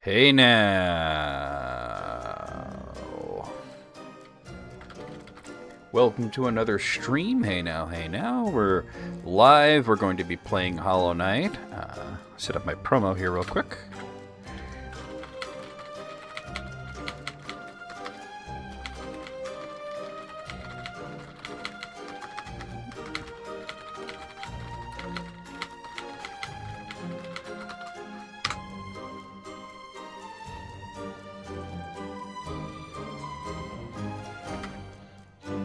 Hey now. Welcome to another stream. Hey now. We're live. We're going to be playing Hollow Knight. Set up my promo here real quick.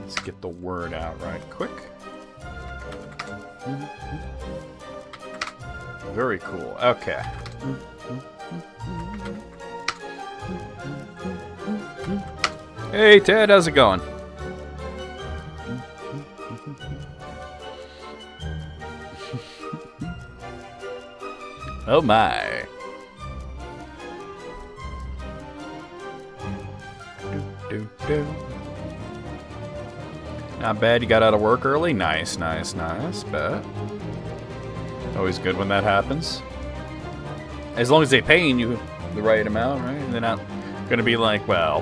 Let's get the word out right quick. Very cool. Okay. Hey Ted, how's it going? Oh my. Not bad, you got out of work early? Nice. Bet. Always good when that happens. As long as they're paying you the right amount, right? They're not gonna be like, well,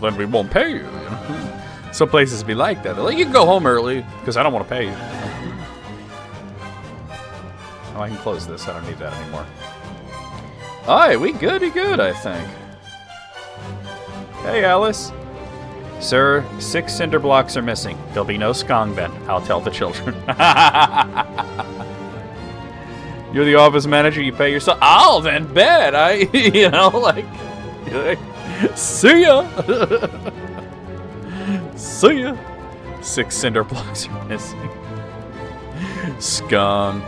then we won't pay you. Some places be like that. They're like, you can go home early, because I don't want to pay you. Oh, I can close this. I don't need that anymore. Alright, we good, I think. Hey, Alice. Sir, 6 cinder blocks are missing. There'll be no skong then. I'll tell the children. You're the office manager, you pay yourself. Oh, then bet. See ya. See ya. 6 cinder blocks are missing. Skong.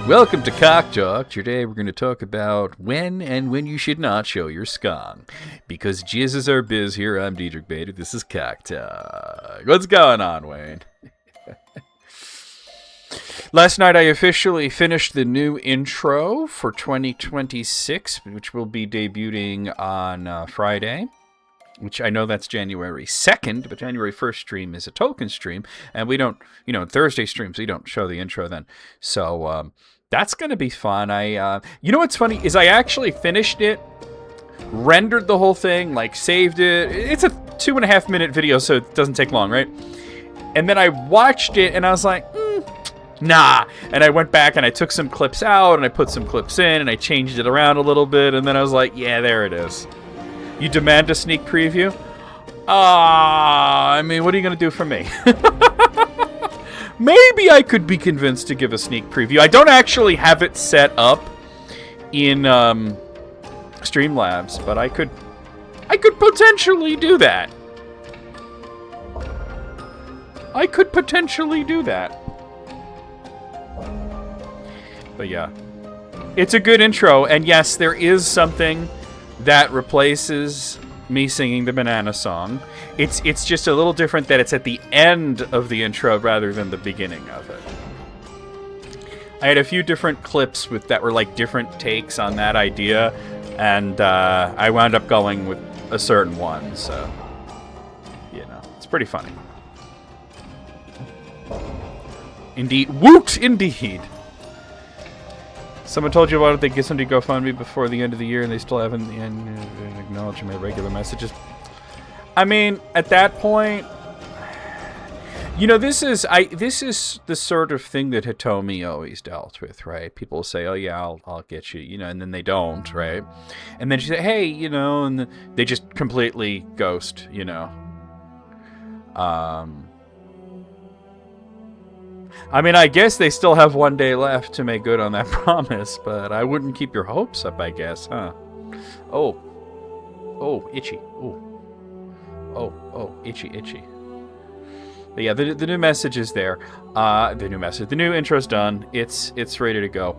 Welcome to Cock Talk. Today we're going to talk about when you should not show your skong. Because jizz is our biz here. I'm Diedrich Bader. This is Cock Talk. What's going on, Wayne? Last night I officially finished the new intro for 2026, which will be debuting on Friday. Which I know that's January 2nd, but January 1st stream is a token stream. And we don't, Thursday streams, we don't show the intro then. So, that's going to be fun. You know what's funny is I actually finished it, rendered the whole thing, saved it. It's a 2.5 minute video, so it doesn't take long, right? And then I watched it and I was like, nah. And I went back and I took some clips out and I put some clips in and I changed it around a little bit. And then I was like, yeah, there it is. You demand a sneak preview? What are you going to do for me? Maybe I could be convinced to give a sneak preview. I don't actually have it set up in Streamlabs, but I could potentially do that. But yeah. It's a good intro, and yes, there is something that replaces me singing the banana song. It's just a little different that it's at the end of the intro rather than the beginning of it. I had a few different clips that were different takes on that idea, and I wound up going with a certain one, so it's pretty funny. Indeed. Woot indeed! Someone told you about it, they get somebody to GoFundMe before the end of the year and they still haven't acknowledged my regular messages. I mean, at that point, this is the sort of thing that Hitomi always dealt with, right? People say, oh yeah, I'll get you, and then they don't, right? And then she say, hey, and they just completely ghost, I mean, I guess they still have 1 day left to make good on that promise, but I wouldn't keep your hopes up, I guess, huh? Oh, itchy. Ooh. Oh, itchy. But yeah, the new message is there. The new intro's done. It's ready to go.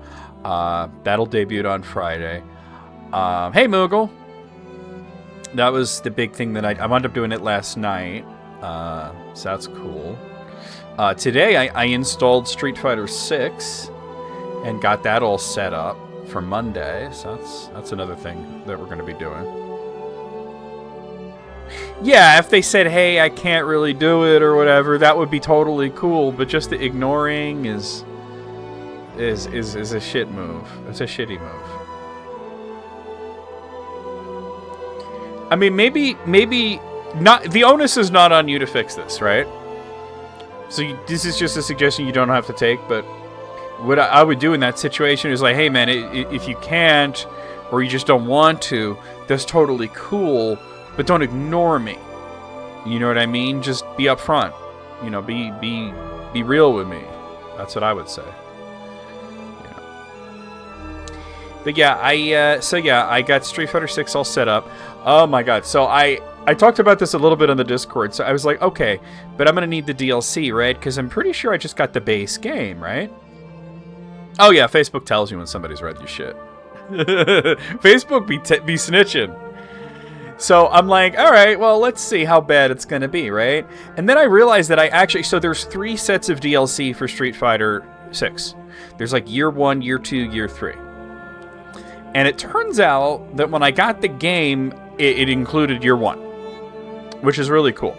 That'll debut on Friday. Hey, Moogle. That was the big thing that I wound up doing it last night. So that's cool. Today I installed Street Fighter 6 and got that all set up for Monday. So that's another thing that we're going to be doing. Yeah, if they said, hey, I can't really do it or whatever, that would be totally cool. But just the ignoring is is a shit move. It's a shitty move. I mean, maybe not. The onus is not on you to fix this, right? So this is just a suggestion you don't have to take. But what I would do in that situation is like, hey man, if you can't or you just don't want to, that's totally cool. But don't ignore me. You know what I mean? Just be upfront. You know, be real with me. That's what I would say. You know. But yeah, I got Street Fighter 6 all set up. Oh my god. So I talked about this a little bit on the Discord. So I was like, okay, but I'm going to need the DLC, right? Because I'm pretty sure I just got the base game, right? Oh yeah, Facebook tells you when somebody's read your shit. Facebook be snitching. So I'm like, all right, well, let's see how bad it's going to be, right? And then I realized that so there's 3 sets of DLC for Street Fighter 6. There's like year 1, year 2, year 3. And it turns out that when I got the game, it included year 1, which is really cool.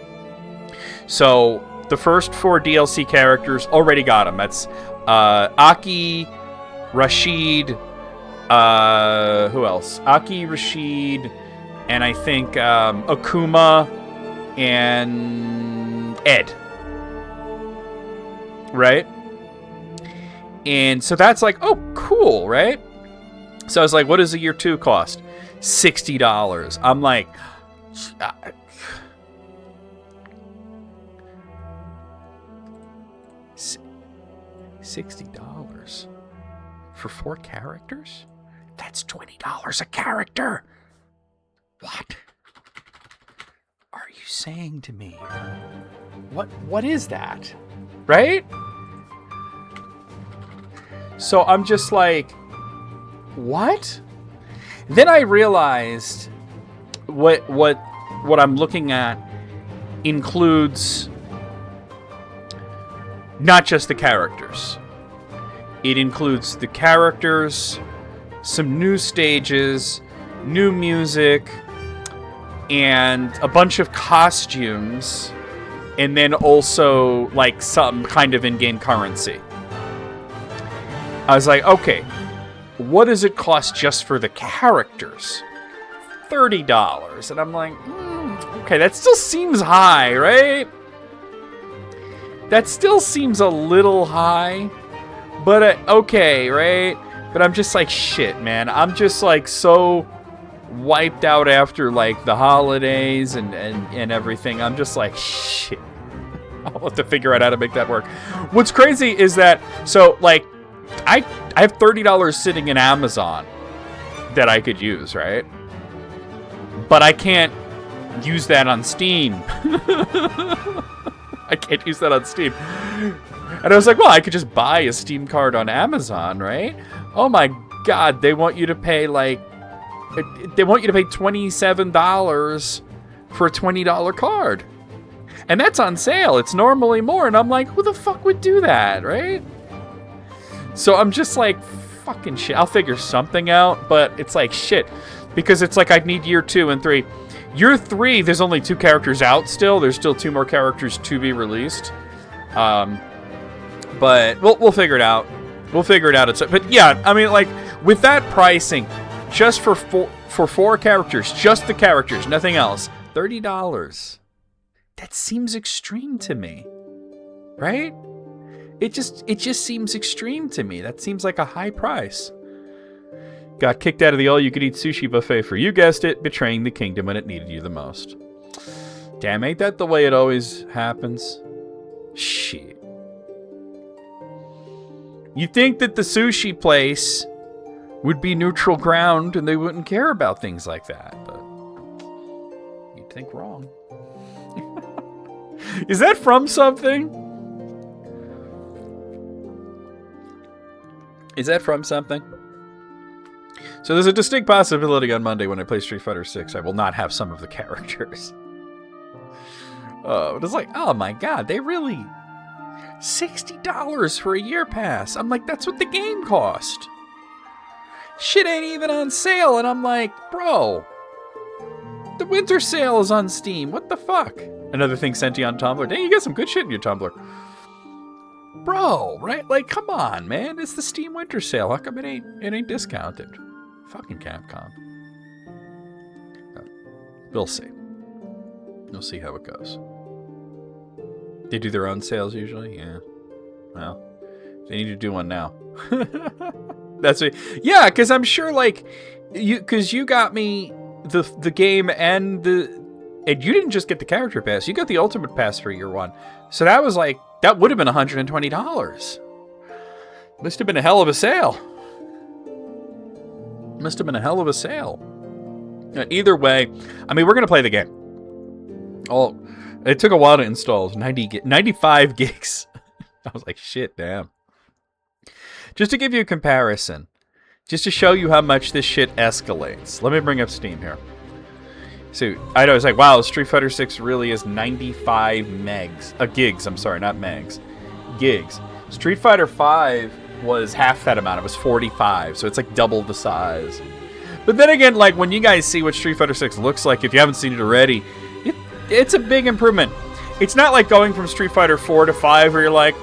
So the first 4 DLC characters, already got them. That's Aki, Rashid, who else? Aki, Rashid, and I think Akuma and Ed. Right? And so that's like, oh, cool, right? So I was like, what does a year 2 cost? $60. I'm like, $60 for 4 characters? That's $20 a character. What are you saying to me? What is that? Right? So I'm just like, what? Then I realized what I'm looking at includes not just the characters. It includes the characters, some new stages, new music, and a bunch of costumes, and then also like some kind of in-game currency. I was like, okay, what does it cost just for the characters? $30. And I'm like, okay, that still seems high, right? That still seems a little high, but okay, right? But I'm just like, shit, man. I'm just like so wiped out after like the holidays and everything. I'm just like, shit. I'll have to figure out how to make that work. What's crazy is that, so like, I have $30 sitting in Amazon that I could use, right? But I can't use that on Steam. I can't use that on Steam. And I was like, well, I could just buy a Steam card on Amazon, right? Oh my god, they want you to pay like, they want you to pay $27 for a $20 card. And that's on sale. It's normally more. And I'm like, who the fuck would do that, right? So I'm just like, fucking shit. I'll figure something out, but it's like shit. Because it's like I'd need year 2 and 3. Year 3, there's only 2 characters out still. There's still 2 more characters to be released. But we'll figure it out. We'll figure it out. But yeah, I mean, like, with that pricing, just for 4 characters, just the characters, nothing else, $30. That seems extreme to me. Right? It just seems extreme to me. That seems like a high price. Got kicked out of the all-you-could-eat sushi buffet for, you guessed it, betraying the kingdom when it needed you the most. Damn, ain't that the way it always happens? Shit. You'd think that the sushi place would be neutral ground and they wouldn't care about things like that, but you'd think wrong. Is that from something? Is that from something? So there's a distinct possibility on Monday when I play Street Fighter 6, I will not have some of the characters. It's like, oh my god, they really... $60 for a year pass. I'm like, that's what the game cost. Shit ain't even on sale, and I'm like, bro, the winter sale is on Steam. What the fuck? Another thing sent you on Tumblr. Dang, you got some good shit in your Tumblr. Bro, right? Like, come on, man. It's the Steam Winter Sale. How come it ain't discounted? Fucking Capcom. We'll see. We'll see how it goes. They do their own sales usually? Yeah. Well, they need to do one now. That's it. Yeah, because I'm sure, like, you got me the game and you didn't just get the character pass. You got the ultimate pass for year one. So that was like, that would have been $120. Must have been a hell of a sale. Must have been a hell of a sale. Either way, I mean, we're going to play the game. Oh, it took a while to install. 95 gigs. I was like, shit, damn. Just to give you a comparison, just to show you how much this shit escalates. Let me bring up Steam here. So, I know, it's like, wow, Street Fighter 6 really is 95 gigs, I'm sorry, not megs. Gigs. Street Fighter 5 was half that amount. It was 45, so it's like double the size. But then again, like, when you guys see what Street Fighter 6 looks like, if you haven't seen it already, it's a big improvement. It's not like going from Street Fighter 4 to 5 where you're like,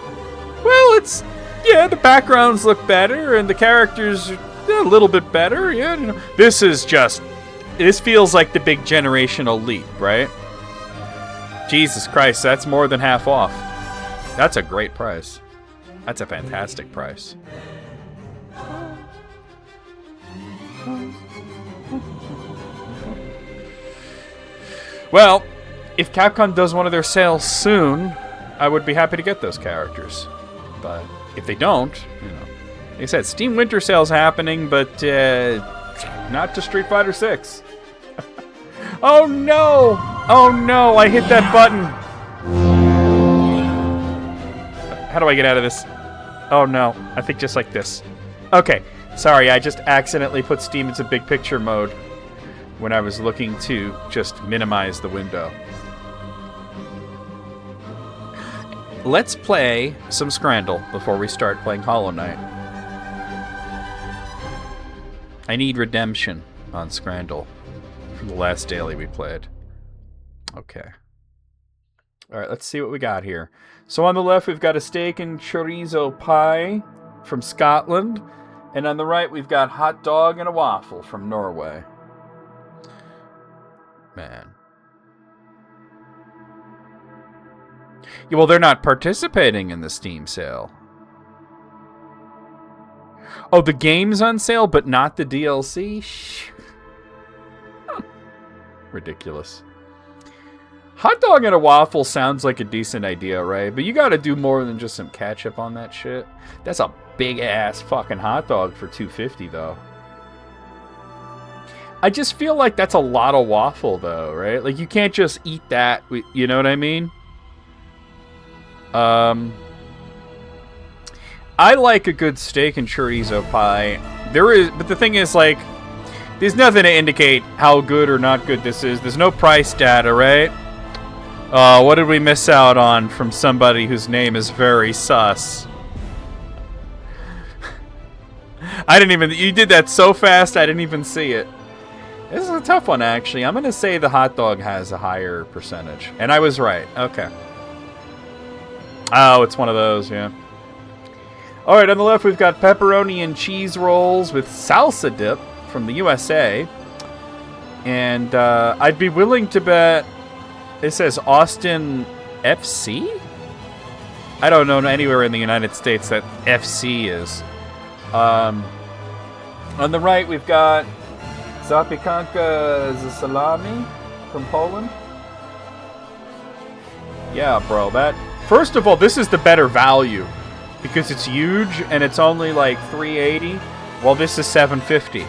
well, the backgrounds look better and the characters are a little bit better. Yeah, you know. This feels like the big generational leap, right? Jesus Christ, that's more than half off. That's a great price. That's a fantastic price. Well, if Capcom does one of their sales soon, I would be happy to get those characters. But if they don't, you know, like I said, Steam Winter Sale's happening, but not to Street Fighter 6. Oh no! Oh no, I hit that button! How do I get out of this? Oh no, I think just like this. Okay, sorry, I just accidentally put Steam into big picture mode when I was looking to just minimize the window. Let's play some Scrandle before we start playing Hollow Knight. I need redemption on Scrandle from the last daily we played. Okay. Alright, let's see what we got here. So on the left, we've got a steak and chorizo pie from Scotland. And on the right, we've got hot dog and a waffle from Norway. Man. Yeah, well, they're not participating in the Steam sale. Oh, the game's on sale, but not the DLC? Ridiculous. Hot dog and a waffle sounds like a decent idea, right? But you gotta do more than just some ketchup on that shit. That's a big-ass fucking hot dog for $2.50, though. I just feel like that's a lot of waffle, though, right? Like, you can't just eat that, you know what I mean? I like a good steak and chorizo pie. But the thing is, like, there's nothing to indicate how good or not good this is. There's no price data, right? What did we miss out on from somebody whose name is very sus? You did that so fast, I didn't even see it. This is a tough one, actually. I'm going to say the hot dog has a higher percentage. And I was right. Okay. Oh, it's one of those, yeah. Alright, on the left, we've got pepperoni and cheese rolls with salsa dip from the USA. And I'd be willing to bet it says Austin FC? I don't know anywhere in the United States that FC is. On the right, we've got Zapiekanka salami from Poland. Yeah, bro, first of all, this is the better value because it's huge and it's only like $3.80, while this is $7.50.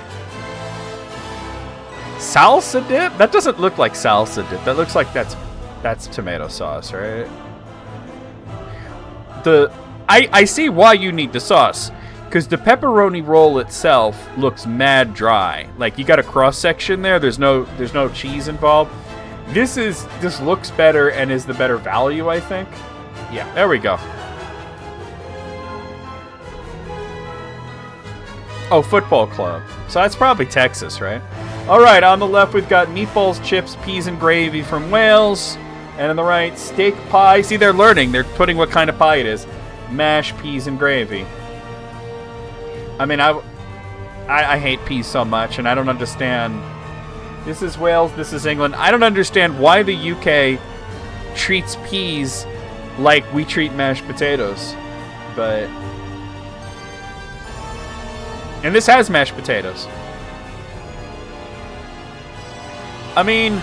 Salsa dip? That doesn't look like salsa dip. That looks like that's tomato sauce, right? I see why you need the sauce, because the pepperoni roll itself looks mad dry. Like, you got a cross section there. There's no cheese involved. This looks better and is the better value, I think. Yeah, there we go. Oh, football club. So that's probably Texas, right? All right, on the left, we've got meatballs, chips, peas, and gravy from Wales. And on the right, steak pie. See, they're learning. They're putting what kind of pie it is. mashed peas and gravy. I mean, I hate peas so much, and I don't understand. This is Wales, this is England. I don't understand why the UK treats peas like we treat mashed potatoes. But... And this has mashed potatoes. I mean,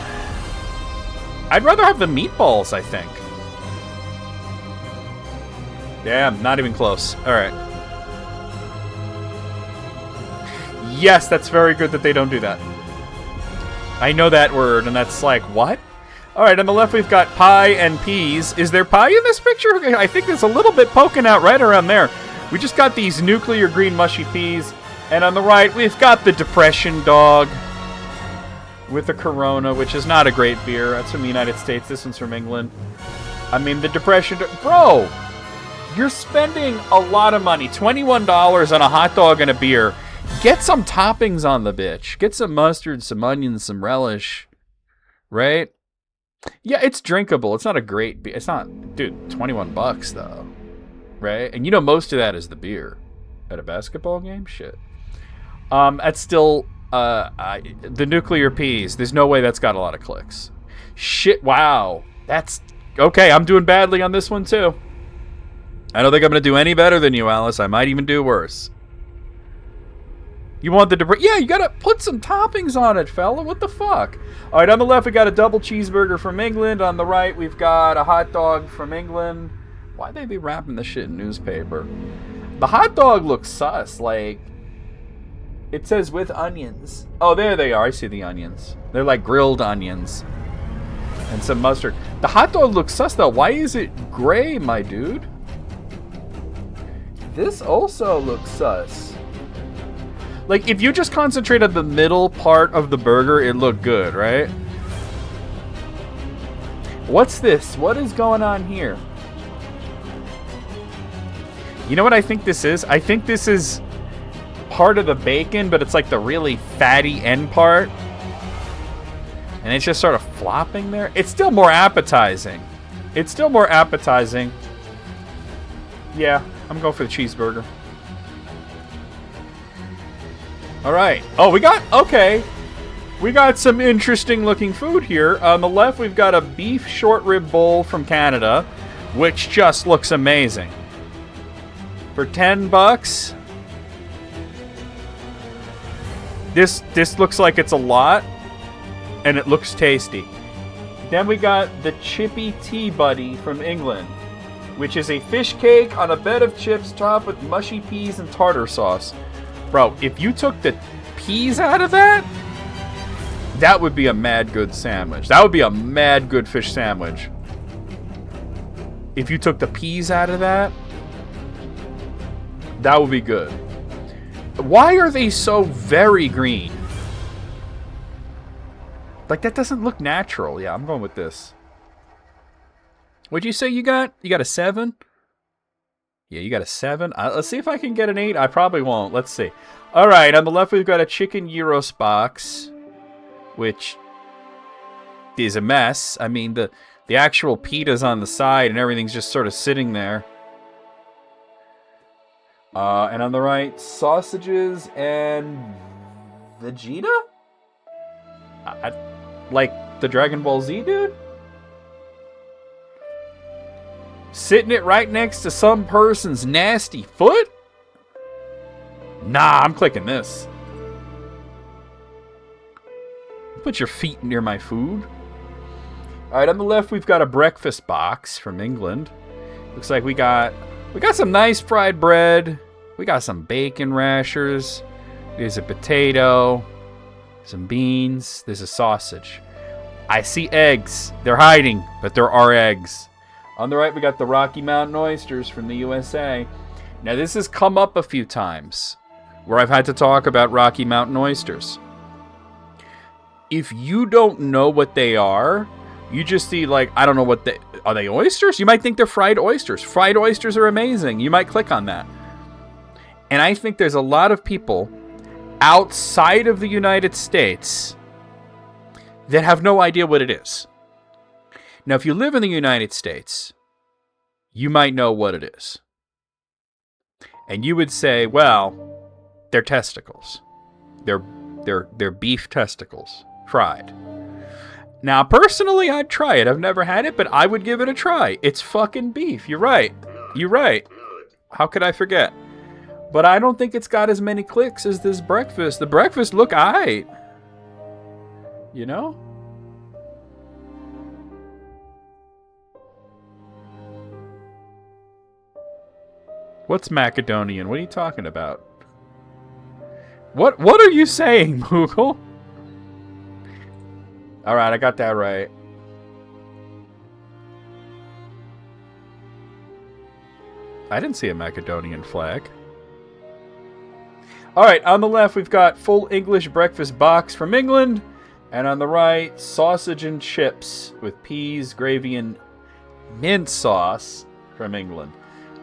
I'd rather have the meatballs, I think. Damn, not even close. Alright. Yes, that's very good that they don't do that. I know that word, and that's like, what? Alright, on the left we've got pie and peas. Is there pie in this picture? I think there's a little bit poking out right around there. We just got these nuclear green mushy peas. And on the right, we've got the Depression Dog with a Corona, which is not a great beer. That's from the United States. This one's from England. I mean, the Depression... Bro! You're spending a lot of money. $21 on a hot dog and a beer. Get some toppings on the bitch. Get some mustard, some onions, some relish. Right? Yeah, it's drinkable. It's not a great beer. It's not... Dude, 21 bucks, though. Right? And you know most of that is the beer. At a basketball game? Shit. That's still... the nuclear peas. There's no way that's got a lot of clicks. Shit, wow. That's... Okay, I'm doing badly on this one, too. I don't think I'm going to do any better than you, Alice. I might even do worse. You want the... Yeah, you got to put some toppings on it, fella. What the fuck? All right, on the left, we got a double cheeseburger from England. On the right, we've got a hot dog from England. Why'd they be wrapping this shit in newspaper? The hot dog looks sus. Like, it says with onions. Oh, there they are. I see the onions. They're like grilled onions. And some mustard. The hot dog looks sus, though. Why is it gray, my dude? This also looks sus. Like, if you just concentrate on the middle part of the burger, it looked good, right? What's this? What is going on here? You know what I think this is? I think this is part of the bacon, but it's like the really fatty end part. And it's just sort of flopping there. It's still more appetizing. It's still more appetizing. Yeah, I'm going for the cheeseburger. All right. Oh, we got... Okay. We got some interesting looking food here. On the left, we've got a beef short rib bowl from Canada, which just looks amazing. For 10 bucks. This looks like it's a lot, and it looks tasty. Then we got the Chippy Tea Buddy from England, which is a fish cake on a bed of chips topped with mushy peas and tartar sauce. Bro, if you took the peas out of that, that would be a mad good sandwich. That would be a mad good fish sandwich. If you took the peas out of that, that would be good. Why are they so very green? Like, that doesn't look natural. Yeah, I'm going with this. What'd you say you got? You got a 7? Yeah, you got a 7. Let's see if I can get an 8. I probably won't. Let's see. All right, on the left, we've got a chicken gyros box, which is a mess. I mean, the actual pita's on the side, and everything's just sort of sitting there. And on the right, sausages and Vegeta? Like the Dragon Ball Z dude? Sitting it right next to some person's nasty foot? Nah, I'm clicking this. Put your feet near my food. Alright, on the left we've got a breakfast box from England. Looks like we got some nice fried bread. We got some bacon rashers. There's a potato. Some beans. There's a sausage. I see eggs. They're hiding, but there are eggs. On the right, we got the Rocky Mountain oysters from the USA. Now, this has come up a few times where I've had to talk about Rocky Mountain oysters. If you don't know what they are, you just see, like, I don't know what they... Are they oysters? You might think they're fried oysters. Fried oysters are amazing. You might click on that. And I think there's a lot of people outside of the United States that have no idea what it is. Now, if you live in the United States, you might know what it is. And you would say, well, they're testicles. They're beef testicles, fried. Now, personally, I'd try it. I've never had it, but I would give it a try. It's fucking beef. You're right. You're right. How could I forget? But I don't think it's got as many clicks as this breakfast. The breakfast look aight. You know? What's Macedonian? What are you talking about? What are you saying, Moogle? Alright, I got that right. I didn't see a Macedonian flag. Alright, on the left we've got full English breakfast box from England. And on the right, sausage and chips with peas, gravy, and mint sauce from England.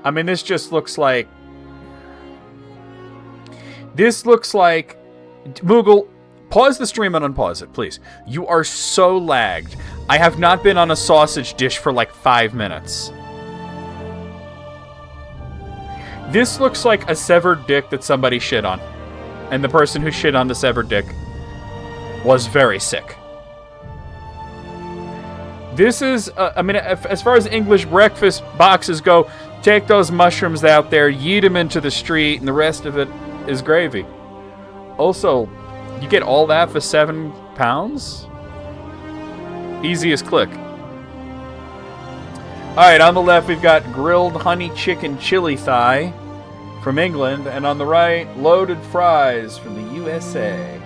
I mean, this just looks like... This looks like... Moogle, pause the stream and unpause it, please. You are so lagged. I have not been on a sausage dish for like 5 minutes. This looks like a severed dick that somebody shit on. And the person who shit on the severed dick was very sick. This is, I mean, as far as English breakfast boxes go, take those mushrooms out there, yeet them into the street, and the rest of it is gravy. Also, you get all that for £7? Easiest click. Alright, on the left we've got grilled honey chicken chili thigh from England, and on the right, loaded fries from the USA.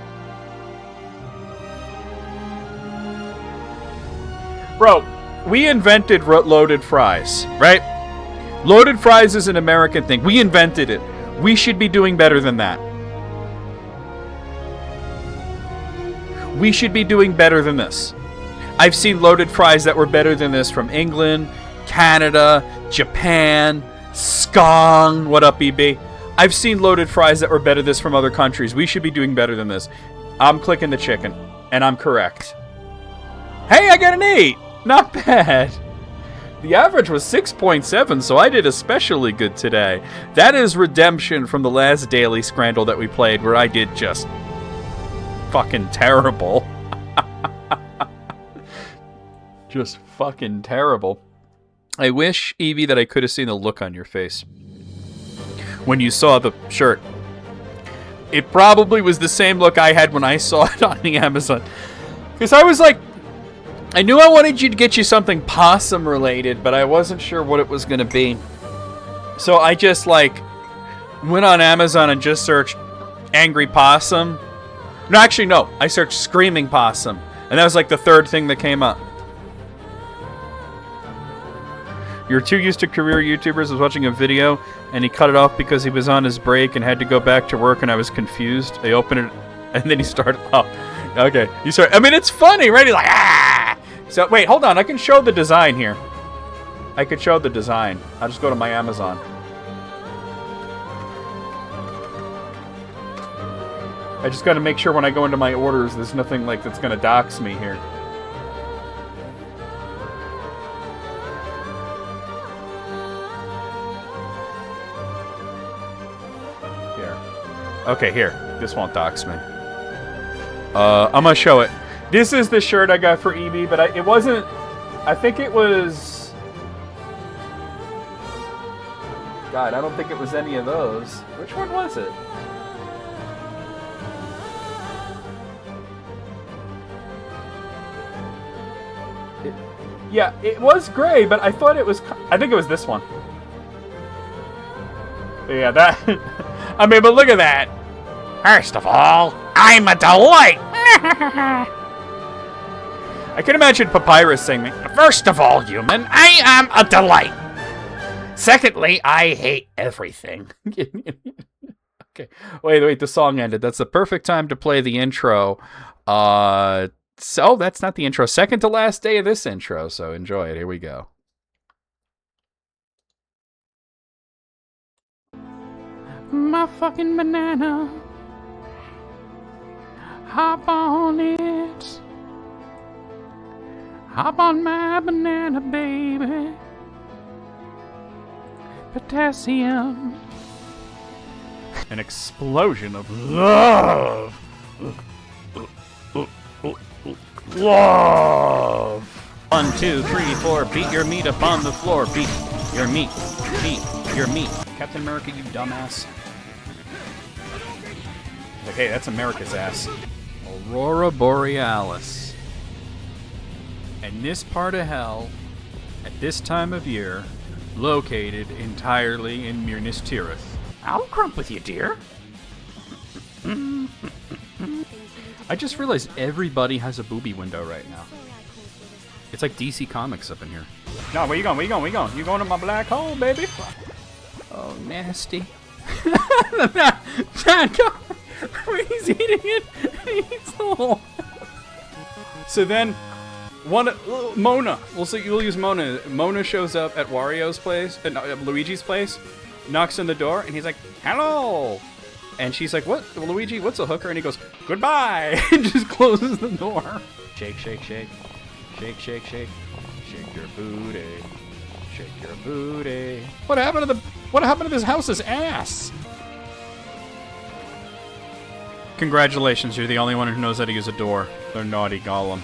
Bro, we invented loaded fries, right? Loaded fries is an American thing. We invented it. We should be doing better than that. We should be doing better than this. I've seen loaded fries that were better than this from England, Canada, Japan, Skong. What up, EB? I've seen loaded fries that were better than this from other countries. We should be doing better than this. I'm clicking the chicken, and I'm correct. Hey, I got an 8! Not bad. The average was 6.7, so I did especially good today. That is redemption from the last Daily Scrandle that we played, where I did just fucking terrible. Just fucking terrible. I wish, Evie, that I could have seen the look on your face when you saw the shirt. It probably was the same look I had when I saw it on the Amazon. Because I was like, I knew I wanted you to get you something possum related, but I wasn't sure what it was going to be. So I just like went on Amazon and just searched angry possum. No, actually, no. I searched screaming possum. And that was like the third thing that came up. You're too used to career YouTubers. I was watching a video, and he cut it off because he was on his break and had to go back to work, and I was confused. I opened it, and then he started... Oh, okay. You start. I mean, it's funny, right? He's like, ah! So, wait, hold on. I can show the design here. I could show the design. I'll just go to my Amazon. I just got to make sure when I go into my orders, there's nothing like that's going to dox me here. Okay, here. This won't dox me. I'm gonna show it. This is the shirt I got for EB, but it wasn't... I think it was... God, I don't think it was any of those. Which one was it? Yeah, it was gray, but I thought it was... I think it was this one. Yeah, that... I mean, but look at that. First of all, I'm a delight. I can imagine Papyrus saying, first of all, human, I am a delight. Secondly, I hate everything. Okay. Wait, the song ended. That's the perfect time to play the intro. So that's not the intro. Second to last day of this intro, so enjoy it. Here we go. My fucking banana. Hop on it. Hop on my banana, baby. Potassium. An explosion of love. Love. 1, 2, 3, 4. Beat your meat upon the floor. Beat your meat. Beat your meat. Captain America, you dumbass. Like, hey, that's America's ass. Aurora Borealis. And this part of hell, at this time of year, located entirely in Minas Tirith. I'll crump with you, dear. I just realized everybody has a booby window right now. It's like DC Comics up in here. No, where you going? Where you going? Where you going? You going to my black hole, baby? Oh, nasty. He's eating it. He eats the hole. So then, Mona. We'll use Mona. Mona shows up at Wario's place, Luigi's place, knocks on the door, and he's like, "Hello." And she's like, "What, Luigi? What's a hooker?" And he goes, "Goodbye," and just closes the door. Shake, shake, shake, shake, shake, shake, shake your booty, shake your booty. What happened to this house's ass? Congratulations, you're the only one who knows how to use a door. The naughty golem.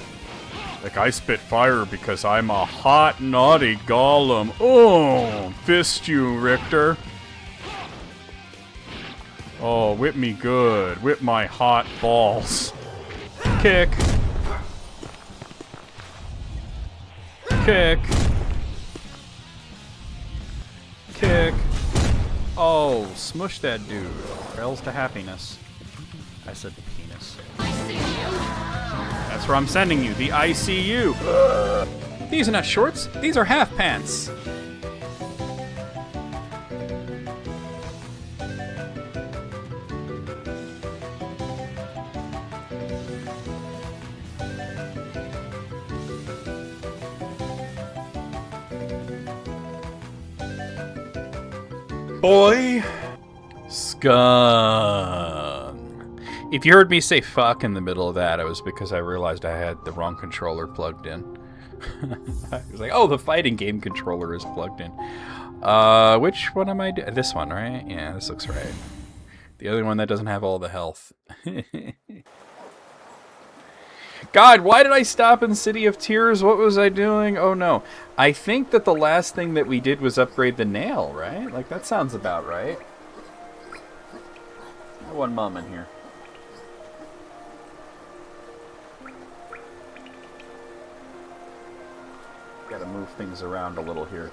Like, I spit fire because I'm a hot, naughty golem. Oh, fist you, Richter. Oh, whip me good. Whip my hot balls. Kick. Kick. Kick. Oh, smush that dude. Trails to happiness. I said penis. That's where I'm sending you, the ICU. These are not shorts, these are half pants. Boy. Scum. If you heard me say fuck in the middle of that, it was because I realized I had the wrong controller plugged in. I was like, oh, the fighting game controller is plugged in. Which one am I doing? This one, right? Yeah, this looks right. The other one that doesn't have all the health. God, why did I stop in City of Tears? What was I doing? Oh, no. I think that the last thing that we did was upgrade the nail, right? Like, that sounds about right. One moment here. Gotta move things around a little here.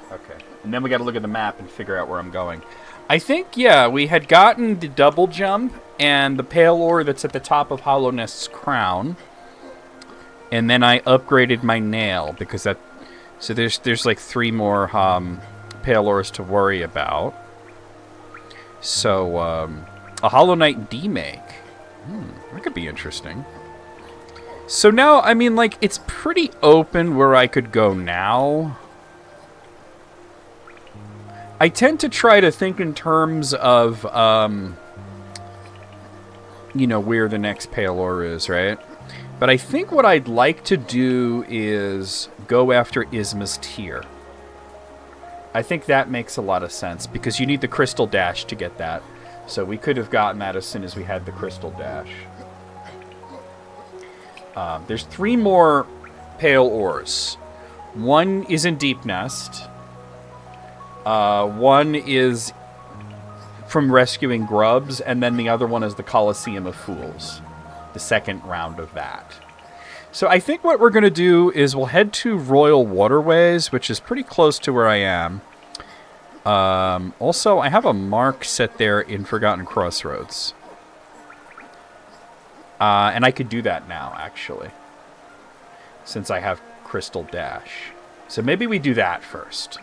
Okay. And then we gotta look at the map and figure out where I'm going. I think, yeah, we had gotten the double jump and the pale ore that's at the top of Hallownest's crown. And then I upgraded my nail because that... So there's like 3 more pale ores to worry about. So, a Hollow Knight demake. That could be interesting. So now, I mean, like, it's pretty open where I could go now. I tend to try to think in terms of, you know, where the next pale ore is, right? But I think what I'd like to do is go after Isma's Tear. I think that makes a lot of sense, because you need the Crystal Dash to get that. So we could have gotten that as soon as we had the Crystal Dash. There's 3 more pale ores. One is in Deep Nest. One is from rescuing grubs, and then the other one is the Colosseum of Fools. The second round of that. So I think what we're going to do is we'll head to Royal Waterways, which is pretty close to where I am. Also, I have a mark set there in Forgotten Crossroads. And I could do that now, actually. Since I have Crystal Dash. So maybe we do that first.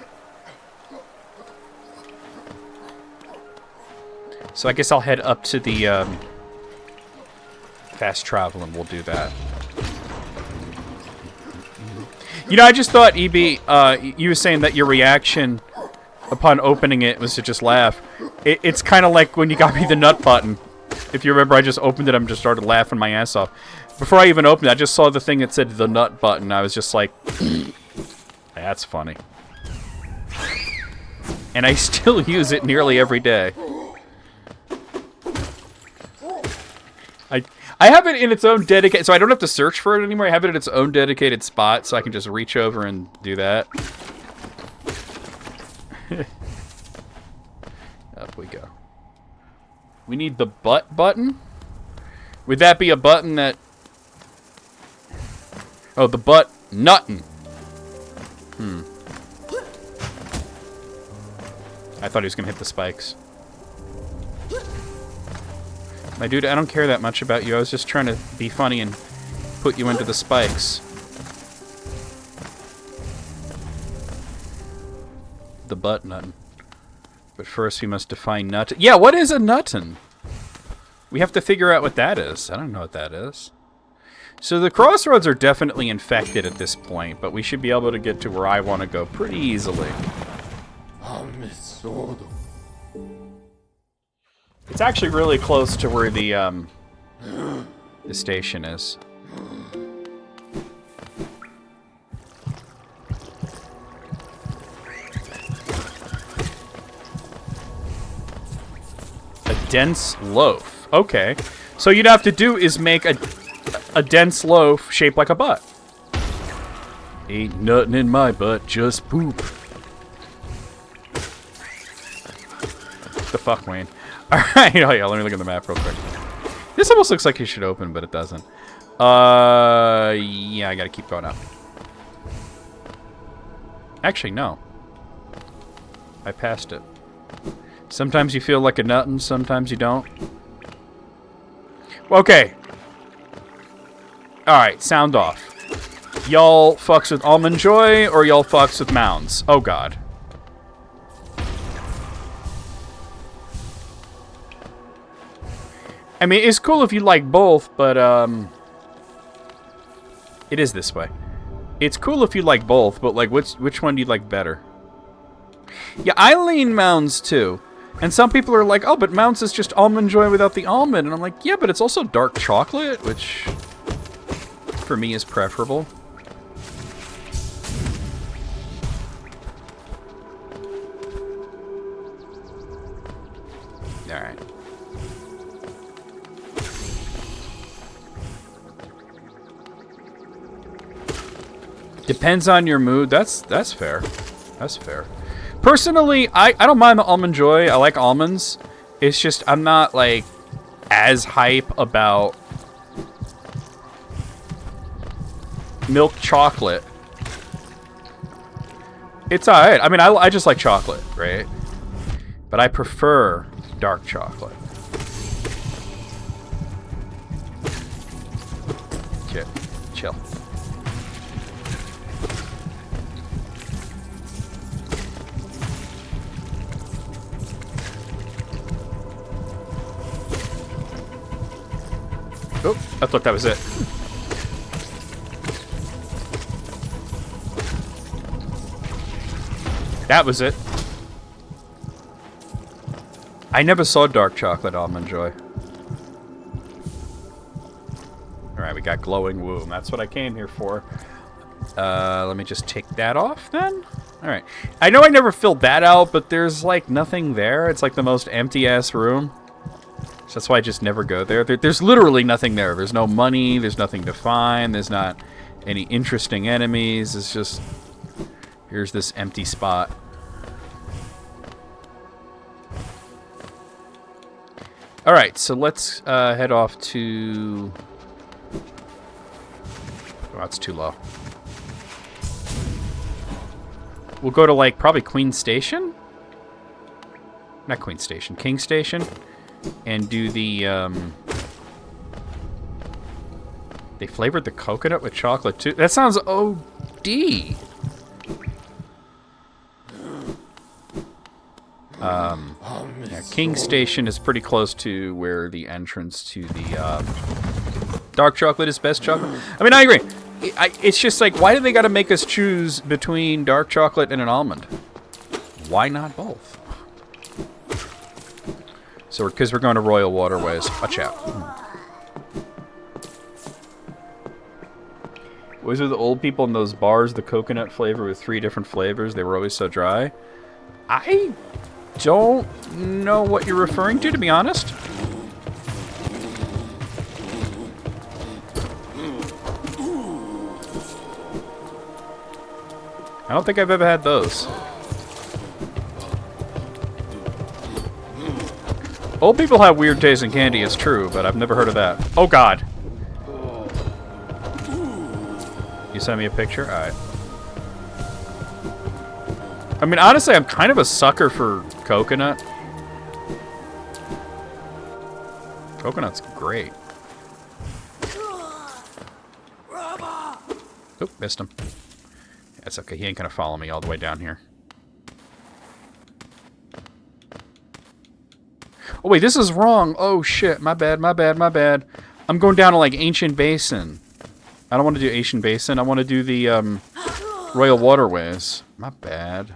So I guess I'll head up to the fast travel and we'll do that. You know, I just thought, EB, you were saying that your reaction upon opening it was to just laugh. It's kind of like when you got me the nut button. If you remember, I just opened it and just started laughing my ass off. Before I even opened it, I just saw the thing that said the nut button. I was just like, that's funny. And I still use it nearly every day. I have it in its own dedicated... So I don't have to search for it anymore. I have it in its own dedicated spot, so I can just reach over and do that. Up we go. We need the butt button? Would that be a button that... Oh, the butt nuttin'. I thought he was going to hit the spikes. My dude, I don't care that much about you. I was just trying to be funny and put you into the spikes. The butt nuttin'. But first we must define nut. Yeah, what is a nuttin'? We have to figure out what that is. I don't know what that is. So the crossroads are definitely infected at this point, but we should be able to get to where I want to go pretty easily. It's actually really close to where the station is. A dense loaf. Okay. So you'd have to do is make a dense loaf shaped like a butt. Ain't nothing in my butt, just poop. The fuck, Wayne? Alright, oh yeah, let me look at the map real quick. This almost looks like it should open, but it doesn't. Yeah, I gotta keep going up. Actually, no. I passed it. Sometimes you feel like a nuttin', sometimes you don't. Okay. Alright, sound off. Y'all fucks with Almond Joy, or y'all fucks with Mounds? Oh god. I mean, it's cool if you like both, but, it is this way. It's cool if you like both, but, like, which one do you like better? Yeah, I lean Mounds, too. And some people are like, oh, but Mounds is just Almond Joy without the almond. And I'm like, yeah, but it's also dark chocolate, which, for me, is preferable. Alright. Depends on your mood. That's fair. That's fair. Personally, I don't mind the Almond Joy. I like almonds. It's just I'm not like as hype about milk chocolate. It's alright. I mean, I just like chocolate, right? But I prefer dark chocolate. Okay, chill. Oh, I thought that was it. That was it. I never saw dark chocolate Almond Joy. Alright, we got glowing womb. That's what I came here for. Let me just take that off then. Alright. I know I never filled that out, but there's like nothing there. It's like the most empty-ass room. So that's why I just never go there. There's literally nothing there. There's no money. There's nothing to find. There's not any interesting enemies. It's just... Here's this empty spot. Alright, so let's head off to... Oh, that's too low. We'll go to, like, probably Queen Station? Not Queen Station. King Station. And do the, They flavored the coconut with chocolate, too. That sounds OD. Yeah, King Station is pretty close to where the entrance to the, dark chocolate is best chocolate. I mean, I agree. It's just like, why do they gotta make us choose between dark chocolate and an almond? Why not both? So, because we're going to Royal Waterways. Watch out. Was it the old people in those bars, the coconut flavor with 3 different flavors? They were always so dry. I don't know what you're referring to be honest. I don't think I've ever had those. Old people have weird taste in candy, it's true, but I've never heard of that. Oh, God. You sent me a picture? Alright. I mean, honestly, I'm kind of a sucker for coconut. Coconut's great. Oop, missed him. That's okay, he ain't gonna follow me all the way down here. Oh wait, this is wrong. Oh shit, my bad, my bad, my bad. I'm going down to like Ancient Basin. I don't want to do Ancient Basin, I want to do the Royal Waterways. My bad.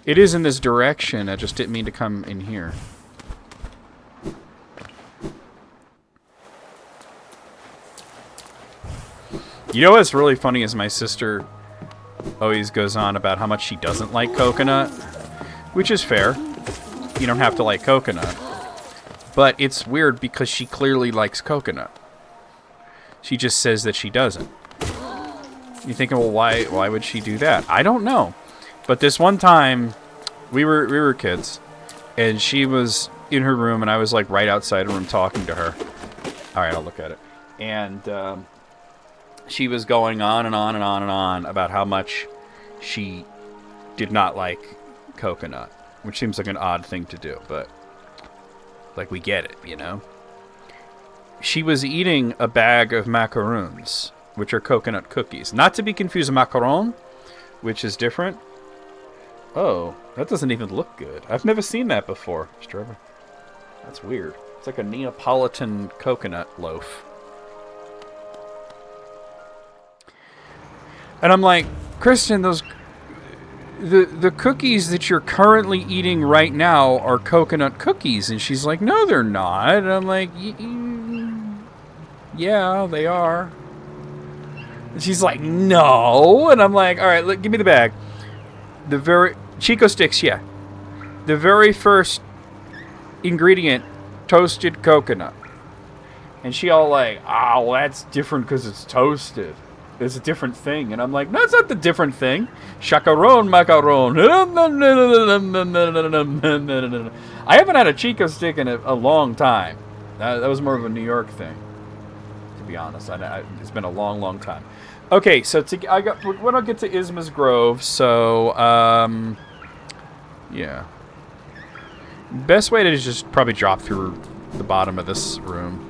It is in this direction, I just didn't mean to come in here. You know what's really funny is my sister always goes on about how much she doesn't like coconut, which is fair. You don't have to like coconut. But it's weird because she clearly likes coconut. She just says that she doesn't. You're thinking, well, why would she do that? I don't know. But this one time, we were kids, and she was in her room, and I was like right outside her room talking to her. All right, I'll look at it. And she was going on and on and on and on about how much she did not like coconut, which seems like an odd thing to do, but like we get it, you know? She was eating a bag of macaroons, which are coconut cookies. Not to be confused with macaron, which is different. Oh, that doesn't even look good. I've never seen that before, Trevor. That's weird. It's like a Neapolitan coconut loaf. And I'm like, Kristen, those the cookies that you're currently eating right now are coconut cookies. And she's like, no, they're not. And I'm like, yeah, they are. And she's like, no. And I'm like, all right, look, give me the bag. The very Chico sticks, yeah. The very first ingredient, toasted coconut. And she all like, oh, well, that's different because it's toasted. It's a different thing. And I'm like, no, it's not the different thing. Chacaron, macaron. I haven't had a Chico stick in a long time. That was more of a New York thing, to be honest. It's been a long, long time. Okay, so we're gonna get to Isma's Grove. So, yeah. Best way to just probably drop through the bottom of this room.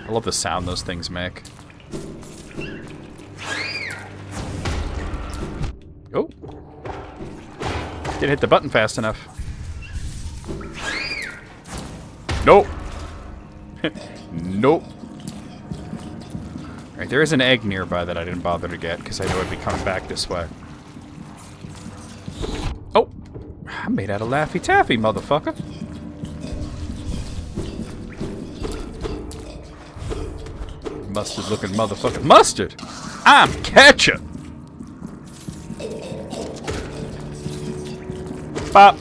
I love the sound those things make. Oh. Didn't hit the button fast enough. Nope. Nope. Alright, there is an egg nearby that I didn't bother to get because I know I'd be coming back this way. Oh! I'm made out of Laffy Taffy, motherfucker. Mustard looking motherfucker. Mustard! I'm ketchup! Pop!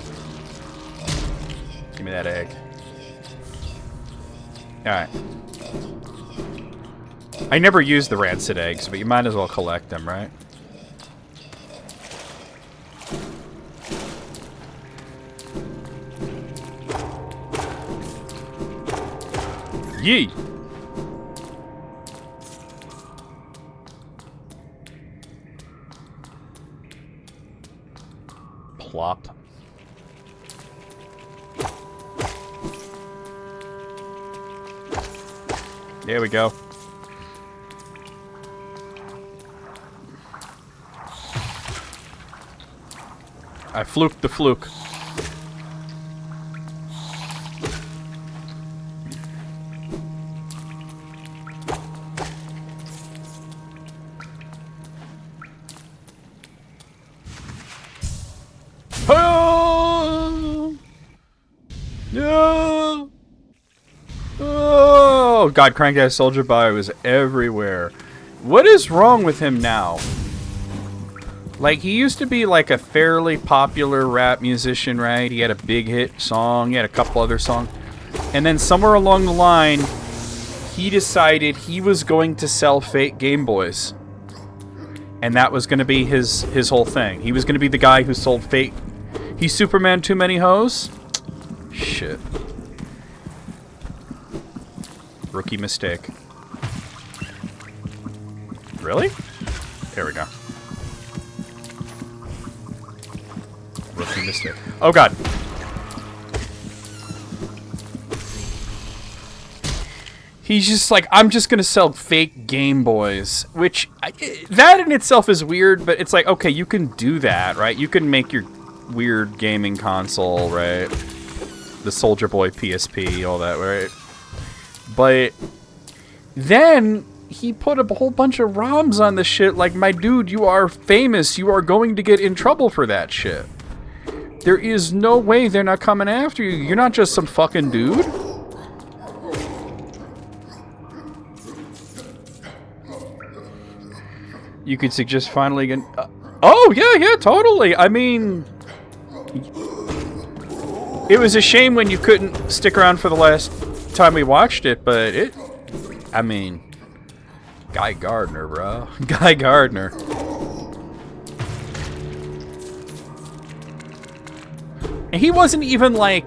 Give me that egg. Alright. I never use the rancid eggs, but you might as well collect them, right? Yee! Plop. There we go. I fluked the fluke. Oh! No! Oh, God, Crank-Ass Soldier Boy was everywhere. What is wrong with him now? Like, he used to be, like, a fairly popular rap musician, right? He had a big hit song. He had a couple other songs. And then somewhere along the line, he decided he was going to sell fake Game Boys. And that was going to be his whole thing. He was going to be the guy who sold fake... He's Superman too many hoes? Shit. Rookie mistake. Really? There we go. Rookie mistake. Oh, God. He's just like, I'm just going to sell fake Game Boys, which, that in itself is weird, but it's like, okay, you can do that, right? You can make your weird gaming console, right? The Soldier Boy PSP, all that, right? But then he put a whole bunch of ROMs on the shit, like, my dude, you are famous. You are going to get in trouble for that shit. There is no way they're not coming after you. You're not just some fucking dude. You could suggest finally again. Oh, yeah, totally. I mean, it was a shame when you couldn't stick around for the last time we watched it, but I mean, Guy Gardner, bro. Guy Gardner. And he wasn't even, like,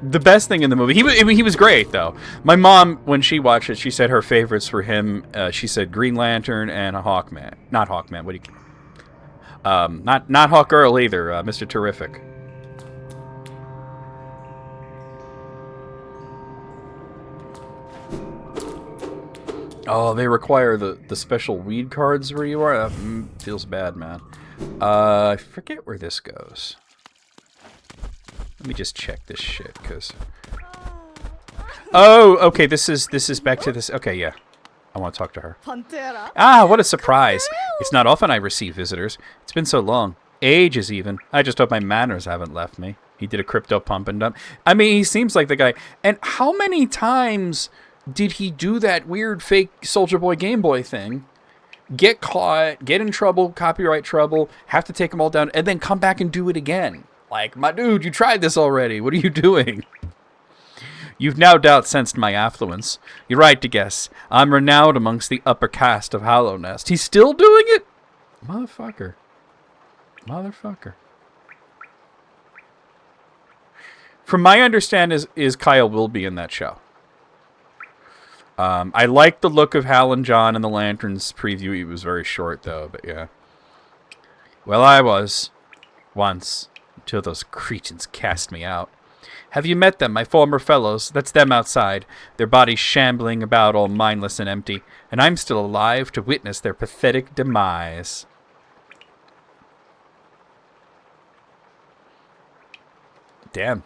the best thing in the movie. He was great, though. My mom, when she watched it, she said her favorites were him. She said Green Lantern and a Hawkman. Not Hawkman. What do you? Not Hawkgirl either. Mr. Terrific. Oh, they require the special weed cards where you are. That feels bad, man. I forget where this goes. Let me just check this shit, cause. Oh, okay. This is back to this. Okay, yeah. I want to talk to her. Ah, what a surprise! It's not often I receive visitors. It's been so long, ages even. I just hope my manners haven't left me. He did a crypto pump and dump. I mean, he seems like the guy. And how many times did he do that weird fake Soldier Boy Game Boy thing? Get caught, get in trouble, copyright trouble, have to take them all down, and then come back and do it again. Like, my dude, you tried this already. What are you doing? You've no doubt sensed my affluence. You're right to guess. I'm renowned amongst the upper caste of Hollow Nest. He's still doing it? Motherfucker. Motherfucker. From my understanding, is Kyle will be in that show. I like the look of Hal and John in the Lanterns preview. It was very short, though, but yeah. Well, I was. Once. Until those cretins cast me out. Have you met them, my former fellows? That's them outside, their bodies shambling about all mindless and empty, and I'm still alive to witness their pathetic demise. Damn.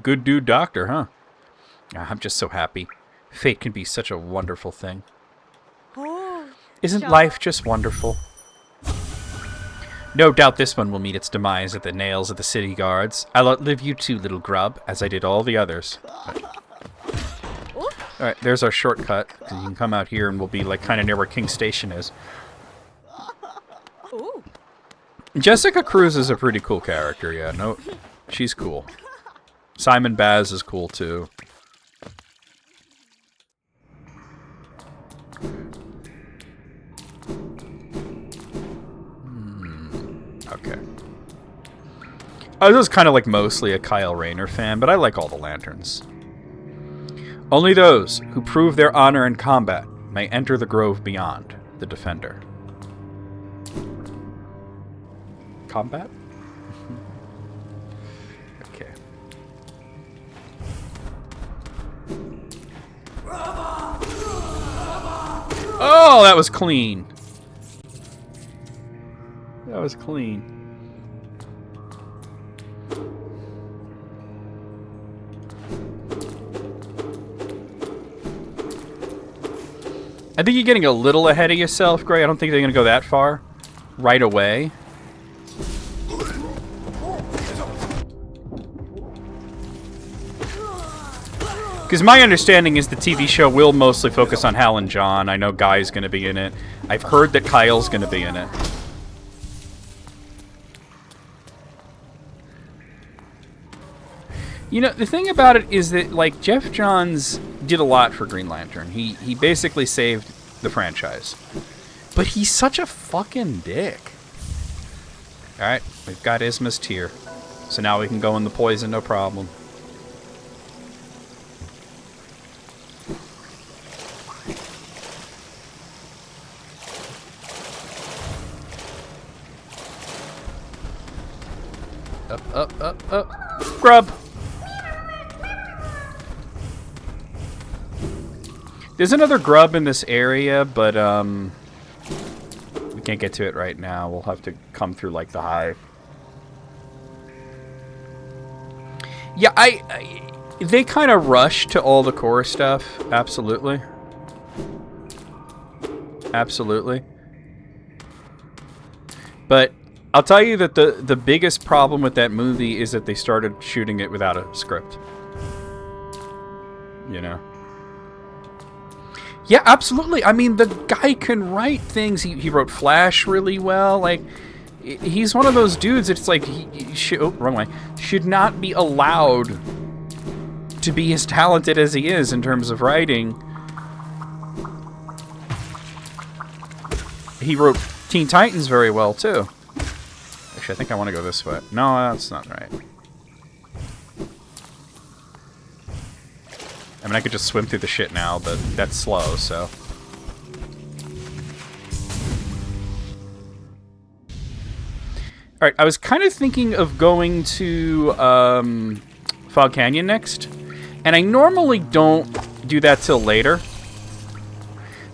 Good dude doctor, huh? I'm just so happy. Fate can be such a wonderful thing. Isn't life just wonderful? No doubt this one will meet its demise at the nails of the city guards. I'll outlive you too, little grub, as I did all the others. Alright, there's our shortcut. You can come out here and we'll be like kind of near where King Station is. Jessica Cruz is a pretty cool character, yeah. No, she's cool. Simon Baz is cool too. Okay. I was kind of like mostly a Kyle Rayner fan, but I like all the Lanterns. Only those who prove their honor in combat may enter the grove beyond, the Defender. Combat? Okay. Oh, that was clean. That was clean. I think you're getting a little ahead of yourself, Gray. I don't think they're going to go that far right away. Because my understanding is the TV show will mostly focus on Hal and John. I know Guy's going to be in it. I've heard that Kyle's going to be in it. You know, the thing about it is that, like, Geoff Johns did a lot for Green Lantern. He basically saved the franchise. But he's such a fucking dick. Alright, we've got Isma's Tear. So now we can go in the poison, no problem. Up. Grub! There's another grub in this area, but, we can't get to it right now. We'll have to come through, like, the hive. Yeah, they kind of rush to all the core stuff. Absolutely. Absolutely. But I'll tell you that the biggest problem with that movie is that they started shooting it without a script. You know? Yeah, absolutely. I mean, the guy can write things. He wrote Flash really well. Like, he's one of those dudes. It's like he should, wrong way. Should not be allowed to be as talented as he is in terms of writing. He wrote Teen Titans very well too. Actually, I think I want to go this way. No, that's not right. I mean, I could just swim through the shit now, but that's slow, so. Alright, I was kind of thinking of going to Fog Canyon next. And I normally don't do that till later.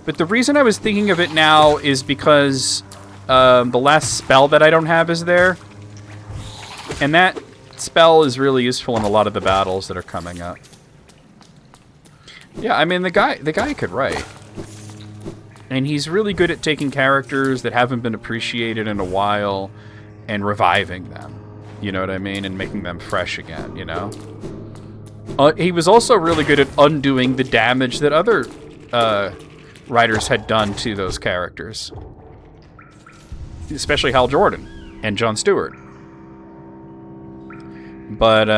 But the reason I was thinking of it now is because the last spell that I don't have is there. And that spell is really useful in a lot of the battles that are coming up. Yeah, I mean, the guy could write. And he's really good at taking characters that haven't been appreciated in a while and reviving them. You know what I mean? And making them fresh again, you know? He was also really good at undoing the damage that other writers had done to those characters. Especially Hal Jordan and Jon Stewart. But,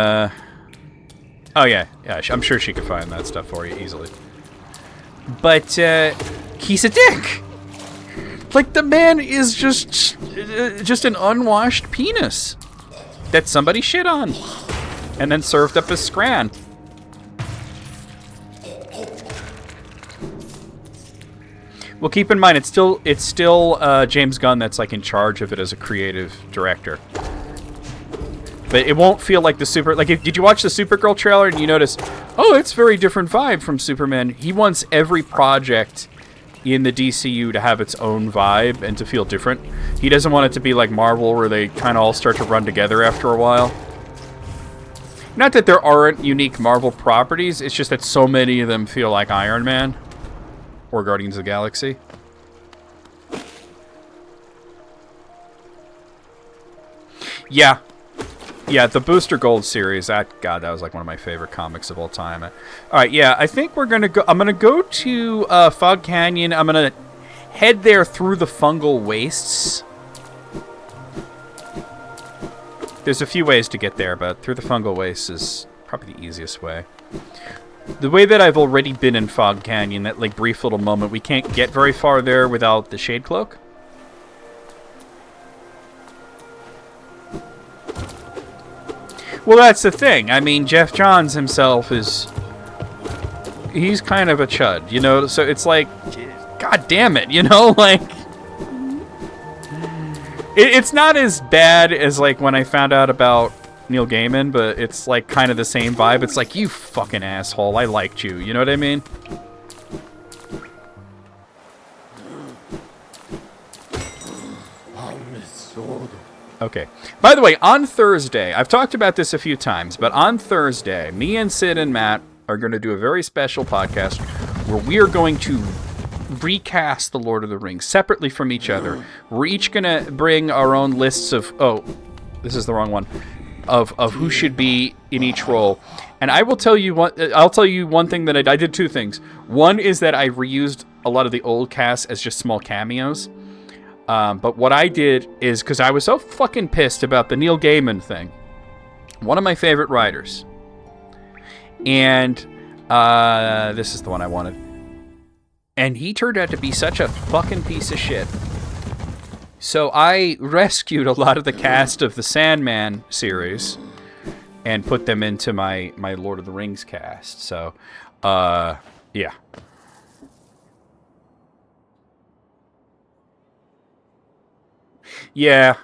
oh, yeah, I'm sure she could find that stuff for you easily. But, he's a dick! Like, the man is just an unwashed penis that somebody shit on and then served up as scran. Well, keep in mind, it's still James Gunn that's, like, in charge of it as a creative director. But it won't feel like the Super... Like, did you watch the Supergirl trailer and you notice, oh, it's a very different vibe from Superman? He wants every project in the DCU to have its own vibe and to feel different. He doesn't want it to be like Marvel, where they kind of all start to run together after a while. Not that there aren't unique Marvel properties, it's just that so many of them feel like Iron Man or Guardians of the Galaxy. Yeah. Yeah, the Booster Gold series, God, that was like one of my favorite comics of all time. Alright, yeah, I think we're gonna go, I'm gonna go to Fog Canyon. I'm gonna head there through the fungal wastes. There's a few ways to get there, but through the fungal wastes is probably the easiest way. The way that I've already been in Fog Canyon, that like brief little moment, we can't get very far there without the Shade Cloak. Well, that's the thing. I mean, Geoff Johns himself he's kind of a chud, you know? So it's like, God damn it, you know? Like, it's not as bad as, like, when I found out about Neil Gaiman, but it's, like, kind of the same vibe. It's like, you fucking asshole, I liked you, you know what I mean? Okay. By the way, on Thursday, I've talked about this a few times, but on Thursday, me and Sid and Matt are going to do a very special podcast where we are going to recast The Lord of the Rings separately from each other. We're each going to bring our own lists of... Oh, this is the wrong one. Of who should be in each role. And I will tell you I'll tell you one thing that I did two things. One is that I reused a lot of the old cast as just small cameos. But what I did is, because I was so fucking pissed about the Neil Gaiman thing, one of my favorite writers, And this is the one I wanted. And he turned out to be such a fucking piece of shit. So I rescued a lot of the cast of the Sandman series and put them into my Lord of the Rings cast. So, yeah. Yeah.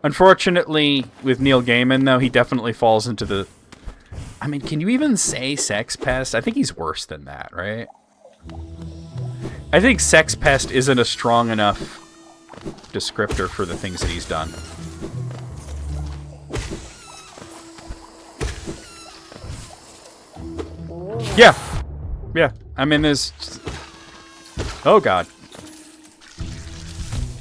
Unfortunately, with Neil Gaiman, though, he definitely falls into the... I mean, can you even say sex pest? I think he's worse than that, right? I think sex pest isn't a strong enough descriptor for the things that he's done. Yeah. Yeah. I mean, there's... Oh, God.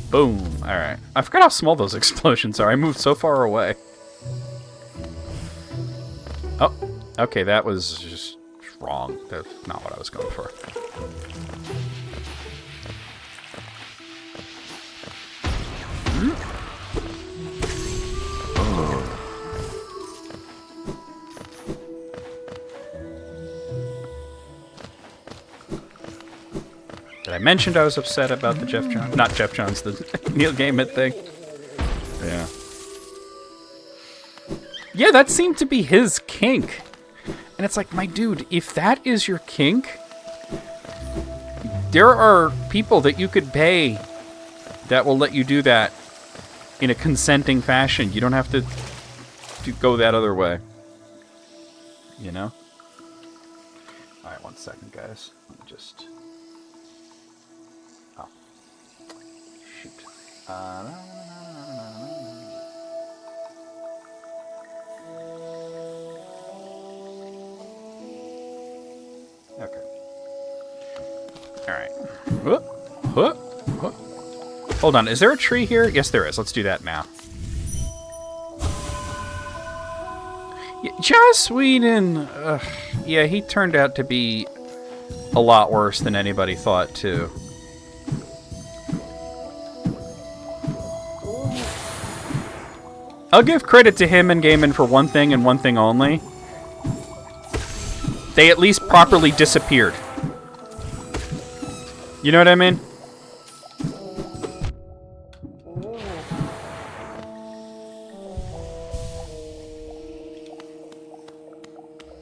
Boom. Alright. I forgot how small those explosions are. I moved so far away. Oh. Okay, that was just wrong. That's not what I was going for. I mentioned I was upset about the Jeff Johns, not Jeff Johns, the Neil Gaiman thing. Yeah. Yeah, that seemed to be his kink. And it's like, my dude, if that is your kink, there are people that you could pay that will let you do that in a consenting fashion. You don't have to go that other way. You know? Alright, 1 second, guys. Let me just... Oh. Shoot. Okay. Alright. Hold on, is there a tree here? Yes, there is. Let's do that now. Yeah, Joss Whedon, yeah, he turned out to be a lot worse than anybody thought, too. I'll give credit to him and Gaiman for one thing and one thing only. They at least properly disappeared. You know what I mean?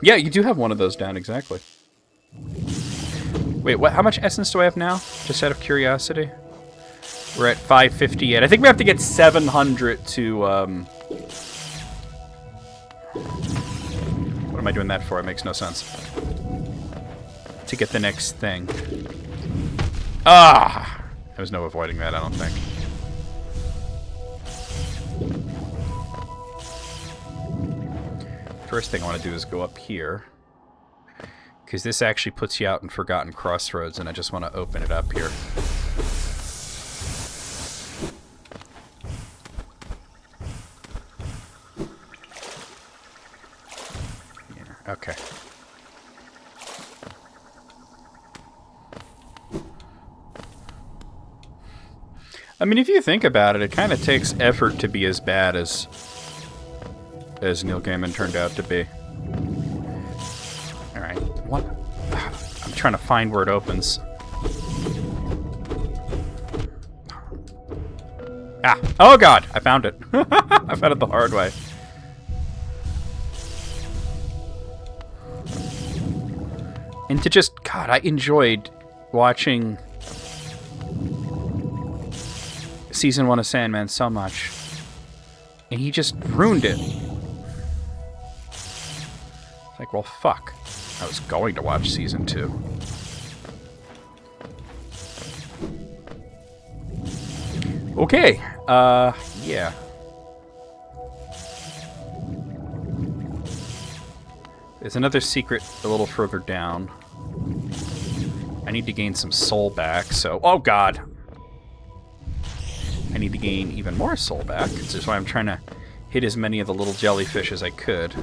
Yeah, you do have one of those down, exactly. Wait, what? How much essence do I have now? Just out of curiosity. We're at 558. I think we have to get 700 to, What am I doing that for? It makes no sense. To get the next thing. Ah! There was no avoiding that, I don't think. First thing I want to do is go up here. Because this actually puts you out in Forgotten Crossroads, and I just want to open it up here. Yeah, okay. I mean, if you think about it, it kind of takes effort to be as bad as Neil Gaiman turned out to be. Alright, what? I'm trying to find where it opens. Ah! Oh god! I found it! I found it the hard way. And to just... God, I enjoyed watching Season 1 of Sandman so much. And he just ruined it. Like, well, fuck. I was going to watch Season 2. Okay. Yeah. There's another secret a little further down. I need to gain some soul back, so... Oh, God! I need to gain even more soul back, which is why I'm trying to hit as many of the little jellyfish as I could.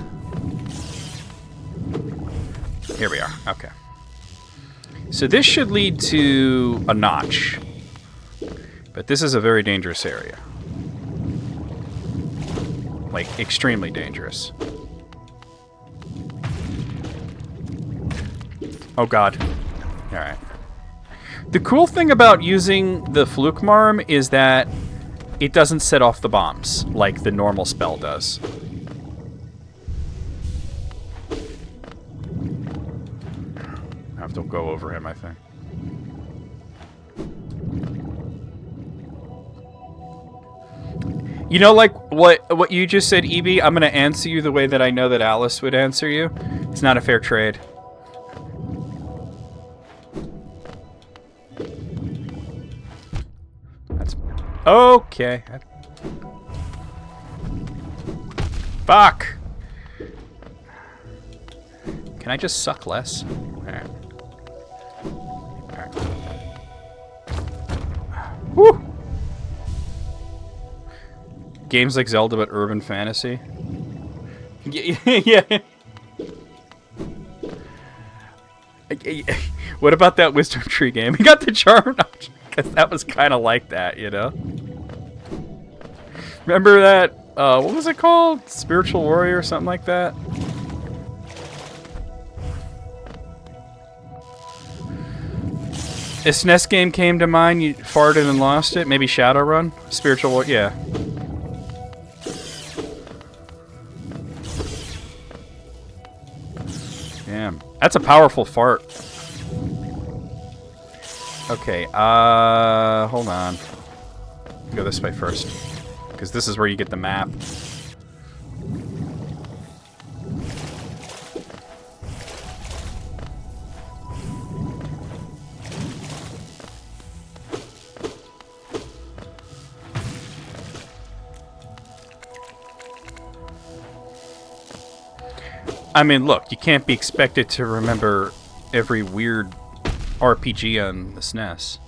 Here we are. Okay. So this should lead to a notch. But this is a very dangerous area. Like, extremely dangerous. Oh god. Alright. The cool thing about using the Flukmarm is that it doesn't set off the bombs like the normal spell does. I have to go over him, I think. You know, like what you just said, EB, I'm going to answer you the way that I know that Alice would answer you. It's not a fair trade. That's... Okay. Fuck! Can I just suck less? Alright. Alright. Woo! Games like Zelda, but urban fantasy. Yeah. What about that Wisdom Tree game? We got the charm, because that was kind of like that, you know. Remember that? What was it called? Spiritual Warrior or something like that. A SNES game came to mind. You farted and lost it. Maybe Shadowrun. Spiritual Warrior. Yeah. Damn. That's a powerful fart. Okay, hold on. Go this way first. Because this is where you get the map. I mean, look, you can't be expected to remember every weird RPG on the SNES.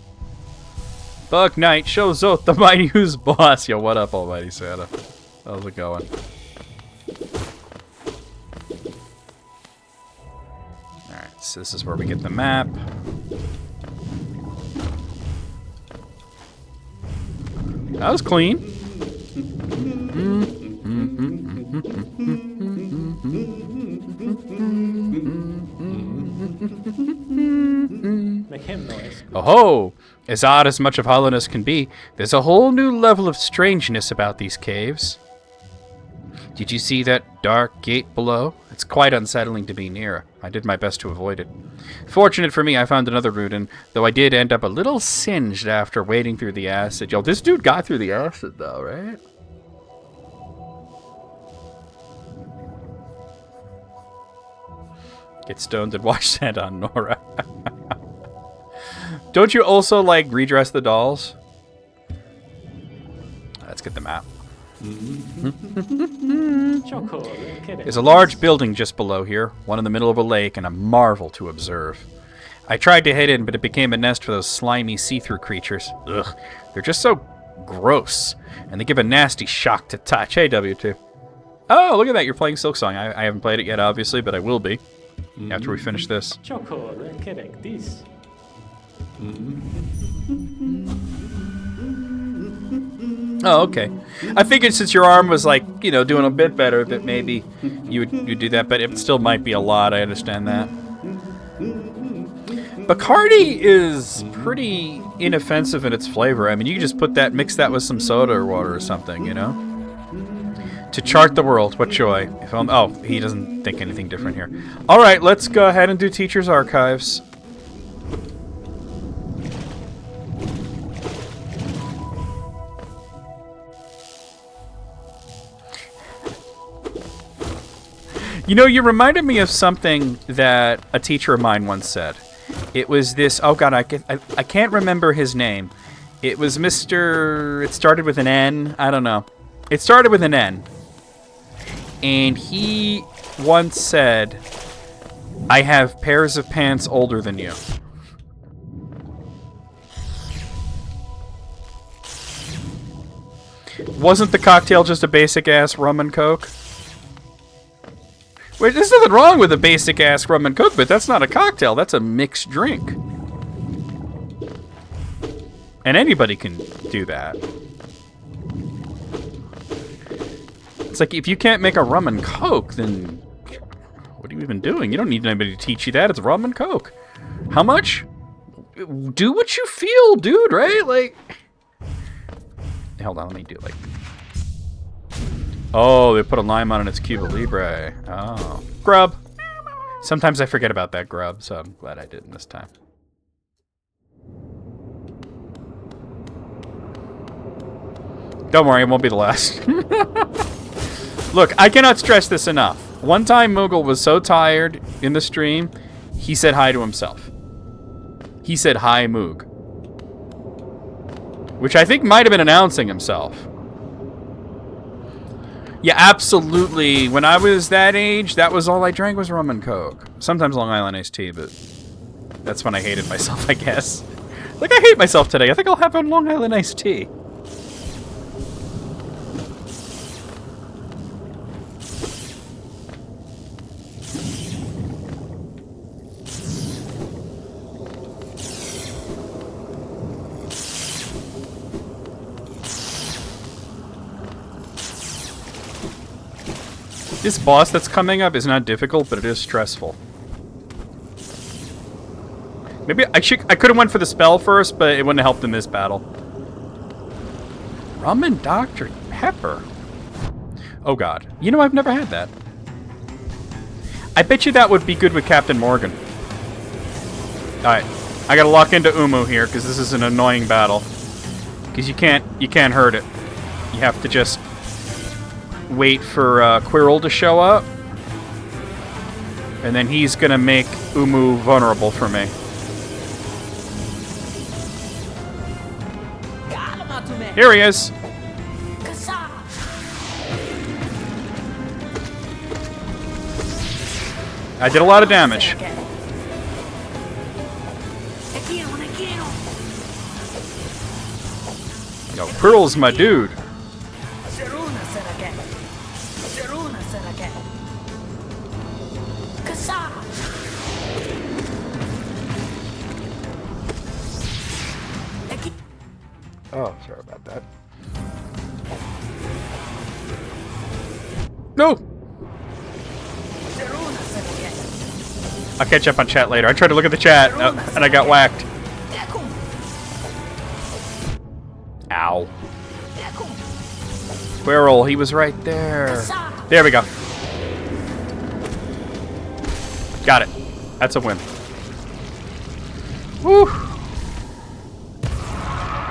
Bug Knight shows out the mighty who's boss. Yo, what up, Almighty Santa? How's it going? Alright, so this is where we get the map. That was clean. Make him noise. Oh-ho! As odd as much of hollowness can be, there's a whole new level of strangeness about these caves. Did you see that dark gate below? It's quite unsettling to be near. I did my best to avoid it. Fortunate for me, I found another Rudin, though I did end up a little singed after wading through the acid. Yo, this dude got through the acid, though, right? Get stoned and watch Santa on Nora. Don't you also, like, redress the dolls? Let's get the map. There's a large building just below here, one in the middle of a lake, and a marvel to observe. I tried to head in, but it became a nest for those slimy, see-through creatures. Ugh, they're just so gross, and they give a nasty shock to touch. Hey, W2. Oh, look at that, you're playing Silksong. I haven't played it yet, obviously, but I will be after we finish this. Oh, okay. I figured since your arm was, like, you know, doing a bit better, that maybe you'd do that, but it still might be a lot, I understand that. Bacardi is pretty inoffensive in its flavor. I mean, you can just mix that with some soda or water or something, you know? To chart the world, what joy. Oh, he doesn't think anything different here. Alright, let's go ahead and do Teacher's Archives. You know, you reminded me of something that a teacher of mine once said. It was this... Oh, God, I can't remember his name. It was Mr... It started with an N. I don't know. It started with an N. And he once said, I have pairs of pants older than you. Wasn't the cocktail just a basic-ass rum and coke? Wait, there's nothing wrong with a basic-ass rum and coke, but that's not a cocktail. That's a mixed drink. And anybody can do that. It's like, if you can't make a rum and coke, then what are you even doing? You don't need anybody to teach you that. It's rum and coke. How much? Do what you feel, dude, right? Like... Hold on, let me do like... Oh, they put a lime on it. It's Cuba Libre. Oh. Grub. Sometimes I forget about that grub, so I'm glad I didn't this time. Don't worry, it won't be the last. Look, I cannot stress this enough. One time Moogle was so tired in the stream, he said hi to himself. He said hi, Moog. Which I think might have been announcing himself. Yeah, absolutely. When I was that age, that was all I drank was rum and Coke. Sometimes Long Island iced tea, but that's when I hated myself, I guess. Like, I hate myself today. I think I'll have a Long Island iced tea. This boss that's coming up is not difficult, but it is stressful. Maybe I could have went for the spell first, but it wouldn't have helped in this battle. Rum and Dr. Pepper. Oh god. You know, I've never had that. I bet you that would be good with Captain Morgan. Alright. I gotta lock into Umu here, because this is an annoying battle. Because you can't hurt it. You have to just wait for Quirrell to show up. And then he's gonna make Umu vulnerable for me. Here he is. I did a lot of damage. Yo, Quirrell's my dude. Oh, sorry about that. No! I'll catch up on chat later. I tried to look at the chat, and I got whacked. Ow. Quirrell, he was right there. There we go. Got it. That's a win. Woo!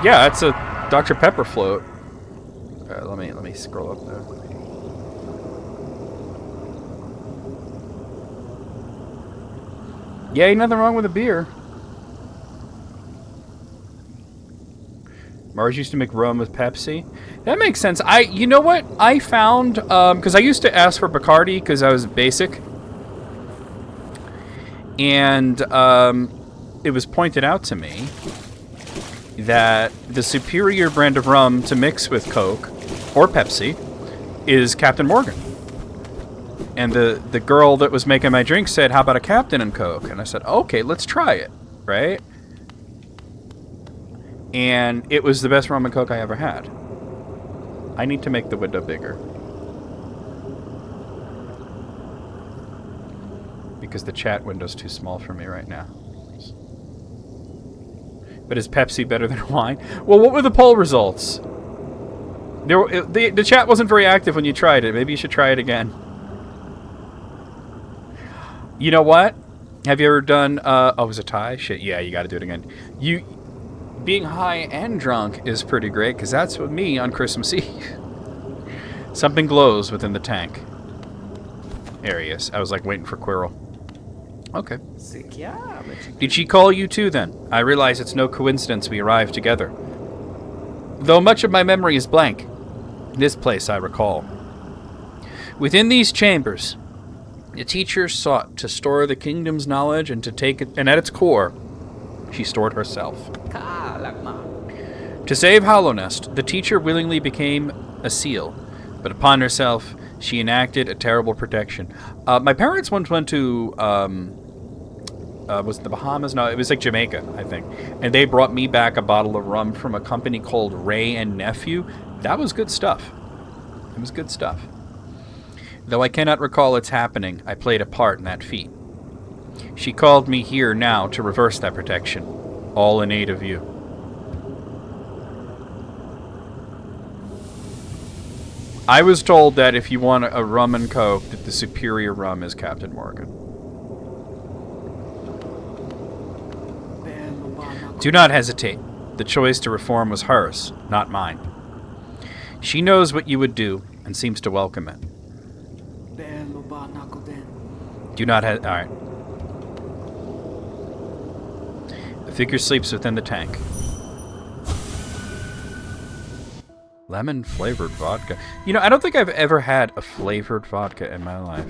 Yeah, that's a Dr. Pepper float. Let me scroll up there. Yeah, ain't nothing wrong with a beer. Mars used to make rum with Pepsi. That makes sense. You know what? I found, because I used to ask for Bacardi because I was basic. And it was pointed out to me that the superior brand of rum to mix with Coke or Pepsi is Captain Morgan. And the girl that was making my drink said, how about a Captain and Coke? And I said, okay, let's try it, right? And it was the best rum and Coke I ever had. I need to make the window bigger. Because the chat window's too small for me right now. But is Pepsi better than wine? Well, what were the poll results? The chat wasn't very active when you tried it. Maybe you should try it again. You know what? Have you ever done... oh, it was a tie? Shit, yeah, you gotta do it again. Being high and drunk is pretty great, because that's with me on Christmas Eve. Something glows within the tank. There he is. I was like waiting for Quirrell. Okay. Did she call you too, then? I realize it's no coincidence we arrived together. Though much of my memory is blank, this place I recall. Within these chambers, the teacher sought to store the kingdom's knowledge and to take it, and at its core, she stored herself. To save Hallownest, the teacher willingly became a seal, but upon herself, she enacted a terrible protection. My parents once went to, was it the Bahamas? No, it was like Jamaica, I think. And they brought me back a bottle of rum from a company called Ray and Nephew. That was good stuff. It was good stuff. Though I cannot recall its happening, I played a part in that feat. She called me here now to reverse that protection, all in aid of you. I was told that if you want a rum and coke, that the superior rum is Captain Morgan. Do not hesitate. The choice to reform was hers, not mine. She knows what you would do and seems to welcome it. Do not Alright. The figure sleeps within the tank. Lemon flavored vodka. You know, I don't think I've ever had a flavored vodka in my life.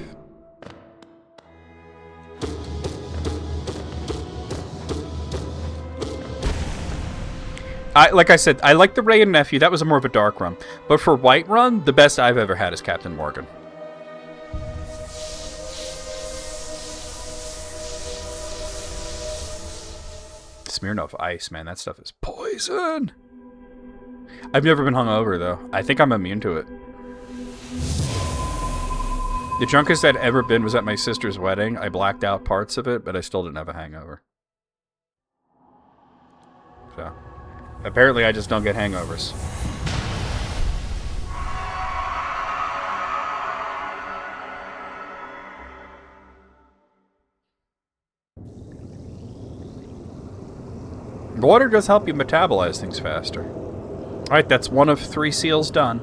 Like I said, I like the Ray and Nephew. That was more of a dark rum. But for white rum, the best I've ever had is Captain Morgan. Smirnoff Ice, man, that stuff is poison. I've never been hungover, though. I think I'm immune to it. The drunkest I'd ever been was at my sister's wedding. I blacked out parts of it, but I still didn't have a hangover. So, apparently I just don't get hangovers. Water does help you metabolize things faster. Alright, that's one of 3 seals done.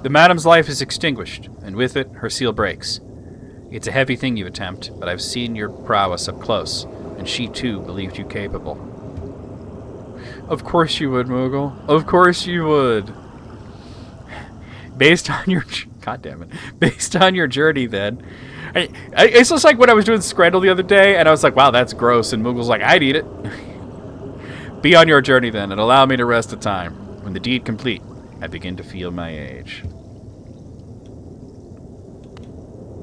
The madam's life is extinguished, and with it, her seal breaks. It's a heavy thing you attempt, but I've seen your prowess up close, and she too believed you capable. Of course you would, Moogle. Of course you would. Based on your... God damn it. Based on your journey, then... it's just like when I was doing Scrandle the other day, and I was like, wow, that's gross, and Moogle's like, I'd eat it. Be on your journey, then, and allow me to rest a time. When the deed complete, I begin to feel my age.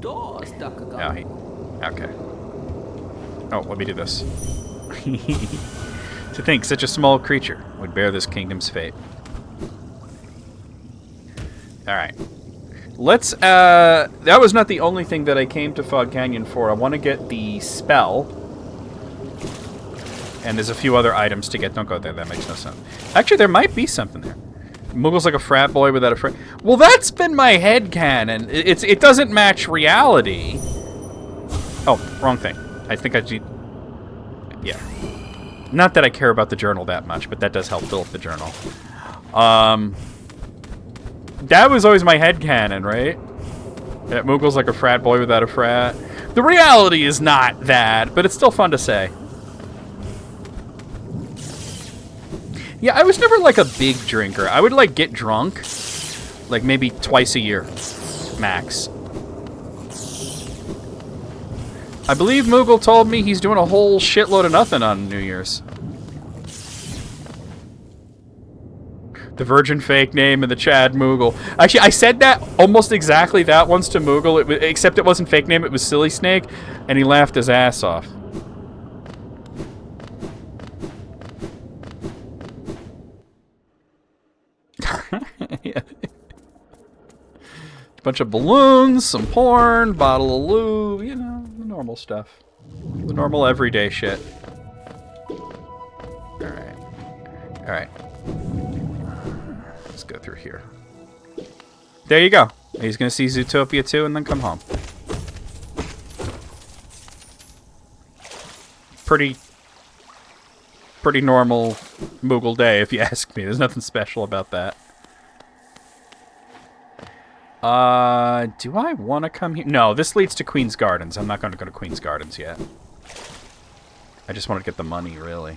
Oh, okay. Oh, let me do this. To think such a small creature would bear this kingdom's fate. Alright. Let's, that was not the only thing that I came to Fog Canyon for. I want to get the spell. And there's a few other items to get. Don't go there, that makes no sense. Actually, there might be something there. Moogle's like a frat boy without a frat. Well, that's been my headcanon. It doesn't match reality. Oh, wrong thing. I think I do. Yeah. Not that I care about the journal that much, but that does help build the journal. That was always my headcanon, right? That Moogle's like a frat boy without a frat. The reality is not that, but it's still fun to say. Yeah, I was never like a big drinker. I would like get drunk, like maybe twice a year, max. I believe Moogle told me he's doing a whole shitload of nothing on New Year's. The virgin fake name and the Chad Moogle. Actually, I said that almost exactly that once to Moogle, except it wasn't fake name, it was Silly Snake, and he laughed his ass off. Yeah. Bunch of balloons, some porn, bottle of lube, you know, the normal stuff. The normal everyday shit. Alright. Alright. Let's go through here. There you go. He's gonna see Zootopia 2 and then come home. Pretty normal Moogle day, if you ask me. There's nothing special about that. Do I want to come here? No, this leads to Queen's Gardens. I'm not going to go to Queen's Gardens yet. I just want to get the money, really.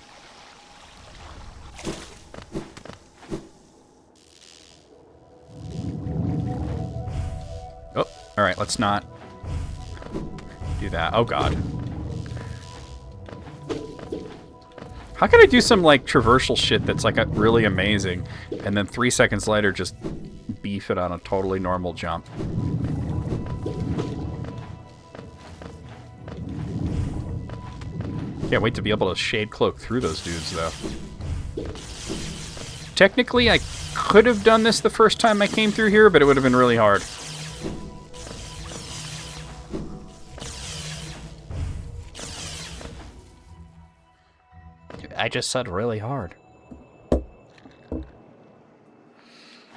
Oh, alright, let's not do that. Oh, God. How can I do some, like, traversal shit that's, like, really amazing, and then 3 seconds later just beef it on a totally normal jump? Can't wait to be able to shade cloak through those dudes, though. Technically, I could have done this the first time I came through here, but it would have been really hard. I just said really hard.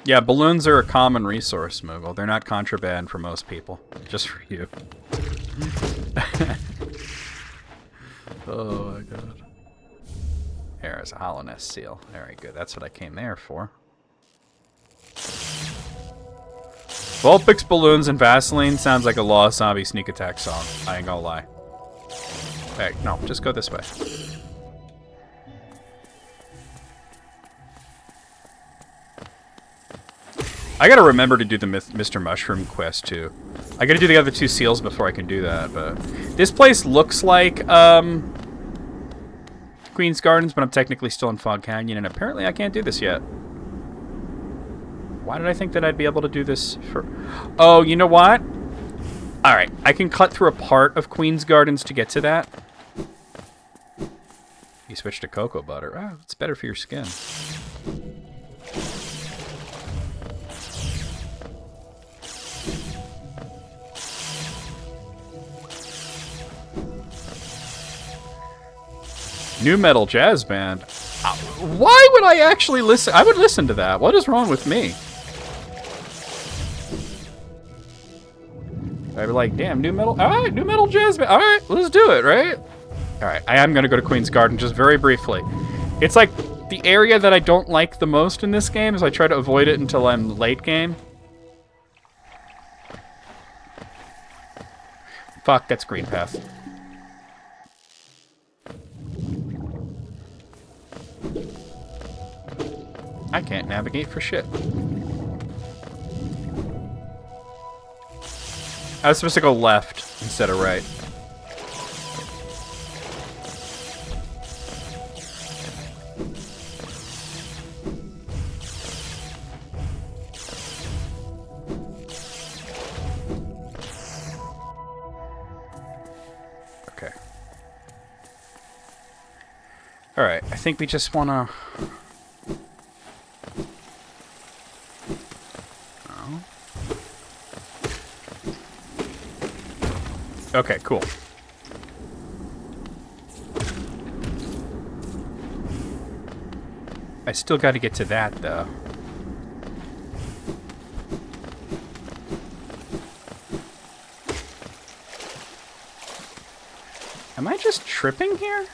Yeah, balloons are a common resource, Moogle. They're not contraband for most people. Just for you. Oh my god. There's a Hollownest seal. Very good. That's what I came there for. Vulpix, balloons, and Vaseline sounds like a Lost Zombie sneak attack song. I ain't gonna lie. Hey, no, just go this way. I gotta remember to do the Mr. Mushroom quest, too. I gotta do the other 2 seals before I can do that, but... This place looks like, Queen's Gardens, but I'm technically still in Fog Canyon, and apparently I can't do this yet. Why did I think that I'd be able to do this for... Oh, you know what? Alright, I can cut through a part of Queen's Gardens to get to that. You switch to cocoa butter. Oh, it's better for your skin. New metal jazz band. Why would I actually listen? I would listen to that. What is wrong with me? I'd be like, damn, new metal. All right, new metal jazz band. All right, let's do it, right? All right, I am going to go to Queen's Garden just very briefly. It's like the area that I don't like the most in this game, is I try to avoid it until I'm late game. Fuck, that's green path. I can't navigate for shit. I was supposed to go left instead of right. Okay. Alright, I think we just wanna... Okay, cool. I still got to get to that, though. Am I just tripping here?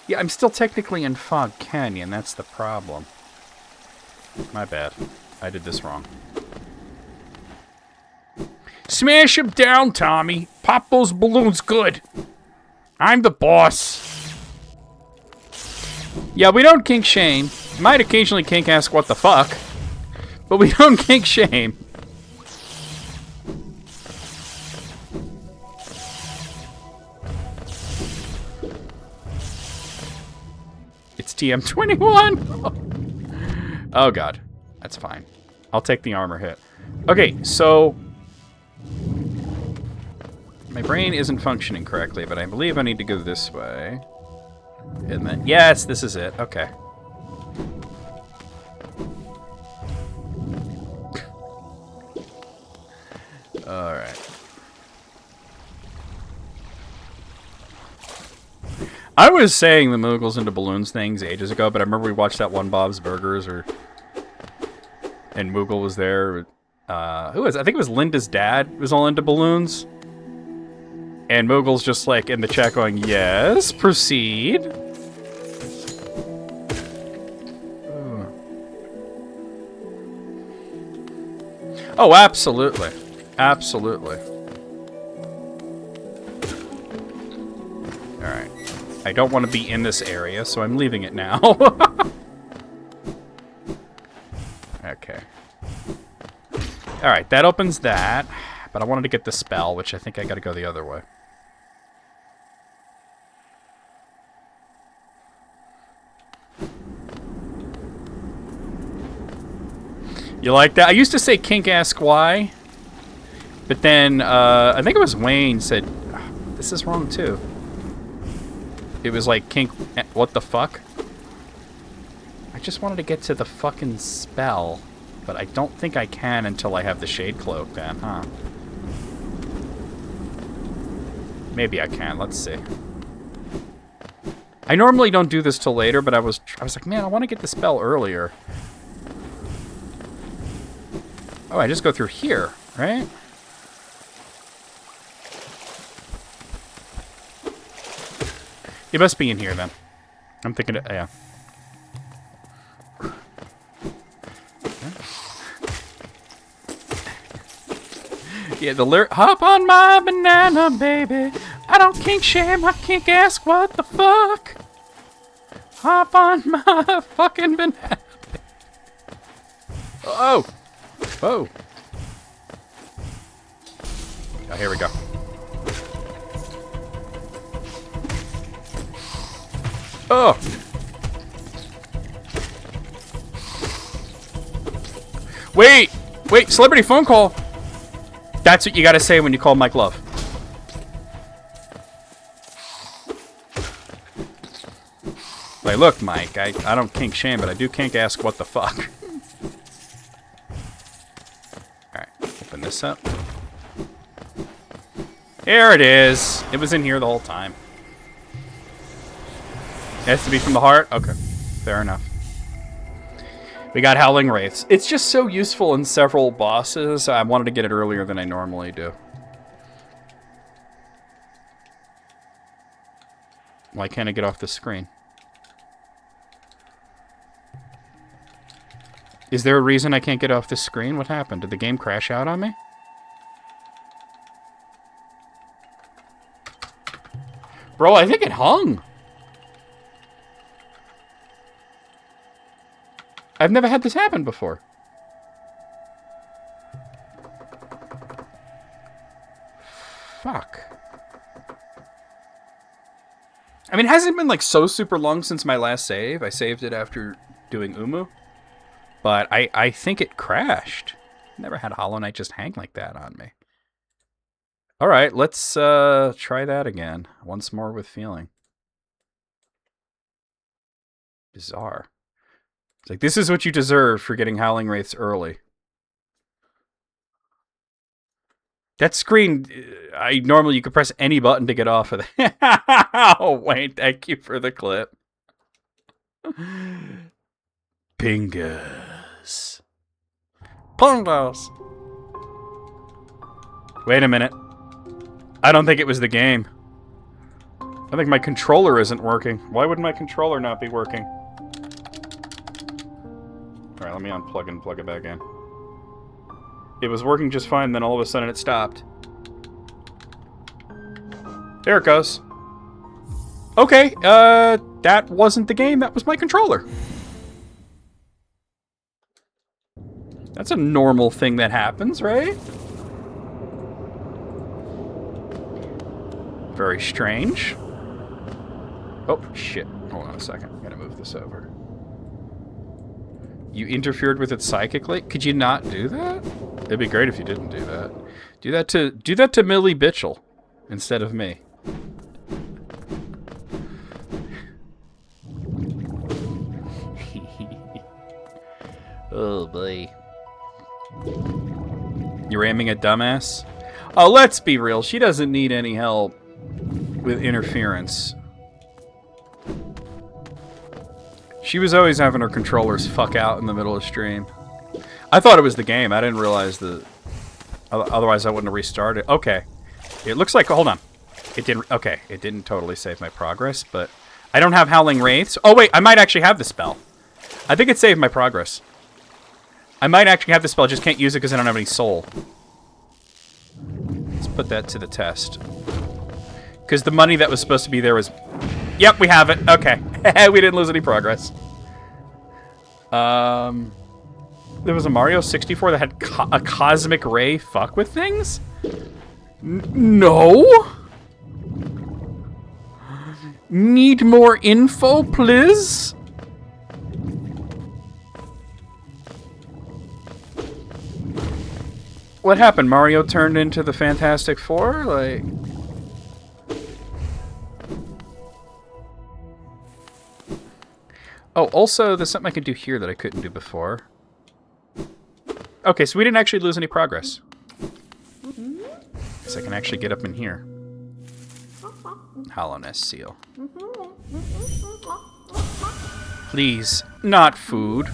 Yeah, I'm still technically in Fog Canyon. That's the problem. My bad. I did this wrong. Smash him down, Tommy. Pop those balloons good. I'm the boss. Yeah, we don't kink shame. Might occasionally kink ask what the fuck. But we don't kink shame. It's TM21. Oh god. That's fine. I'll take the armor hit. Okay, so... My brain isn't functioning correctly, but I believe I need to go this way. And then, yes, this is it. Okay. Alright. I was saying the Moogles into balloons things ages ago, but I remember we watched that one Bob's Burgers, and Moogle was there. Who was? I think it was Linda's dad was all into balloons. And Moogle's just like in the chat going, yes, proceed. Ooh. Oh, absolutely. Absolutely. Alright. I don't want to be in this area, so I'm leaving it now. Okay. Alright, that opens that. But I wanted to get the spell, which I think I gotta go the other way. You like that? I used to say kink ask why, but then I think it was Wayne said, this is wrong too. It was like kink, what the fuck? I just wanted to get to the fucking spell, but I don't think I can until I have the Shade Cloak then, huh? Maybe I can, let's see. I normally don't do this till later, but I was like, man, I want to get the spell earlier. Oh, I just go through here, right? It must be in here, then. I'm thinking, yeah. Yeah, the lyric, hop on my banana, baby. I don't kink shame, I kink ask what the fuck. Hop on my fucking banana. Oh! Whoa. Oh, here we go. Oh! Wait! Wait, celebrity phone call! That's what you gotta say when you call Mike Love. Like, look, Mike, I don't kink shame, but I do kink ask what the fuck. Alright, open this up. Here it is. It was in here the whole time. It has to be from the heart? Okay, fair enough. We got Howling Wraiths. It's just so useful in several bosses. I wanted to get it earlier than I normally do. Why can't I get off the screen? Is there a reason I can't get off the screen? What happened? Did the game crash out on me? Bro, I think it hung. I've never had this happen before. Fuck. I mean, it hasn't been like so super long since my last save. I saved it after doing Umu. But I think it crashed. Never had Hollow Knight just hang like that on me. Alright, let's try that again. Once more with feeling. Bizarre. It's like, this is what you deserve for getting Howling Wraiths early. That screen, normally you could press any button to get off of that. Oh, wait, thank you for the clip. Pingers. Pongos. Wait a minute. I don't think it was the game. I think my controller isn't working. Why would my controller not be working? Alright, let me unplug and plug it back in. It was working just fine, then all of a sudden it stopped. There it goes. Okay, that wasn't the game, that was my controller. That's a normal thing that happens, right? Very strange. Oh, shit. Hold on a second. I'm gonna move this over. You interfered with it psychically? Could you not do that? It'd be great if you didn't do that. Do that to Millie Bitchell instead of me. Oh boy. You're aiming at dumbass? Oh, let's be real. She doesn't need any help with interference. She was always having her controllers fuck out in the middle of stream. I thought it was the game. I didn't realize that. Otherwise, I wouldn't have restarted. Okay. It looks like... Hold on. It didn't... Okay. It didn't totally save my progress, but... I don't have Howling Wraiths. Oh, wait. I might actually have the spell. I think it saved my progress. I might actually have the spell. Just can't use it because I don't have any soul. Let's put that to the test. Because the money that was supposed to be there was... Yep, we have it. Okay. We didn't lose any progress. There was a Mario 64 that had a cosmic ray fuck with things? No? Need more info, please? What happened? Mario turned into the Fantastic Four? Like... Oh, also, there's something I can do here that I couldn't do before. Okay, so we didn't actually lose any progress. Guess I can actually get up in here. Hollowness seal. Please, not food.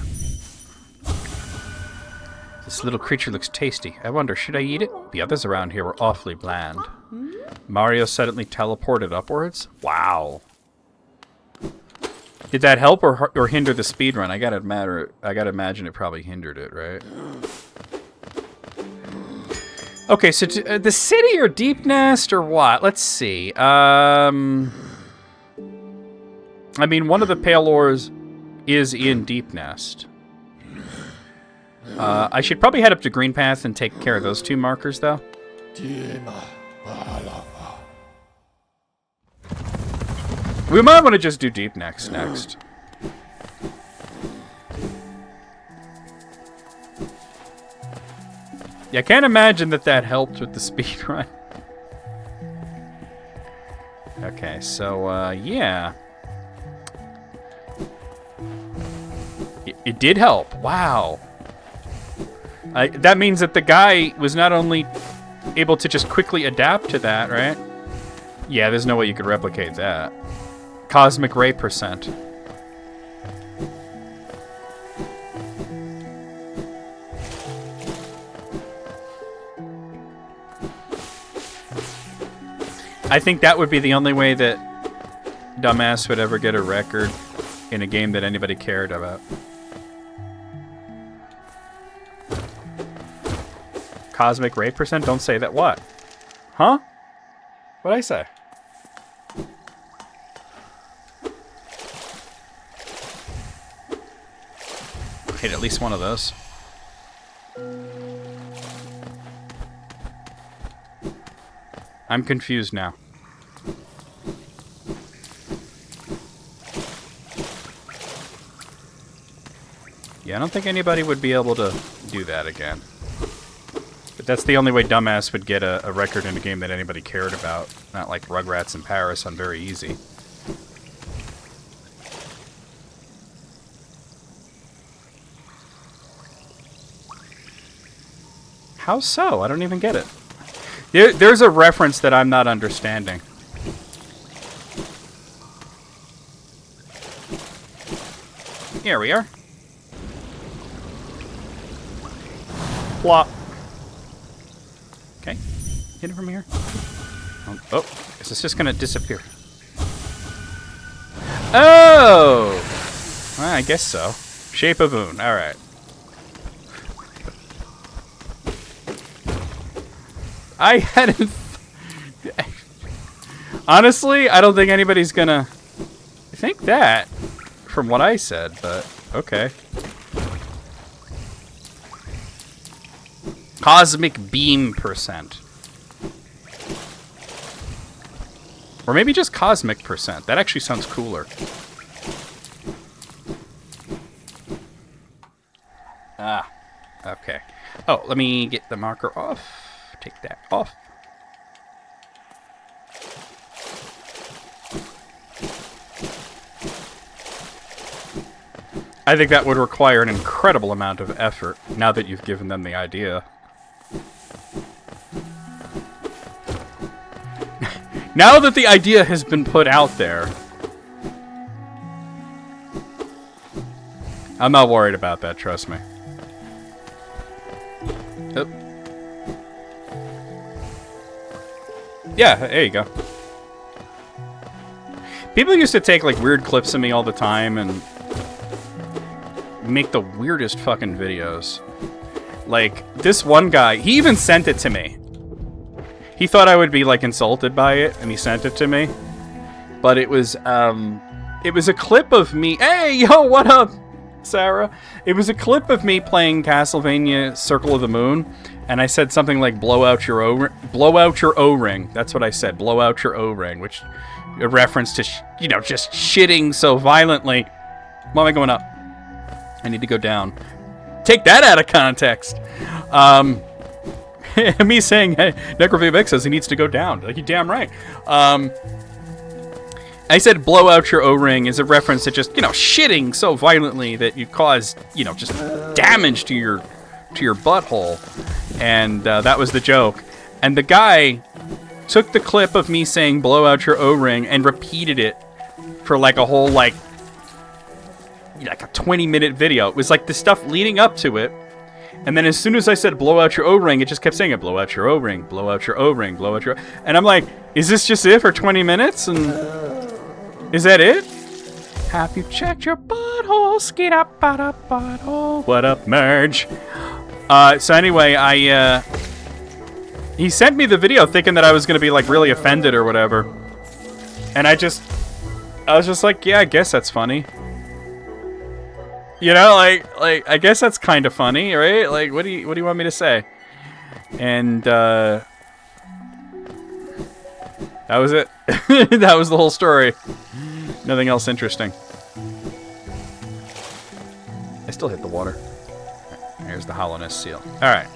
This little creature looks tasty. I wonder, should I eat it? The others around here were awfully bland. Mario suddenly teleported upwards? Wow. Did that help or hinder the speedrun? I gotta imagine it probably hindered it, right? Okay, so the city or Deep Nest or what? Let's see. I mean, one of the Pale Ores is in Deep Nest. I should probably head up to Green Path and take care of those two markers, though. We might want to just do Deep Nest next. Yeah, I can't imagine that helped with the speedrun. Okay, so, yeah. It did help. Wow. That means that the guy was not only able to just quickly adapt to that, right? Yeah, there's no way you could replicate that. Cosmic Ray percent. I think that would be the only way that Dumbass would ever get a record in a game that anybody cared about. Cosmic Ray percent? Don't say that. What? Huh? What'd I say? Hit at least one of those. I'm confused now. Yeah, I don't think anybody would be able to do that again. But that's the only way Dumbass would get a record in a game that anybody cared about. Not like Rugrats in Paris on Very Easy. How so? I don't even get it. There's a reference that I'm not understanding. Here we are. Plop. Okay. Hit it from here. Oh, is this just gonna disappear? Oh! Well, I guess so. Shape of Oon. Alright. I hadn't... Honestly, I don't think anybody's gonna think that from what I said, but okay. Cosmic Beam percent. Or maybe just Cosmic percent. That actually sounds cooler. Ah, okay. Oh, let me get the marker off. Take that off. I think that would require an incredible amount of effort now that you've given them the idea. Now that the idea has been put out there, I'm not worried about that, trust me. Oh. Yeah, there you go. People used to take like weird clips of me all the time and make the weirdest fucking videos. Like this one guy, he even sent it to me. He thought I would be like insulted by it, and he sent it to me. But it was a clip of me. Hey, yo, what up, Sarah? It was a clip of me playing Castlevania Circle of the Moon. And I said something like, blow out your O-ring. That's what I said, blow out your O-ring, which a reference to, you know, just shitting so violently. Why am I going up? I need to go down. Take that out of context. Me saying, hey, Necrovia says he needs to go down. Like, you're damn right. I said blow out your O-ring is a reference to just, you know, shitting so violently that you cause, you know, just damage to your butthole. And that was the joke. And the guy took the clip of me saying blow out your O-ring and repeated it for like a whole like a 20-minute video. It was like the stuff leading up to it. And then as soon as I said blow out your O-ring, it just kept saying it. Blow out your O-ring, blow out your O-ring, blow out your... And I'm like, is this just it for 20 minutes? And is that it? Have you checked your butthole? Skid up, butthole. What up, Merge? So anyway, he sent me the video thinking that I was going to be like really offended or whatever. And I was just like, yeah, I guess that's funny. You know, like I guess that's kind of funny, right? Like, what do you want me to say? And that was it. That was the whole story. Nothing else interesting. I still hit the water. Here's the hollowness seal. All right,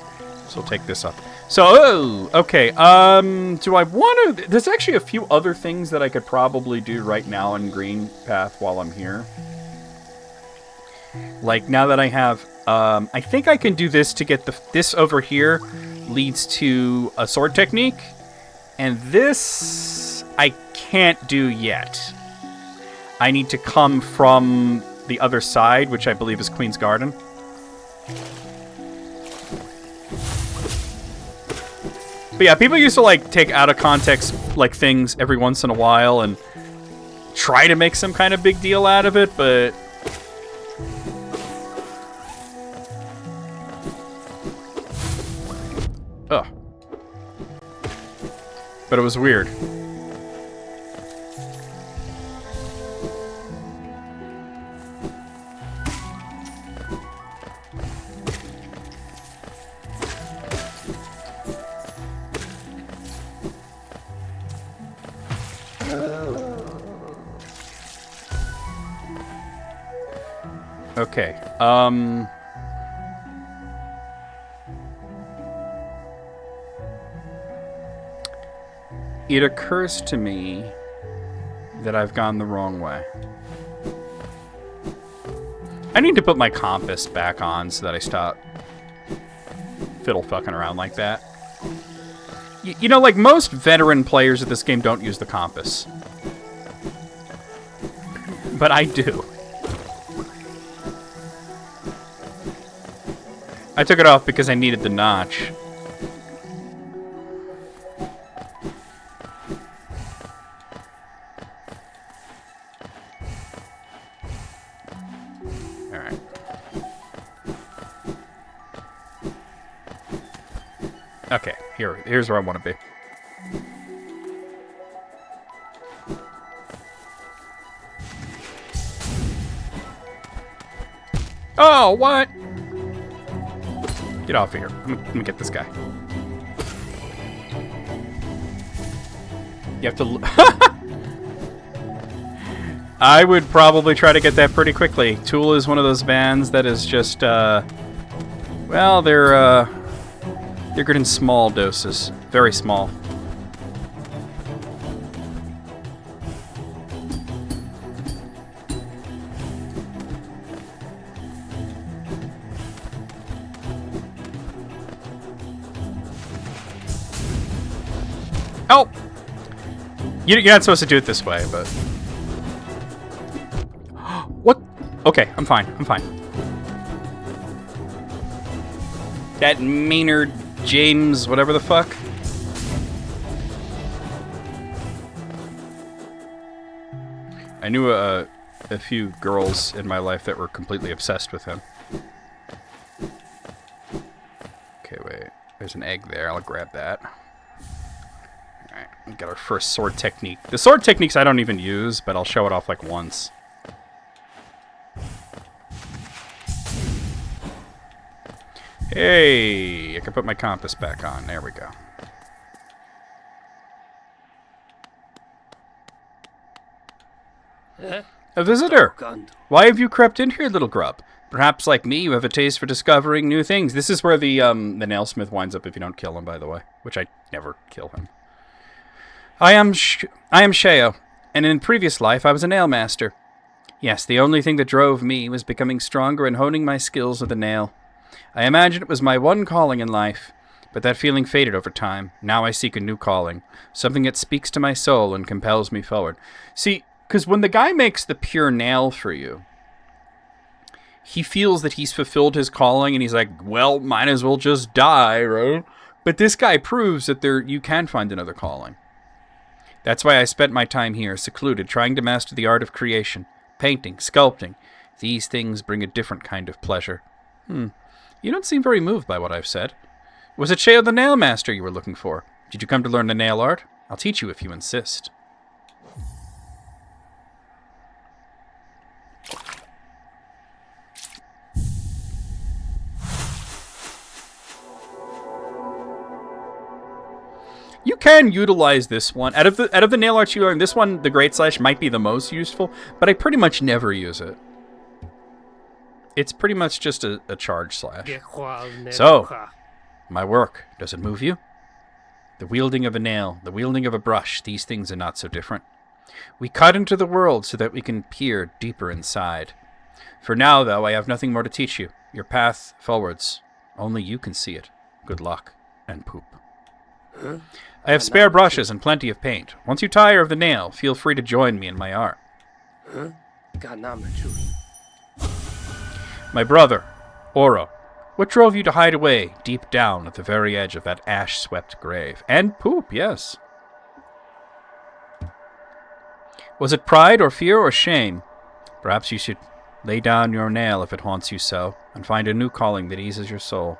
so we'll take this up. So, okay. Do I want to? There's actually a few other things that I could probably do right now in Green Path while I'm here. Like, now that I have, I think I can do this to get this over here leads to a sword technique. And this, I can't do yet. I need to come from the other side, which I believe is Queen's Garden. But yeah, people used to, like, take out of context, like, things every once in a while and try to make some kind of big deal out of it, but... Ugh. But it was weird. Okay, it occurs to me that I've gone the wrong way. I need to put my compass back on so that I stop fiddle fucking around like that. You know, like most veteran players of this game don't use the compass. But I do. I took it off because I needed the notch. Alright. Okay, here's where I want to be. Oh, what? Get off of here. Let me get this guy. You have to... I would probably try to get that pretty quickly. Tool is one of those bands that is just, well, they're good in small doses. Very small. Oh! You're not supposed to do it this way, but... What? Okay, I'm fine. I'm fine. That Maynard James, whatever the fuck. I knew a few girls in my life that were completely obsessed with him. Okay, wait. There's an egg there. I'll grab that. Alright, we got our first sword technique. The sword techniques I don't even use, but I'll show it off like once. Hey, I can put my compass back on. There we go. A visitor! Why have you crept in here, little grub? Perhaps, like me, you have a taste for discovering new things. This is where the nailsmith winds up if you don't kill him, by the way. Which I never kill him. I am Sheo, and in previous life I was a nail master. Yes, the only thing that drove me was becoming stronger and honing my skills with the nail. I imagine it was my one calling in life, but that feeling faded over time. Now I seek a new calling, something that speaks to my soul and compels me forward. See, Because when the guy makes the pure nail for you, he feels that he's fulfilled his calling, and he's like, well, might as well just die, right? But this guy proves that you can find another calling. That's why I spent my time here, secluded, trying to master the art of creation. Painting, sculpting. These things bring a different kind of pleasure. You don't seem very moved by what I've said. Was it Sheo the Nail Master you were looking for? Did you come to learn the nail art? I'll teach you if you insist. You can utilize this one. Out of the nail arts you learn, this one, the Great Slash, might be the most useful, but I pretty much never use it. It's pretty much just a charge slash. So, my work, does it move you? The wielding of a nail, the wielding of a brush, these things are not so different. We cut into the world so that we can peer deeper inside. For now, though, I have nothing more to teach you. Your path forwards. Only you can see it. Good luck, and poop. Huh? I have spare brushes and plenty of paint. Once you tire of the nail, feel free to join me in my art. My brother, Oro, what drove you to hide away deep down at the very edge of that ash-swept grave? And poop, yes. Was it pride or fear or shame? Perhaps you should lay down your nail if it haunts you so, and find a new calling that eases your soul.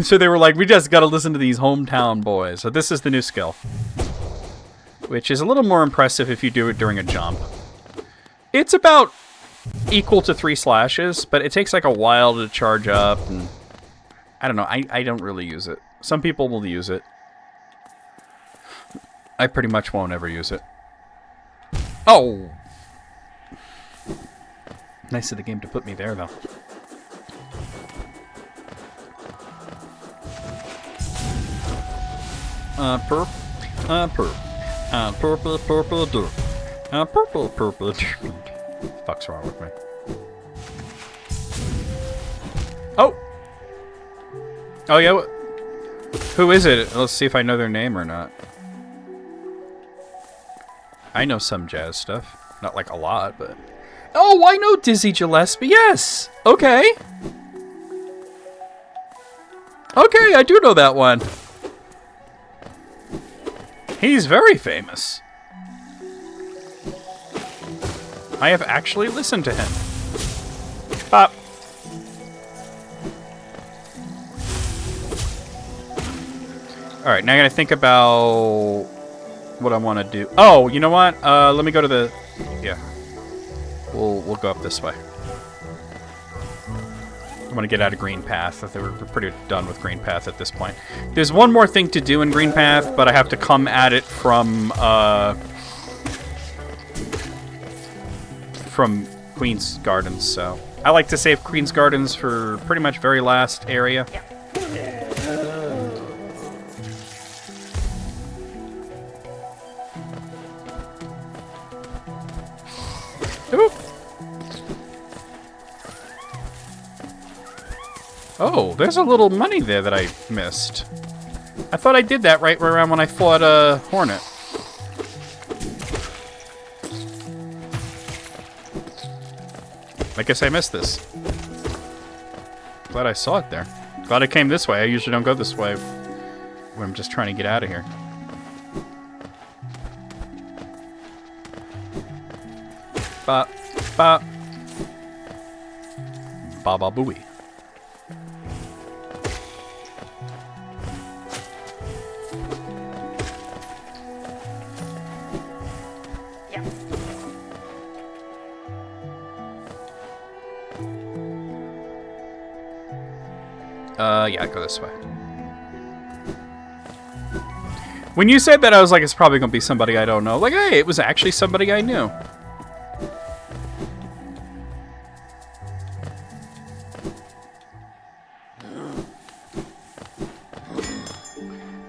So they were like, we just gotta listen to these hometown boys. So this is the new skill. Which is a little more impressive if you do it during a jump. It's about equal to 3 slashes, but it takes like a while to charge up. And I don't know, I don't really use it. Some people will use it. I pretty much won't ever use it. Oh! Nice of the game to put me there, though. Purple, dirt. Purple, dirt. Fuck's wrong with me? Oh! Oh, yeah, who is it? Let's see if I know their name or not. I know some jazz stuff. Not like a lot, but... Oh, I know Dizzy Gillespie, yes! Okay. Okay, I do know that one. He's very famous. I have actually listened to him. Pop. Alright, now I gotta think about what I want to do. Oh, you know what? Let me go to the... Yeah. We'll go up this way. I want to get out of Green Path. We're pretty done with Green Path at this point. There's one more thing to do in Green Path, but I have to come at it from Queen's Gardens, so... I like to save Queen's Gardens for pretty much very last area. Ooh. Oh, there's a little money there that I missed. I thought I did that right around when I fought a Hornet. I guess I missed this. Glad I saw it there. Glad I came this way. I usually don't go this way when I'm just trying to get out of here. Bop, bop. Baba Booey. Yeah, go this way. When you said that, I was like, it's probably gonna be somebody I don't know. Like, hey, it was actually somebody I knew.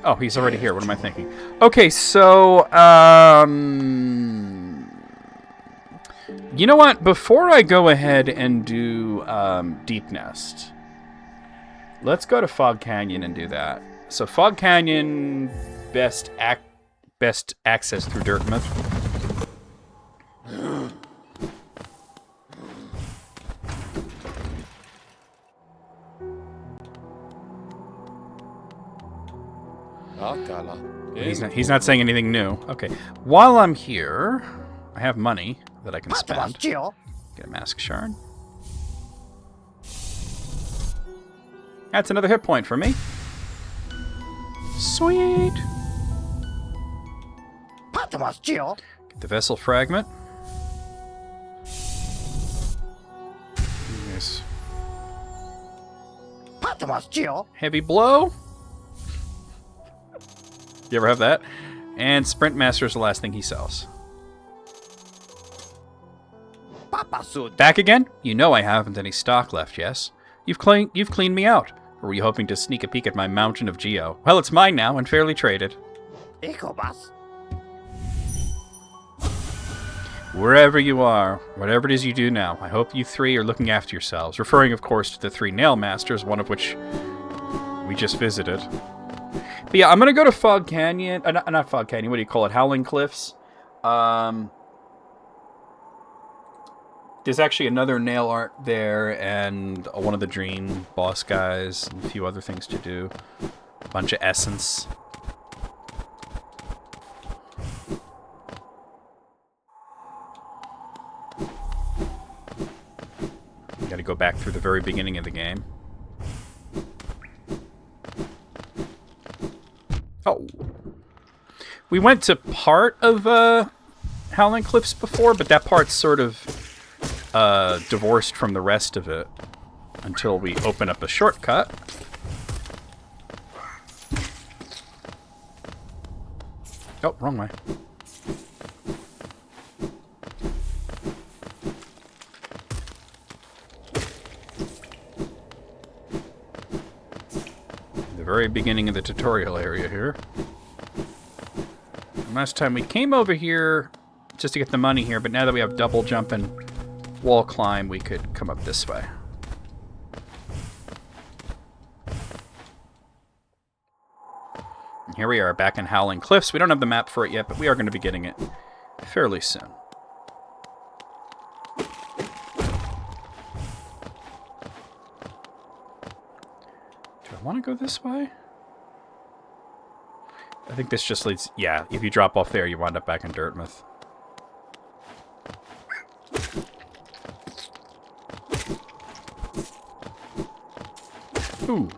Oh, he's already here. What am I thinking? Okay, so, you know what? Before I go ahead and do Deep Nest, let's go to Fog Canyon and do that. So Fog Canyon, best access through Dirtmouth. He's not saying anything new. Okay. While I'm here, I have money that I can spend. Get a mask shard. That's another hit point for me. Sweet. Get the vessel fragment. Nice. Heavy blow. You ever have that? And Sprint Master is the last thing he sells. Back again? You know I haven't any stock left, yes? You've cleaned me out. Or were you hoping to sneak a peek at my mountain of Geo? Well, it's mine now and fairly traded. Wherever you are, whatever it is you do now, I hope you three are looking after yourselves. Referring, of course, to the 3 Nail Masters, one of which we just visited. But yeah, I'm going to go to Fog Canyon. Not Fog Canyon, what do you call it? Howling Cliffs. There's actually another nail art there, and one of the Dream boss guys, and a few other things to do. A bunch of essence. Got to go back through the very beginning of the game. Oh. We went to part of Howling Cliffs before, but that part's sort of divorced from the rest of it until we open up a shortcut. Oh, wrong way. The very beginning of the tutorial area here. Last time we came over here just to get the money here, but now that we have double jump and wall climb, we could come up this way. And here we are back in Howling Cliffs. We don't have the map for it yet, but we are going to be getting it fairly soon. Do I want to go this way? I think this just leads... Yeah, if you drop off there, you wind up back in Dirtmouth. Ooh.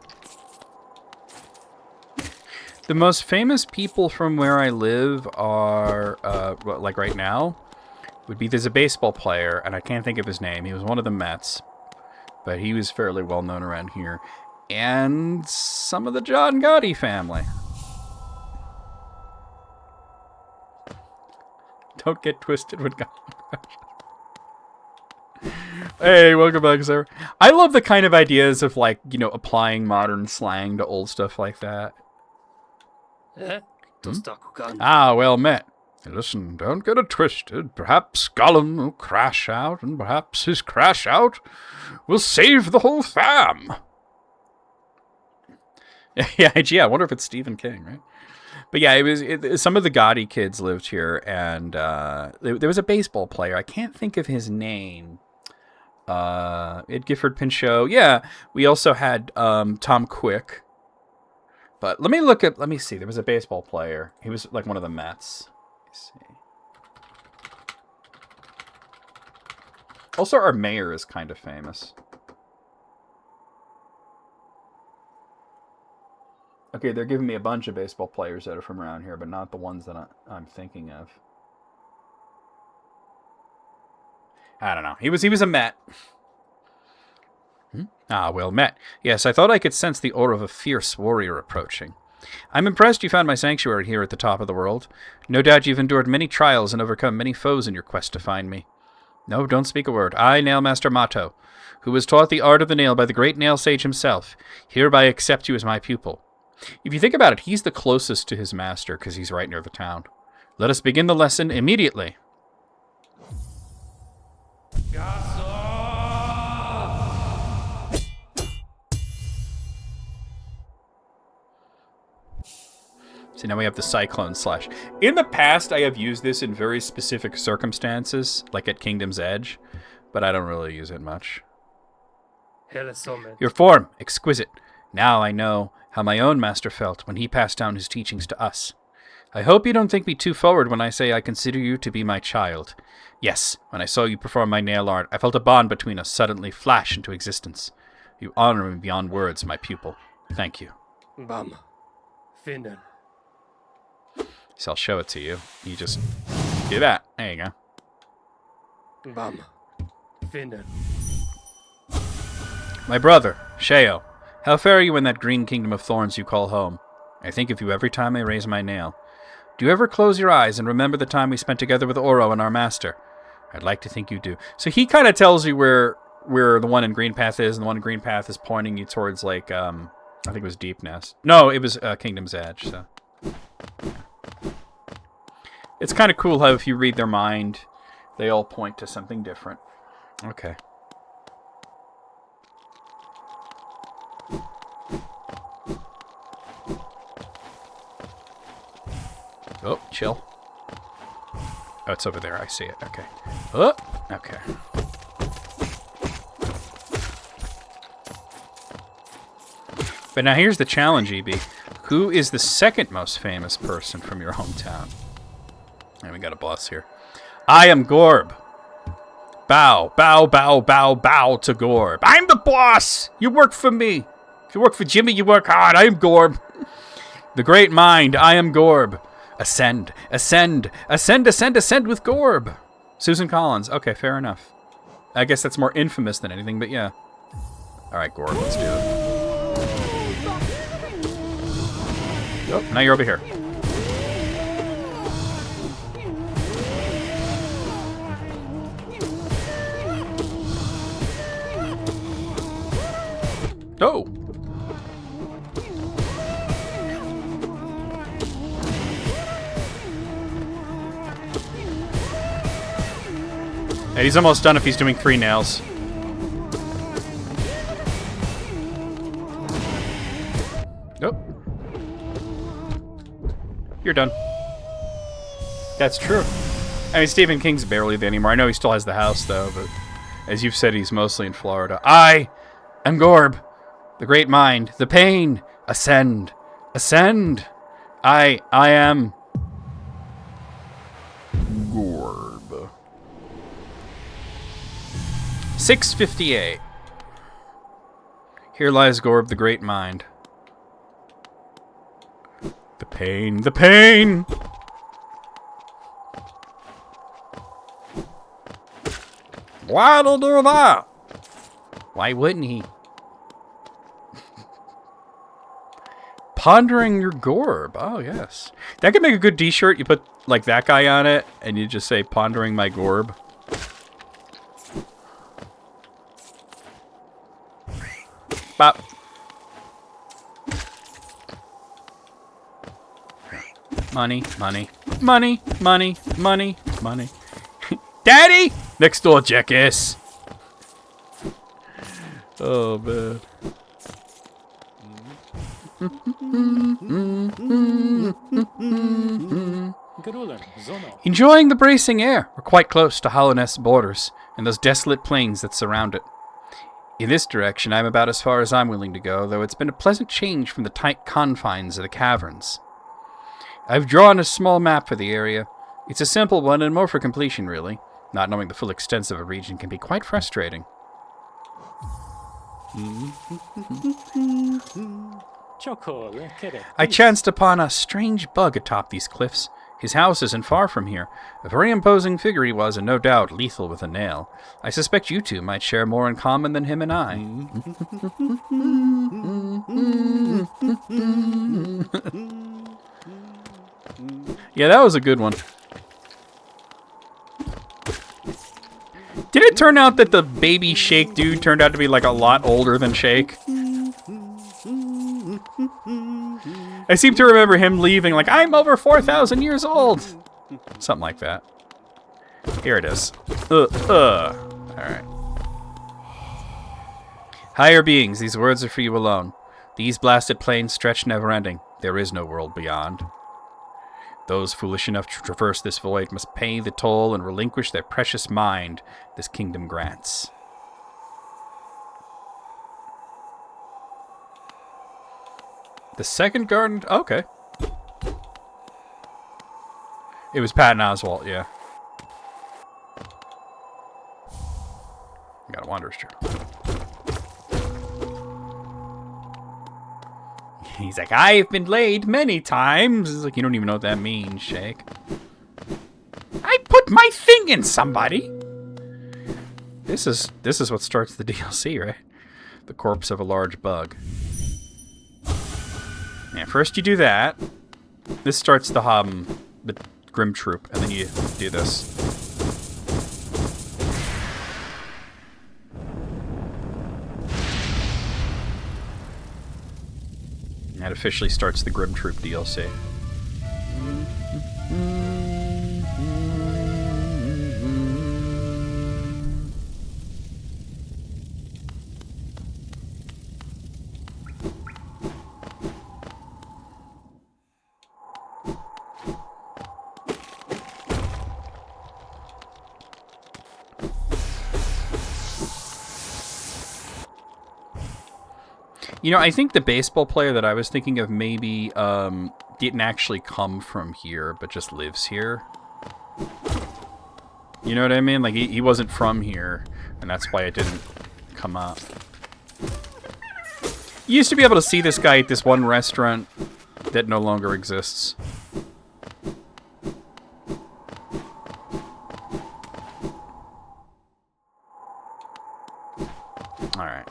The most famous people from where I live are, like right now, would be there's a baseball player, and I can't think of his name. He was one of the Mets, but he was fairly well known around here. And some of the John Gotti family. Don't get twisted with God. Hey, welcome back, sir. I love the kind of ideas of, like, you know, applying modern slang to old stuff like that. Ah, well met. Listen, don't get it twisted. Perhaps Gollum will crash out, and perhaps his crash out will save the whole fam. Yeah, I wonder if it's Stephen King, right? But yeah, some of the Gotti kids lived here, and there was a baseball player. I can't think of his name. Ed Gifford Pinchot. Yeah, we also had Tom Quick. But let me see. There was a baseball player. He was like one of the Mets. Let's see. Also, our mayor is kind of famous. Okay, they're giving me a bunch of baseball players that are from around here, but not the ones that I'm thinking of. I don't know. He was a Met. Ah, well met. Yes, I thought I could sense the aura of a fierce warrior approaching. I'm impressed you found my sanctuary here at the top of the world. No doubt you've endured many trials and overcome many foes in your quest to find me. No, don't speak a word. I, Nailmaster Mato, who was taught the art of the nail by the great nail sage himself, hereby accept you as my pupil. If you think about it, he's the closest to his master because he's right near the town. Let us begin the lesson immediately. So now we have the Cyclone Slash. In the past, I have used this in very specific circumstances, like at Kingdom's Edge, but I don't really use it much. Your form, exquisite. Now I know how my own master felt when he passed down his teachings to us. I hope you don't think me too forward when I say I consider you to be my child. Yes, when I saw you perform my nail art, I felt a bond between us suddenly flash into existence. You honor me beyond words, my pupil. Thank you. Bam. Finden. So I'll show it to you. You just do that. There you go. Bam. Finden. My brother, Sheo. How fare you in that green kingdom of thorns you call home? I think of you every time I raise my nail. Do you ever close your eyes and remember the time we spent together with Oro and our master? I'd like to think you do. So he kind of tells you where the one in Green Path is, and the one in Green Path is pointing you towards, like, I think it was Deep Nest. No, it was Kingdom's Edge, so. It's kind of cool how if you read their mind, they all point to something different. Okay. Oh, chill. Oh, it's over there. I see it. Okay. Oh, okay. But now here's the challenge, EB. Who is the second most famous person from your hometown? And we got a boss here. I am Gorb. Bow, bow, bow, bow, bow to Gorb. I'm the boss! You work for me. If you work for Jimmy, you work hard. I am Gorb. The great mind, I am Gorb. Ascend, ascend, ascend, ascend, ascend with Gorb. Susan Collins. Okay, fair enough. I guess that's more infamous than anything, but yeah. Alright, Gorb, let's do it. Oh, now you're over here. Oh! And he's almost done if he's doing 3 nails. Oh. You're done. That's true. I mean, Stephen King's barely there anymore. I know he still has the house, though, but as you've said, he's mostly in Florida. I am Gorb. The great mind. The pain. Ascend. Ascend. I am... Gorb. 658. Here lies Gorb, the great mind. The pain, the pain! Why'd he do that? Why wouldn't he? Pondering your Gorb. Oh, yes. That could make a good t-shirt. You put, like, that guy on it, and you just say, Pondering my Gorb. Bop. Money, money, money, money, money, money. Daddy! Next door, jackass. Oh, man. Enjoying the bracing air. We're quite close to Hallownest's borders and those desolate plains that surround it. In this direction, I'm about as far as I'm willing to go, though it's been a pleasant change from the tight confines of the caverns. I've drawn a small map for the area. It's a simple one and more for completion, really. Not knowing the full extent of a region can be quite frustrating. I chanced upon a strange bug atop these cliffs. His house isn't far from here. A very imposing figure he was, and no doubt lethal with a nail. I suspect you two might share more in common than him and I. Yeah, that was a good one. Did it turn out that the baby Shake dude turned out to be like a lot older than Shake? I seem to remember him leaving like, I'm over 4,000 years old. Something like that. Here it is. Alright. Higher beings, these words are for you alone. These blasted plains stretch never-ending. There is no world beyond. Those foolish enough to traverse this void must pay the toll and relinquish their precious mind this kingdom grants. The second garden... Okay. It was Patton Oswalt, yeah. Got a Wanderer's Journal. He's like, I've been laid many times. He's like, you don't even know what that means, Shake. I put my thing in somebody. This is what starts the DLC, right? The corpse of a large bug. Yeah, first you do that. This starts the Grim Troop, and then you do this. That officially starts the Grim Troop DLC. You know, I think the baseball player that I was thinking of maybe didn't actually come from here, but just lives here. You know what I mean? Like, he wasn't from here, and that's why it didn't come up. You used to be able to see this guy at this one restaurant that no longer exists. Alright.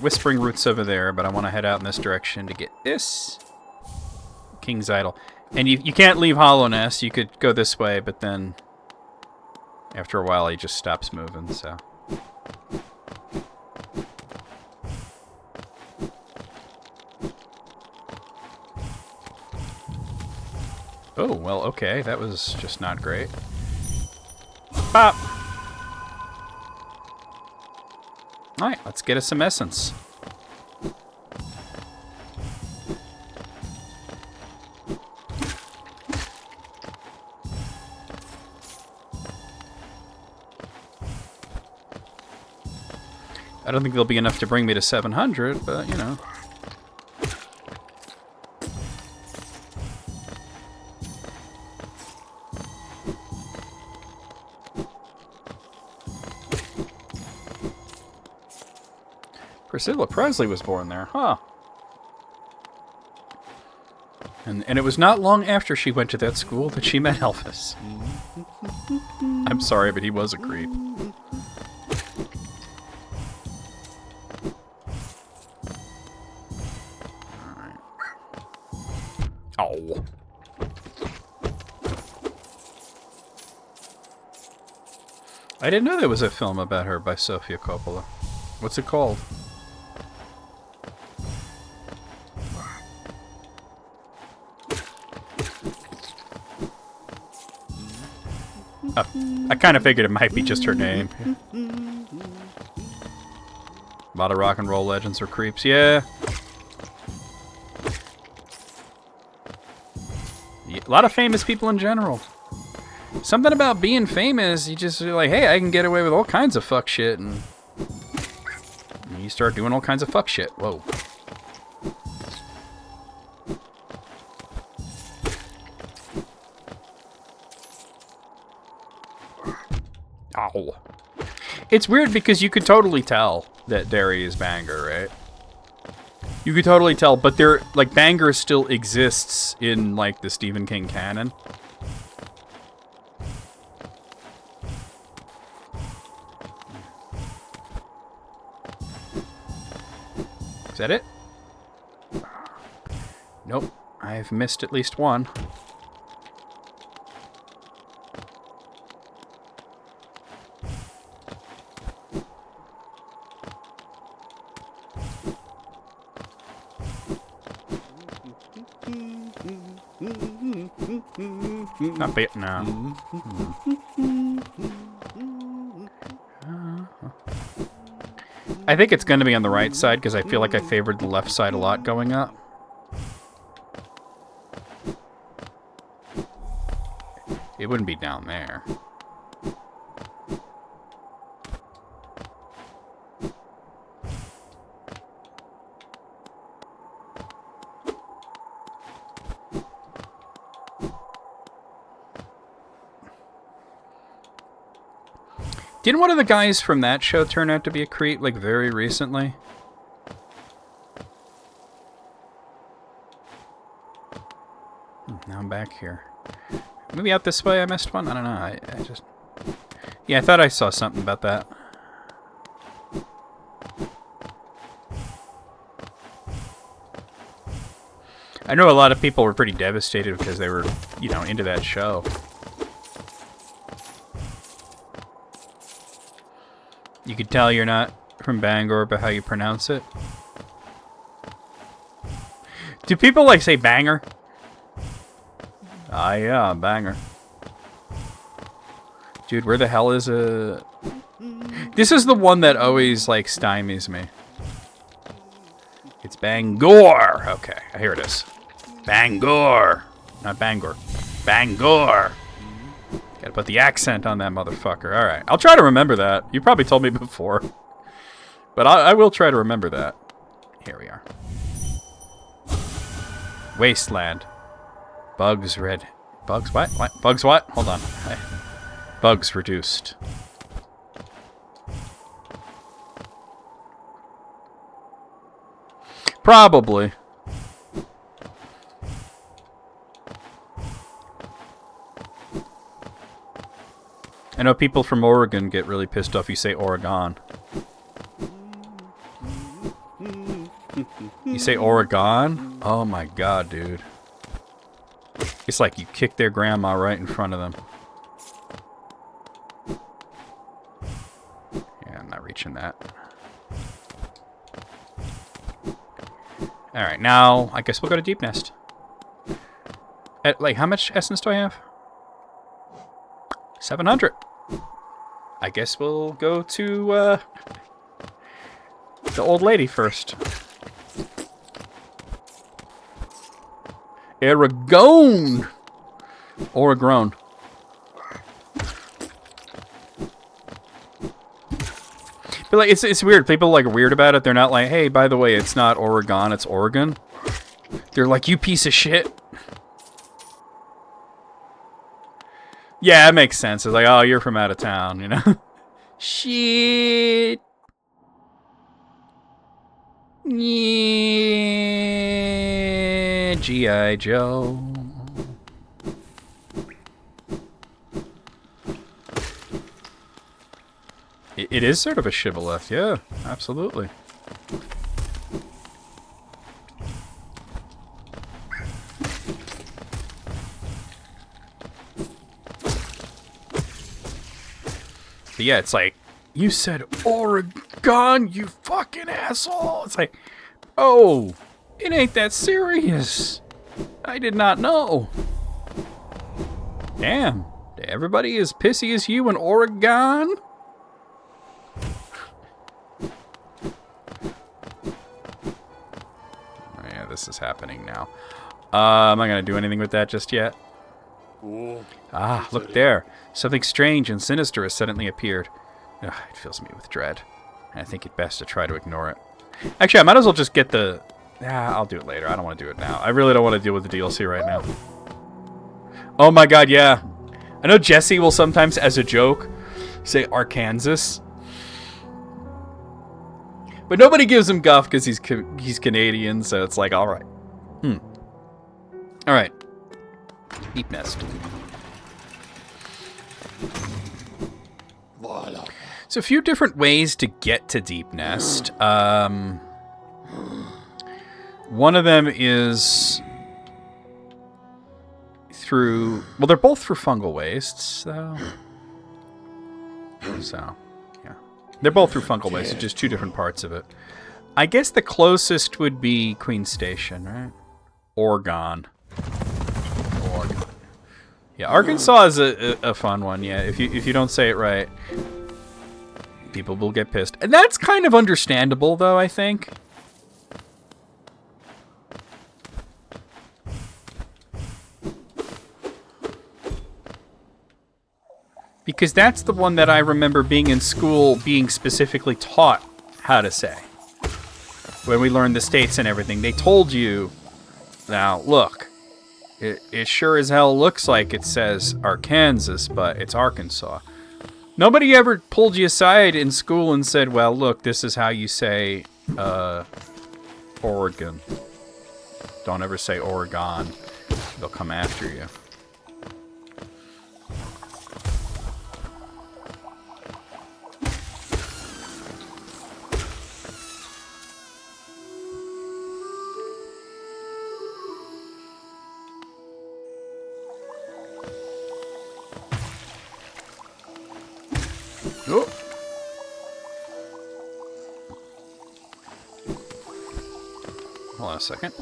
Whispering Roots over there, but I want to head out in this direction to get this King's Idol. And you can't leave Hollow Nest. You could go this way, but then after a while he just stops moving, so. Oh, well, okay. That was just not great. Pop! Alright, let's get us some essence. I don't think there'll be enough to bring me to 700, but, you know. Priscilla Presley was born there, huh? And it was not long after she went to that school that she met Elvis. I'm sorry, but he was a creep. Alright. Oh. I didn't know there was a film about her by Sofia Coppola. What's it called? I kind of figured it might be just her name. A lot of rock and roll legends are creeps, yeah. A lot of famous people in general. Something about being famous, you just like, hey, I can get away with all kinds of fuck shit, and you start doing all kinds of fuck shit. Whoa. Ow. It's weird because you could totally tell that Derry is Bangor, right? You could totally tell, but there, like, Bangor still exists in, like, the Stephen King canon. Is that it? Nope. I've missed at least one. Not bait now. I think it's going to be on the right side because I feel like I favored the left side a lot going up. It wouldn't be down there. Didn't one of the guys from that show turn out to be a creep, like, very recently? Now I'm back here. Maybe out this way I missed one? I don't know. I just... Yeah, I thought I saw something about that. I know a lot of people were pretty devastated because they were, you know, into that show. You could tell you're not from Bangor by how you pronounce it. Do people, like, say banger? Ah, yeah, banger. Dude, where the hell is a... This is the one that always, like, stymies me. It's Bangor! Okay, here it is. Bangor! Not Bangor. Bangor! Gotta put the accent on that motherfucker. Alright, I'll try to remember that. You probably told me before. But I will try to remember that. Here we are. Wasteland. Bugs red. Bugs what? What? Bugs what? Hold on. Bugs reduced. Probably. I know people from Oregon get really pissed off you say Oregon. You say Oregon? Oh my god, dude. It's like you kick their grandma right in front of them. Yeah, I'm not reaching that. Alright, now I guess we'll go to Deep Nest. Like, how much essence do I have? 700. I guess we'll go to the old lady first. Aragon! Oregon. But like, it's weird. People like weird about it. They're not like, hey, by the way, it's not Oregon, it's Oregon. They're like, you piece of shit. Yeah, it makes sense. It's like, oh, you're from out of town, you know? Shit. Yeah, G.I. Joe. It is sort of a shibboleth, yeah, absolutely. But yeah, it's like, you said Oregon, you fucking asshole. It's like, oh, it ain't that serious. I did not know. Damn, everybody as pissy as you in Oregon? Oh yeah, this is happening now. Am I gonna do anything with that just yet? Ah, look there. Something strange and sinister has suddenly appeared. Ugh, it fills me with dread. And I think it best to try to ignore it. Actually, I might as well just get the... I'll do it later. I don't want to do it now. I really don't want to deal with the DLC right now. Oh my god, yeah. I know Jesse will sometimes, as a joke, say Arkansas. But nobody gives him guff because he's Canadian, so it's like, alright. Alright. Deep Nest. Voila. So a few different ways to get to Deep Nest. One of them is through... Well, they're both through fungal wastes, though. So, yeah. They're both through fungal wastes, it's just two different parts of it. I guess the closest would be Queen Station, right? Oregon. Yeah, Arkansas is a fun one, yeah. If you don't say it right, people will get pissed. And that's kind of understandable, though, I think. Because that's the one that I remember being in school, being specifically taught how to say. When we learned the states and everything, they told you, now, look, it sure as hell looks like it says Arkansas, but it's Arkansas. Nobody ever pulled you aside in school and said, well, look, this is how you say Oregon. Don't ever say Oregon. They'll come after you. Oh. Hold on a second.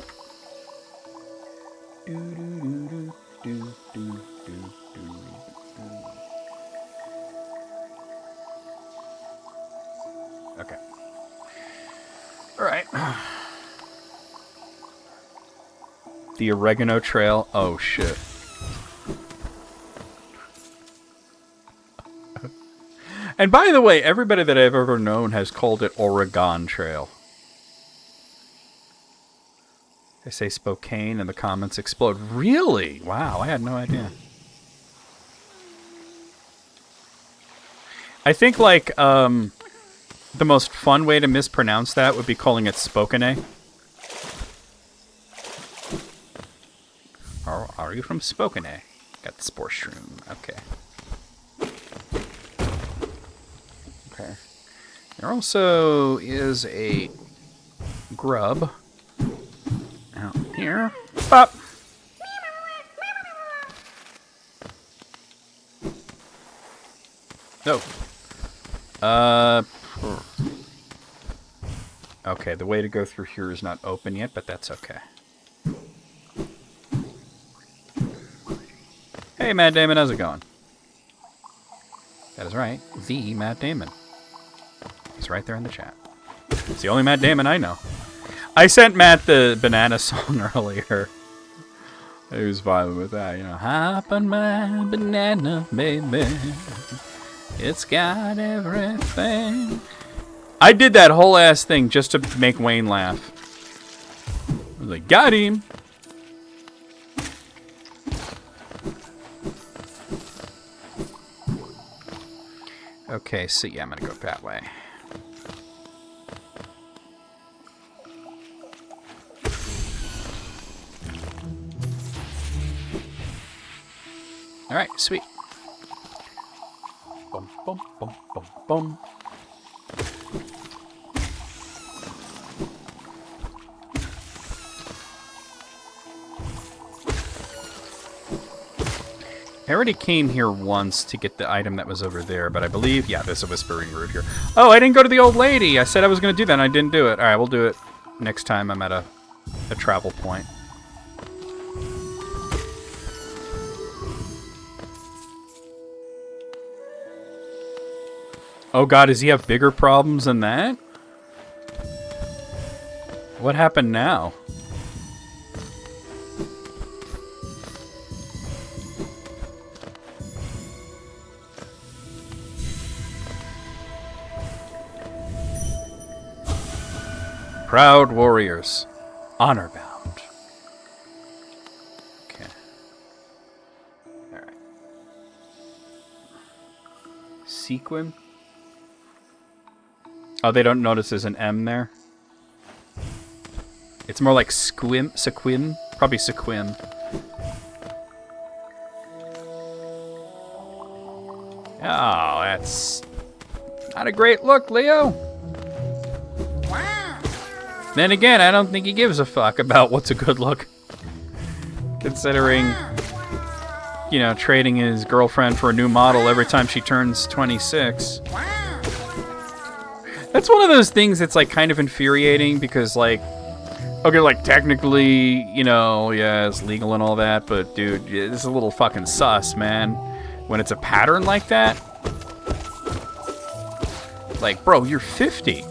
Okay. All right. The Oregano Trail. Oh, shit. And by the way, everybody that I've ever known has called it Oregon Trail. They say Spokane and the comments explode. Really? Wow, I had no idea. I think, like, the most fun way to mispronounce that would be calling it Spokane. Are you from Spokane? Got the sports room. Okay. Okay. There also is a grub out here. Pop! No. Okay, the way to go through here is not open yet, but that's okay. Hey, Matt Damon, how's it going? That is right, the Matt Damon. He's right there in the chat. It's the only Matt Damon I know. I sent Matt the banana song earlier. He was vibing with that, you know. Hop on my banana, baby. It's got everything. I did that whole ass thing just to make Wayne laugh. I was like, got him. Okay, so yeah, I'm gonna go that way. All right, sweet. Bum, bum, bum, bum, bum. I already came here once to get the item that was over there, but I believe, yeah, there's a Whispering Root here. Oh, I didn't go to the old lady. I said I was going to do that, and I didn't do it. All right, we'll do it next time I'm at a travel point. Oh god, does he have bigger problems than that? What happened now? Proud warriors, honor bound. Okay. All right. Sequin. Oh, they don't notice there's an M there. It's more like sequim, probably sequim. Oh, that's not a great look, Leo. Then again, I don't think he gives a fuck about what's a good look. Considering, you know, trading his girlfriend for a new model every time she turns 26. That's one of those things that's, like, kind of infuriating because, like, okay, like, technically, you know, yeah, it's legal and all that, but, dude, this is a little fucking sus, man. When it's a pattern like that. Like, bro, you're 50.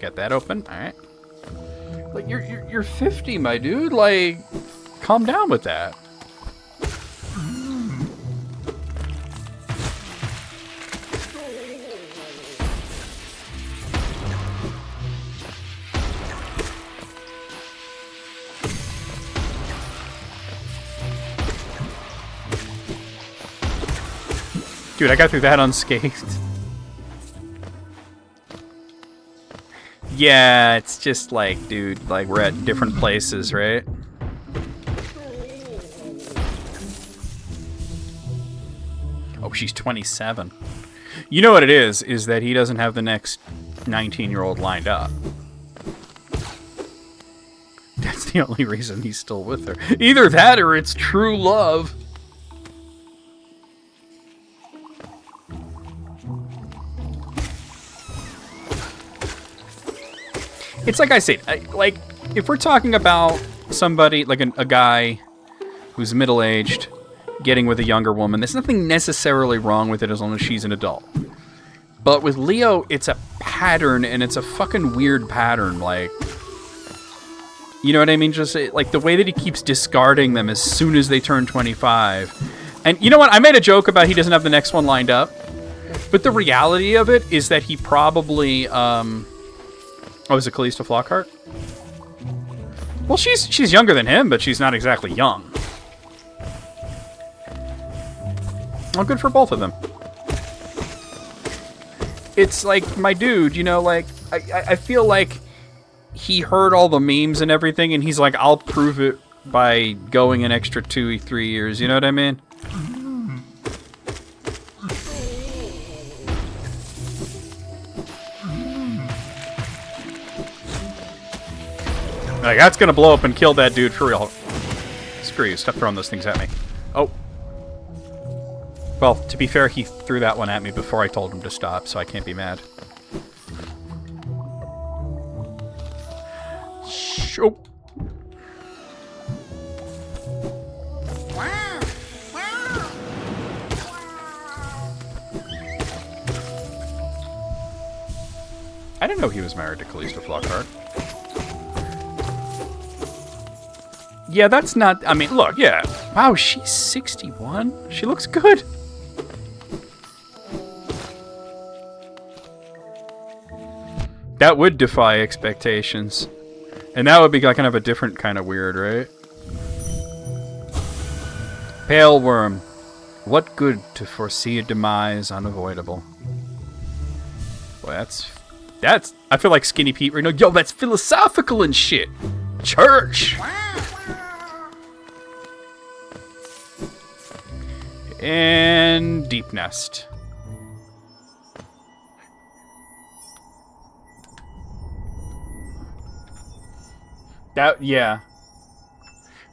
Get that open. All right. Like, you're 50, my dude. Like, calm down with that. Dude, I got through that unscathed. Yeah, it's just like, dude, like we're at different places, right? Oh, she's 27. You know what it is that he doesn't have the next 19-year-old lined up. That's the only reason he's still with her. Either that or it's true love. It's like I said, like, if we're talking about somebody, like a guy who's middle-aged, getting with a younger woman, there's nothing necessarily wrong with it as long as she's an adult. But with Leo, it's a pattern, and it's a fucking weird pattern, like... You know what I mean? Just, like, the way that he keeps discarding them as soon as they turn 25. And you know what? I made a joke about he doesn't have the next one lined up. But the reality of it is that he probably, Oh, is it Calista Flockhart? Well, she's younger than him, but she's not exactly young. Well, good for both of them. It's like, my dude, you know, like, I feel like he heard all the memes and everything, and he's like, I'll prove it by going an extra 2-3 years, you know what I mean? Like, that's gonna blow up and kill that dude for real. Screw you, stop throwing those things at me. Oh. Well, to be fair, he threw that one at me before I told him to stop, so I can't be mad. Oh. I didn't know he was married to Calista Flockhart. Yeah, that's not... I mean, look, yeah. Wow, she's 61? She looks good. That would defy expectations. And that would be like kind of a different kind of weird, right? Pale worm. What good to foresee a demise unavoidable? Boy, that's... I feel like Skinny Pete right now. Yo, that's philosophical and shit. Church. And Deep Nest. That, yeah.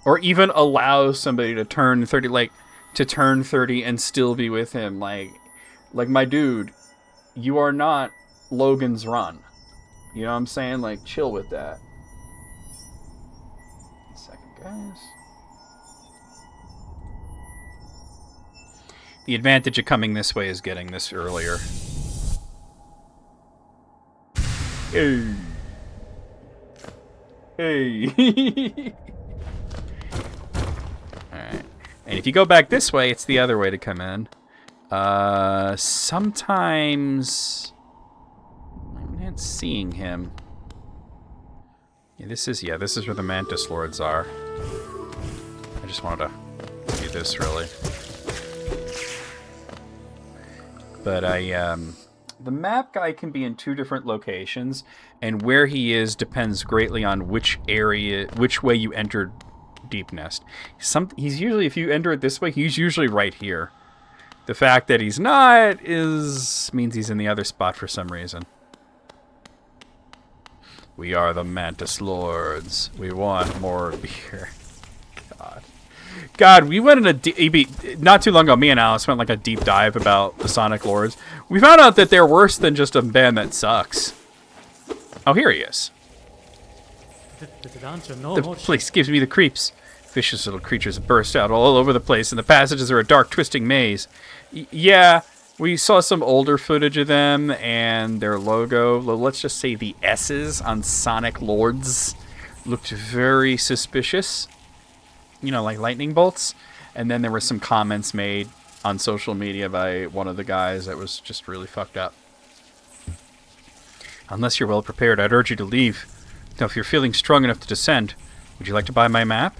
Or even allow somebody to turn 30, like, to turn 30 and still be with him. Like my dude, you are not Logan's Run. You know what I'm saying? Like, chill with that. One second, guys. The advantage of coming this way is getting this earlier. Hey. Hey. Alright. And if you go back this way, it's the other way to come in. Sometimes... I'm not seeing him. Yeah, this is where the Mantis Lords are. I just wanted to do this, really. But the map guy can be in 2 different locations, and where he is depends greatly on which way you entered Deep Nest. He's usually, if you enter it this way, he's usually right here. The fact that he's not means he's in the other spot for some reason. We are the Mantis Lords. We want more beer. God, we went in not too long ago, me and Alice went like a deep dive about the Sonic Lords. We found out that they're worse than just a band that sucks. Oh, here he is. The place gives me the creeps. Vicious little creatures burst out all over the place, and the passages are a dark, twisting maze. Yeah, we saw some older footage of them, and their logo, let's just say the S's on Sonic Lords, looked very suspicious. You know, like lightning bolts. And then there were some comments made on social media by one of the guys that was just really fucked up. Unless you're well prepared, I'd urge you to leave. Now, if you're feeling strong enough to descend, would you like to buy my map?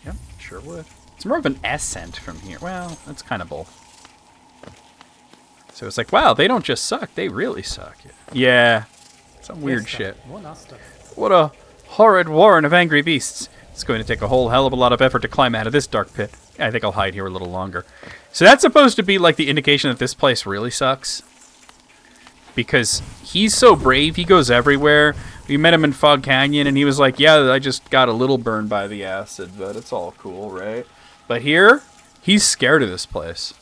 Yep, sure would. It's more of an ascent from here. Well, that's kind of both. So it's like, wow, they don't just suck, they really suck. Yeah, some weird shit. What a horrid warren of angry beasts. It's going to take a whole hell of a lot of effort to climb out of this dark pit. I think I'll hide here a little longer. So that's supposed to be like the indication that this place really sucks. Because he's so brave, he goes everywhere. We met him in Fog Canyon, and he was like, yeah, I just got a little burned by the acid, but it's all cool, right? But here, he's scared of this place.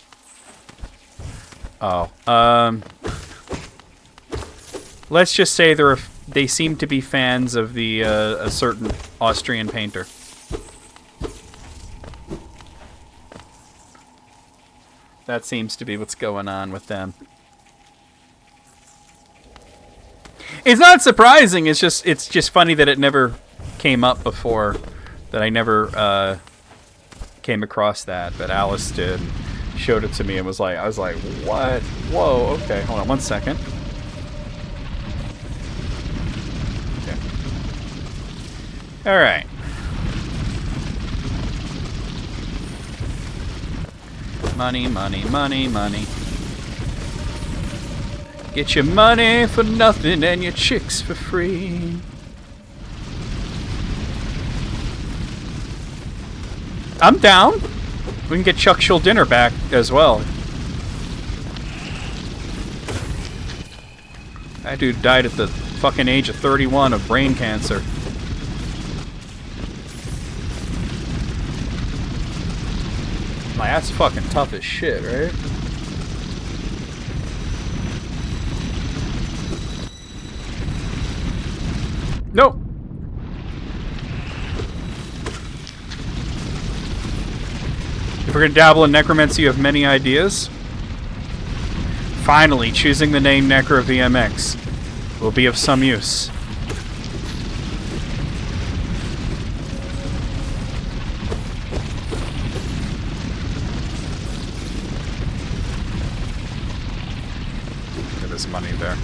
Oh, let's just say they seem to be fans of the a certain Austrian painter. That seems to be what's going on with them. It's not surprising. It's just funny that it never came up before. That I never came across that, but Alice did. Showed it to me and was like, I was like, what? Whoa, okay, hold on 1 second. Okay. Alright. Money, money, money, money. Get your money for nothing and your chicks for free. I'm down. We can get Chuck Schuldiner back as well. That dude died at the fucking age of 31 of brain cancer. Like, that's fucking tough as shit, right? Nope. If we're going to dabble in necromancy, you have many ideas. Finally, choosing the name Necro VMX will be of some use. Look at this money there.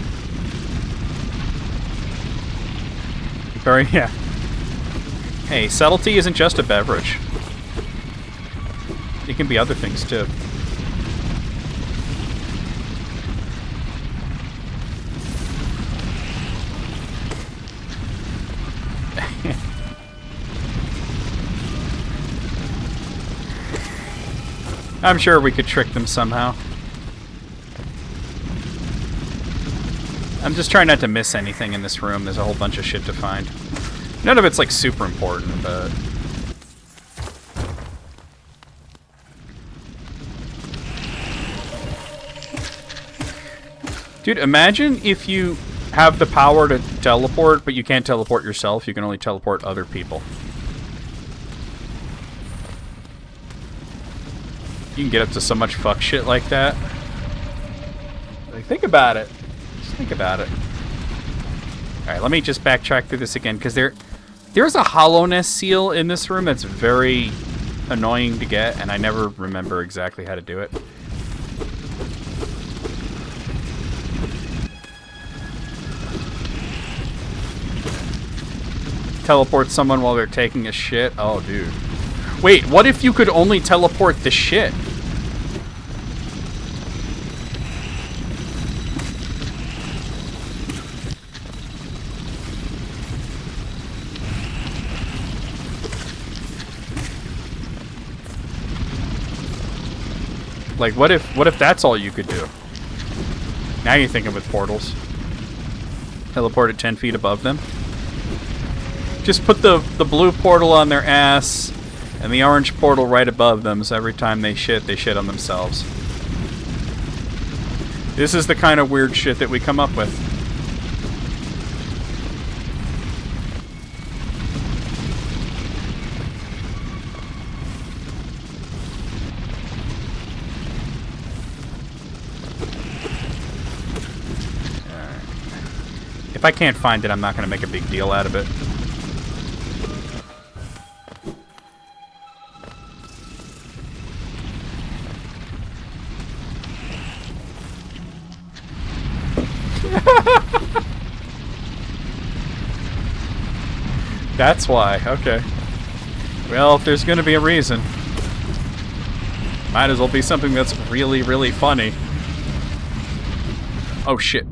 Very, yeah. Hey, subtlety isn't just a beverage. It can be other things, too. I'm sure we could trick them somehow. I'm just trying not to miss anything in this room. There's a whole bunch of shit to find. None of it's, like, super important, but... Dude, imagine if you have the power to teleport, but you can't teleport yourself. You can only teleport other people. You can get up to so much fuck shit like that. Like, think about it. Just think about it. Alright, let me just backtrack through this again, because there's a hollowness seal in this room that's very annoying to get, and I never remember exactly how to do it. Teleport someone while they're taking a shit? Oh, dude. Wait, what if you could only teleport the shit? Like, what if that's all you could do? Now you're thinking with portals. Teleport at 10 feet above them. Just put the blue portal on their ass and the orange portal right above them, so every time they shit on themselves. This is the kind of weird shit that we come up with. If I can't find it, I'm not going to make a big deal out of it. That's why. Okay. Well, if there's going to be a reason, might as well be something that's really, really funny. Oh, shit.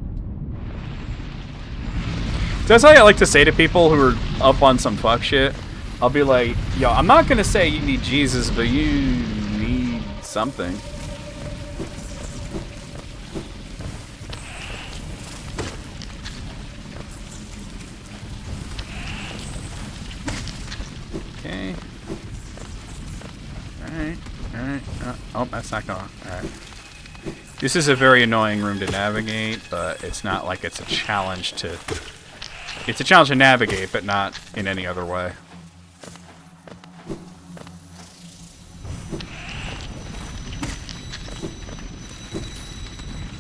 That's how I like to say to people who are up on some fuck shit. I'll be like, yo, I'm not going to say you need Jesus, but you need something. Okay. Alright. Alright. Oh, that's not going. Alright. This is a very annoying room to navigate, but it's not like it's a challenge to... It's a challenge to navigate, but not in any other way.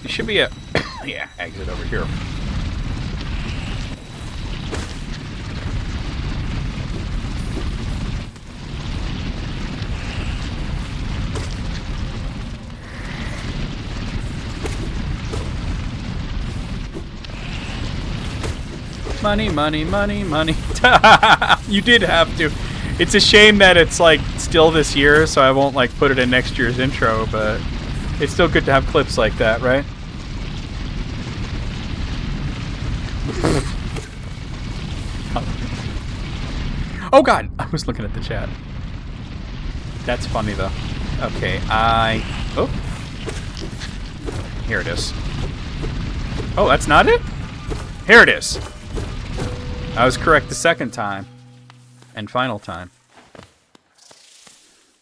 There should be a... yeah, exit over here. Money, money, money, money. You did have to. It's a shame that it's like still this year, so I won't like put it in next year's intro, but it's still good to have clips like that, right? Oh god, I was looking at the chat. That's funny though. Okay, oh. Here it is. Oh, that's not it? Here it is. I was correct the second time. And final time.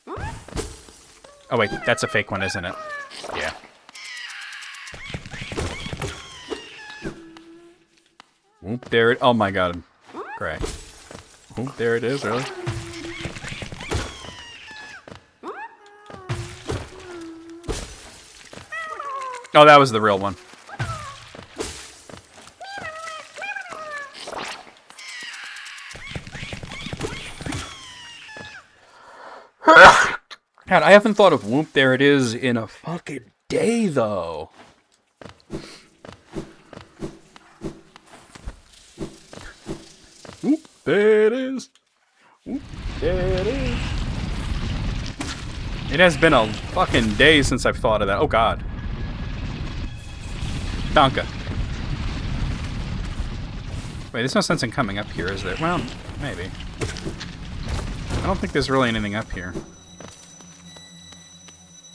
Oh wait, that's a fake one, isn't it? Yeah. Whoop, there it... Oh my god. Great. Whoop, there it is, really? Oh, that was the real one. God, I haven't thought of Whoop, there it is in a fucking day, though. Whoop, there it is. Whoop, there it is. It has been a fucking day since I've thought of that. Oh, God. Donka. Wait, there's no sense in coming up here, is there? Well, maybe. I don't think there's really anything up here.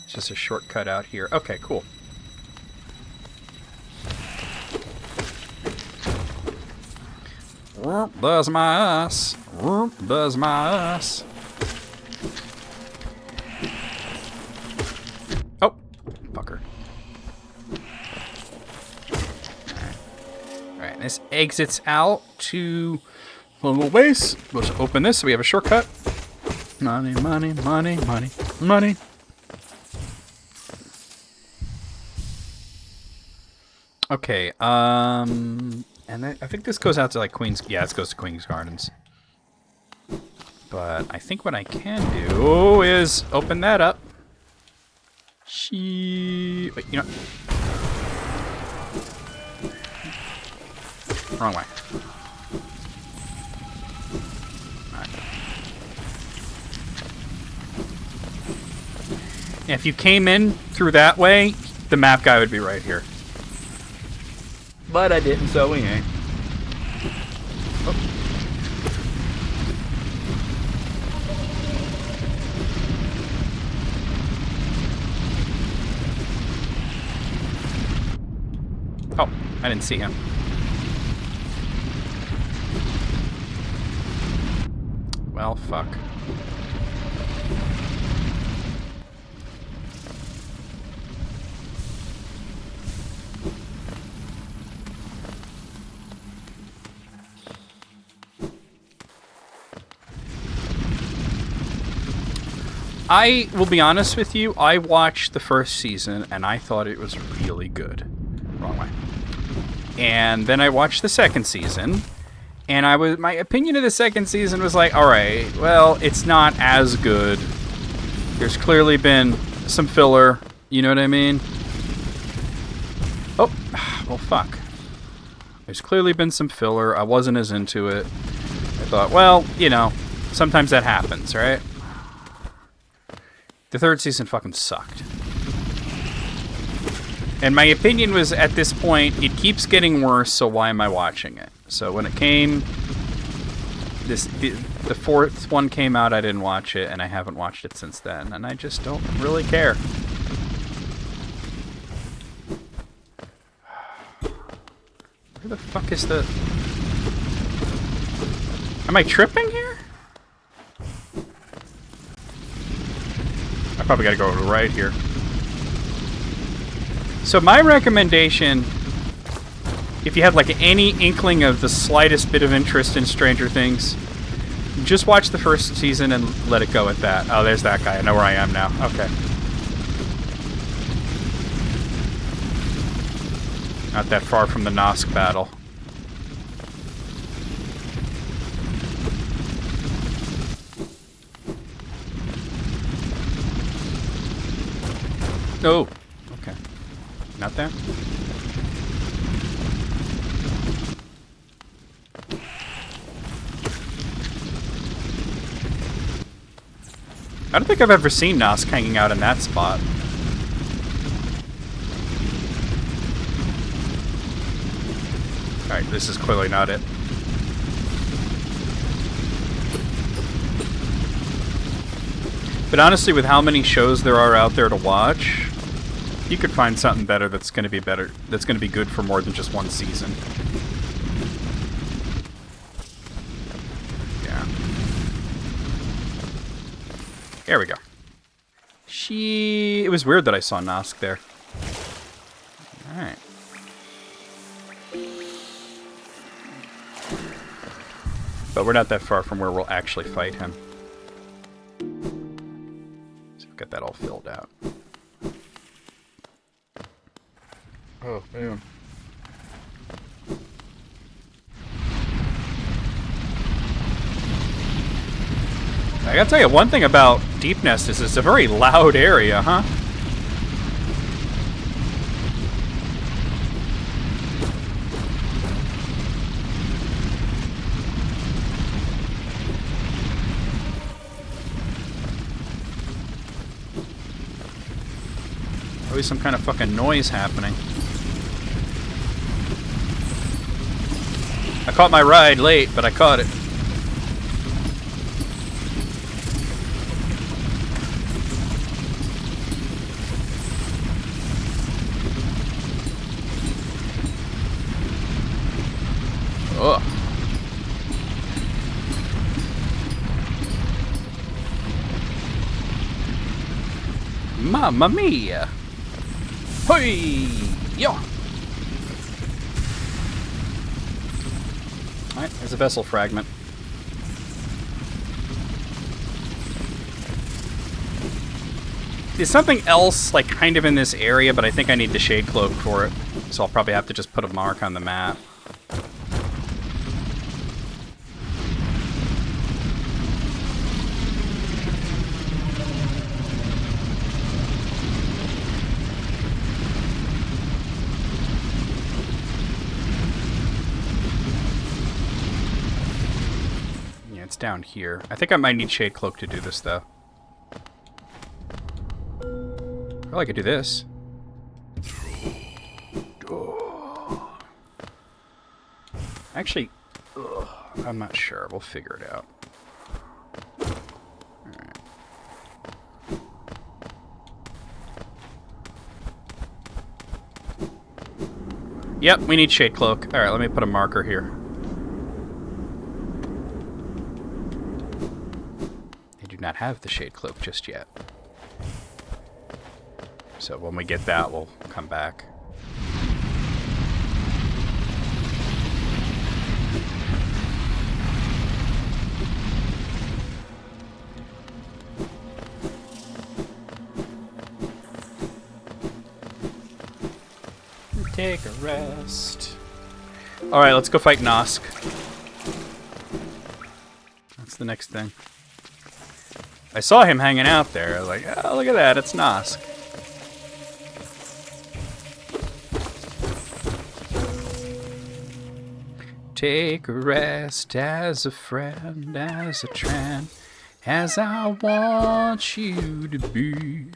It's just a shortcut out here. Okay, cool. There's my ass. There's my ass. Oh, fucker. Alright, this exits out to a little base. We'll just open this so we have a shortcut. Money, money, money, money, money. Okay, and I think this goes out to like Queen's... Yeah, this goes to Queen's Gardens. But I think what I can do is open that up. Wait, you know... Wrong way. Alright. If you came in through that way, the map guy would be right here. But I didn't, so we ain't. Oh. Oh, I didn't see him. Well, fuck. I will be honest with you, I watched the first season and I thought it was really good. Wrong way. And then I watched the second season and my opinion of the second season was like, alright, well, it's not as good. There's clearly been some filler, you know what I mean? Oh, well fuck. There's clearly been some filler, I wasn't as into it. I thought, well, you know, sometimes that happens, right? The third season fucking sucked. And my opinion was, at this point, it keeps getting worse, so why am I watching it? So when it came, the fourth one came out, I didn't watch it, and I haven't watched it since then, and I just don't really care. Where the fuck is the... Am I tripping here? I probably gotta go to the right here. So my recommendation, if you had like any inkling of the slightest bit of interest in Stranger Things, just watch the first season and let it go at that. Oh, there's that guy. I know where I am now. Okay. Not that far from the Nosk battle. Oh, okay. Not there? I don't think I've ever seen Nosk hanging out in that spot. Alright, this is clearly not it. But honestly, with how many shows there are out there to watch, you could find something better that's going to be better, that's going to be good for more than just one season. Yeah. There we go. It was weird that I saw Nosk there. Alright. But we're not that far from where we'll actually fight him. So we've got that all filled out. Oh, man. I gotta tell you, one thing about Deep Nest is it's a very loud area, huh? Always some kind of fucking noise happening. I caught my ride late, but I caught it. Ugh. Mamma mia! Hoi! Yo! Alright, there's a vessel fragment. There's something else, like, kind of in this area, but I think I need the Shade Cloak for it. So I'll probably have to just put a mark on the map. It's down here. I think I might need Shade Cloak to do this, though. Well, I could do this. Actually, I'm not sure. We'll figure it out. Alright. Yep, we need Shade Cloak. Alright, let me put a marker here. Not have the Shade Cloak just yet. So when we get that, we'll come back. Take a rest. Alright, let's go fight Nosk. That's the next thing. I saw him hanging out there. I was like, oh, look at that, it's Nosk. take a rest as a friend, as a trend, as I want you to be.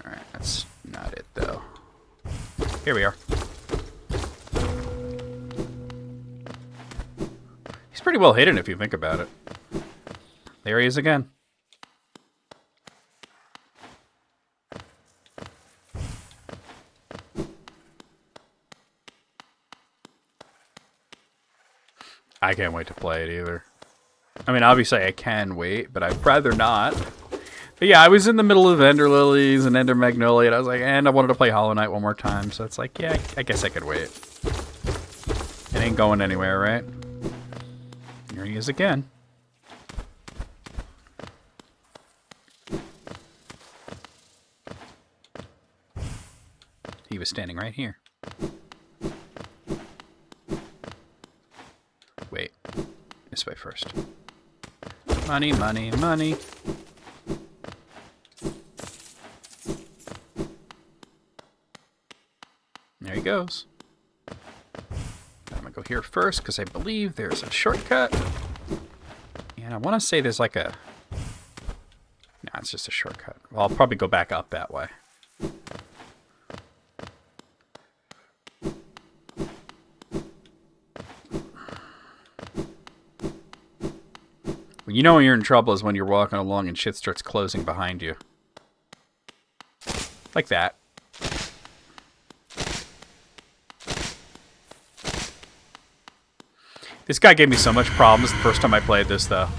Alright, that's not it though. Here we are. He's pretty well hidden if you think about it. There he is again. I can't wait to play it either. I mean, obviously I can wait, but I'd rather not. But yeah, I was in the middle of Ender Lilies and Ender Magnolia, and I was like, and I wanted to play Hollow Knight one more time, so it's like, yeah, I guess I could wait. It ain't going anywhere, right? Here he is again. He was standing right here. Wait. This way first. Money, money, money. There he goes. I'm gonna go here first because I believe there's a shortcut. And I want to say there's like a... No, it's just a shortcut. Well, I'll probably go back up that way. When you know you're in trouble is when you're walking along and shit starts closing behind you. Like that. This guy gave me so much problems the first time I played this, though.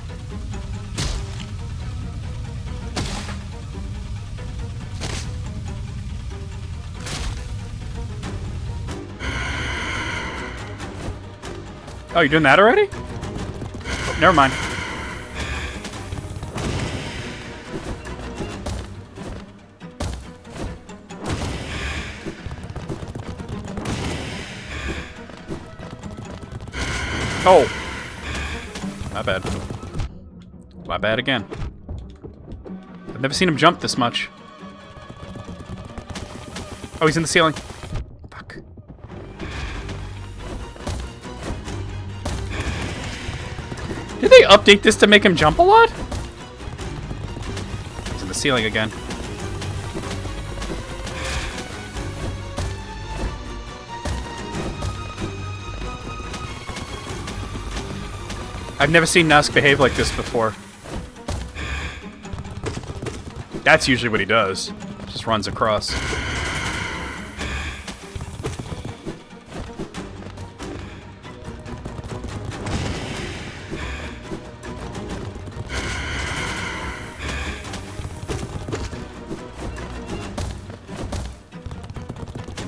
Oh, you're doing that already? Oh, never mind. Oh! My bad. My bad again. I've never seen him jump this much. Oh, he's in the ceiling. Fuck. Did they update this to make him jump a lot? He's in the ceiling again. I've never seen Nusk behave like this before. That's usually what he does. Just runs across. In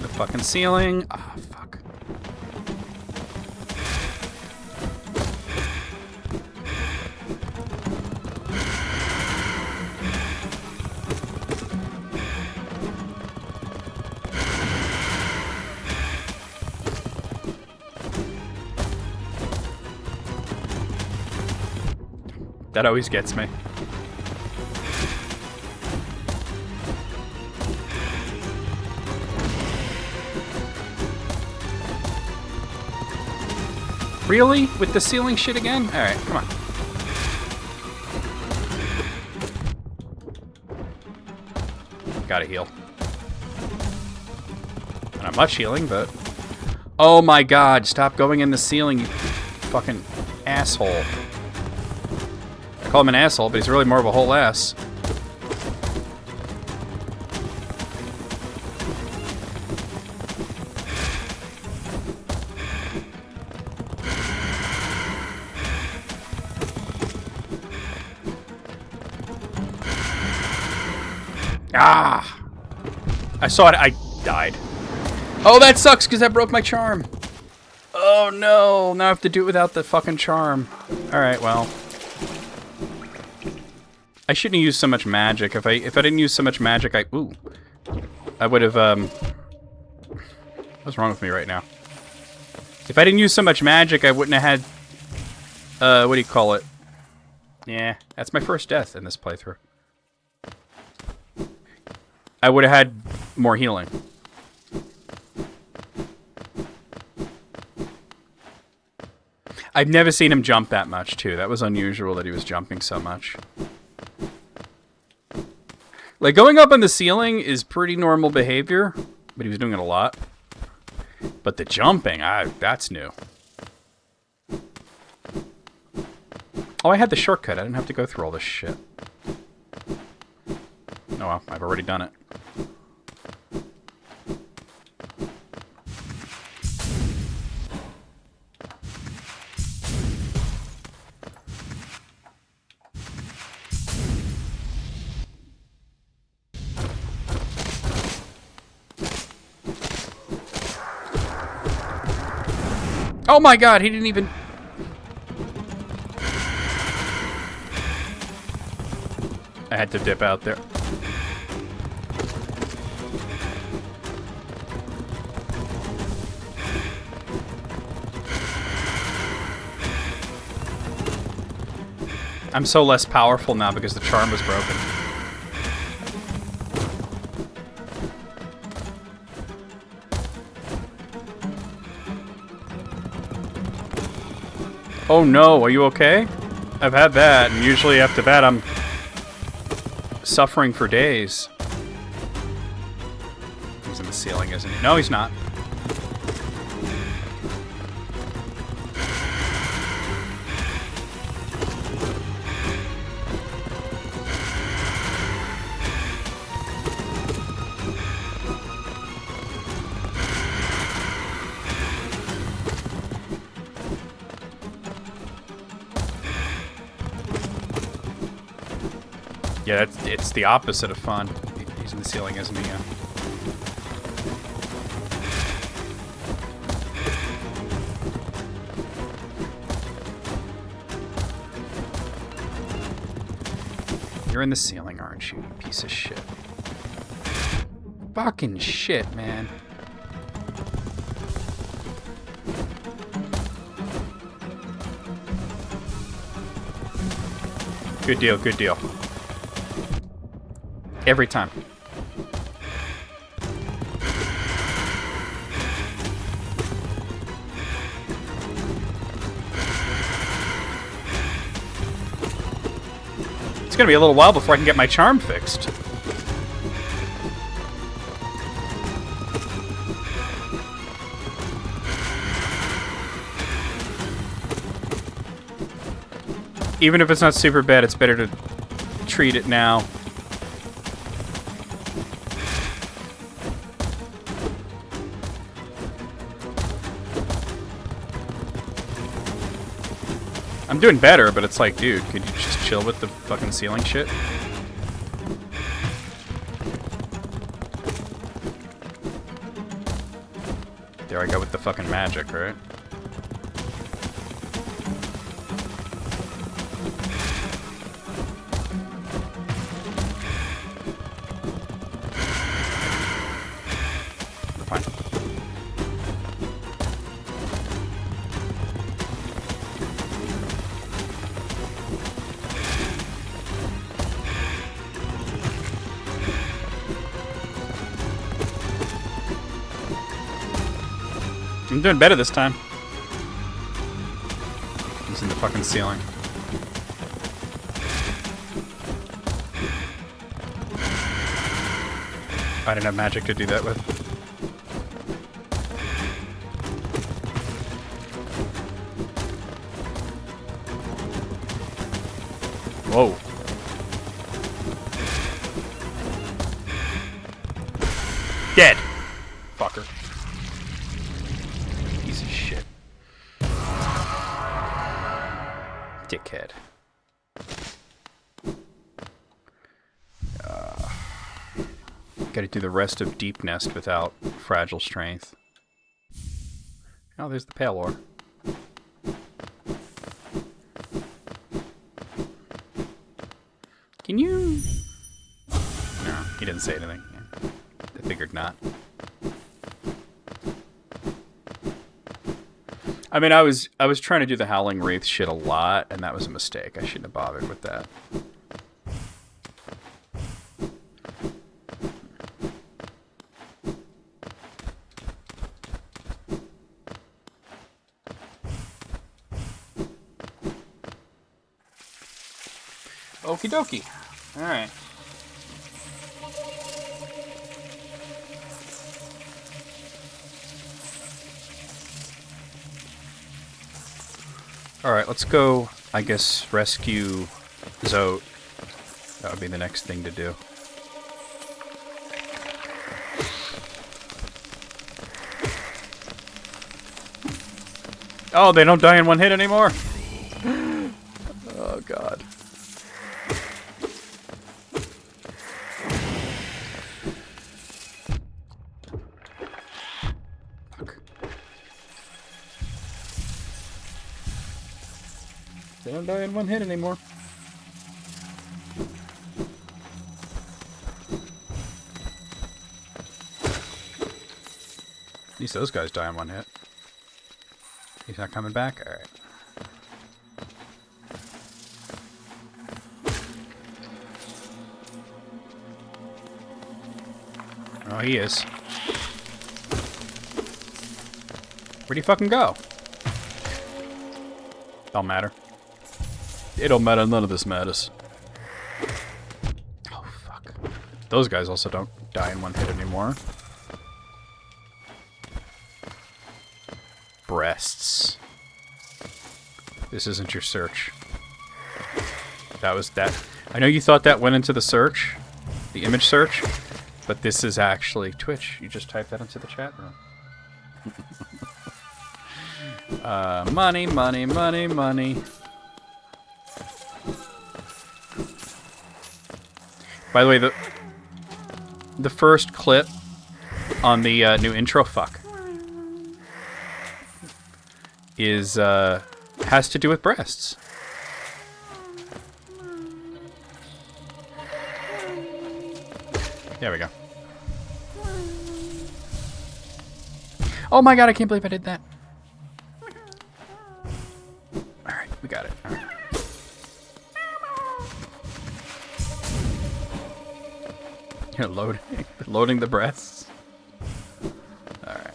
the fucking ceiling. Ah, oh, fuck. That always gets me. Really? With the ceiling shit again? Alright, come on. Gotta heal. Not much healing, but... Oh my god, stop going in the ceiling, you fucking asshole. I call him an asshole, but he's really more of a whole ass. Ah! I saw it, I died. Oh, that sucks, because that broke my charm. Oh no, now I have to do it without the fucking charm. Alright, well. I shouldn't have used so much magic. If I didn't use so much magic, I would have, what's wrong with me right now? If I didn't use so much magic, I wouldn't have had, what do you call it? Yeah, that's my first death in this playthrough. I would have had more healing. I've never seen him jump that much, too. That was unusual that he was jumping so much. Like, going up on the ceiling is pretty normal behavior, but he was doing it a lot. But the jumping, that's new. Oh, I had the shortcut. I didn't have to go through all this shit. Oh well, I've already done it. Oh my god, he didn't even... I had to dip out there. I'm so less powerful now because the charm was broken. Oh no, are you okay? I've had that, and usually after that I'm suffering for days. He's in the ceiling, isn't he? No, he's not. Yeah, it's the opposite of fun. He's in the ceiling, isn't he? Yeah. You're in the ceiling, aren't you, you piece of shit? Fucking shit, man. Good deal, good deal. Every time. It's gonna be a little while before I can get my charm fixed. Even if it's not super bad, it's better to treat it now. I'm doing better, but it's like, dude, could you just chill with the fucking ceiling shit? There I go with the fucking magic, right? Fine. I'm doing better this time. He's in the fucking ceiling. I didn't have magic to do that with. Whoa. Dead. Fucker. Piece of shit. Dickhead. Gotta do the rest of Deep Nest without Fragile Strength. Oh, there's the Pale Ore. Can you... No, he didn't say anything. Yeah. I figured not. I mean, I was trying to do the Howling Wraith shit a lot, and that was a mistake. I shouldn't have bothered with that. Okie dokie. Alright. Alright, let's go, I guess, rescue Zote. That would be the next thing to do. Oh, they don't die in one hit anymore? Oh, God. Fuck. They don't die in one hit anymore. At least those guys die in one hit. He's not coming back? Alright. Oh, he is. Where'd he fucking go? Don't matter. It don't matter, none of this matters. Oh, fuck. Those guys also don't die in one hit anymore. Breasts. This isn't your search. That was that. I know you thought that went into the search, the image search, but this is actually Twitch. You just type that into the chat room. Money, money, money, money. By the way, the first clip on the new intro, fuck, is has to do with breasts. There we go. Oh my god, I can't believe I did that. Alright, we got it. All right. You're loading the breasts. Alright.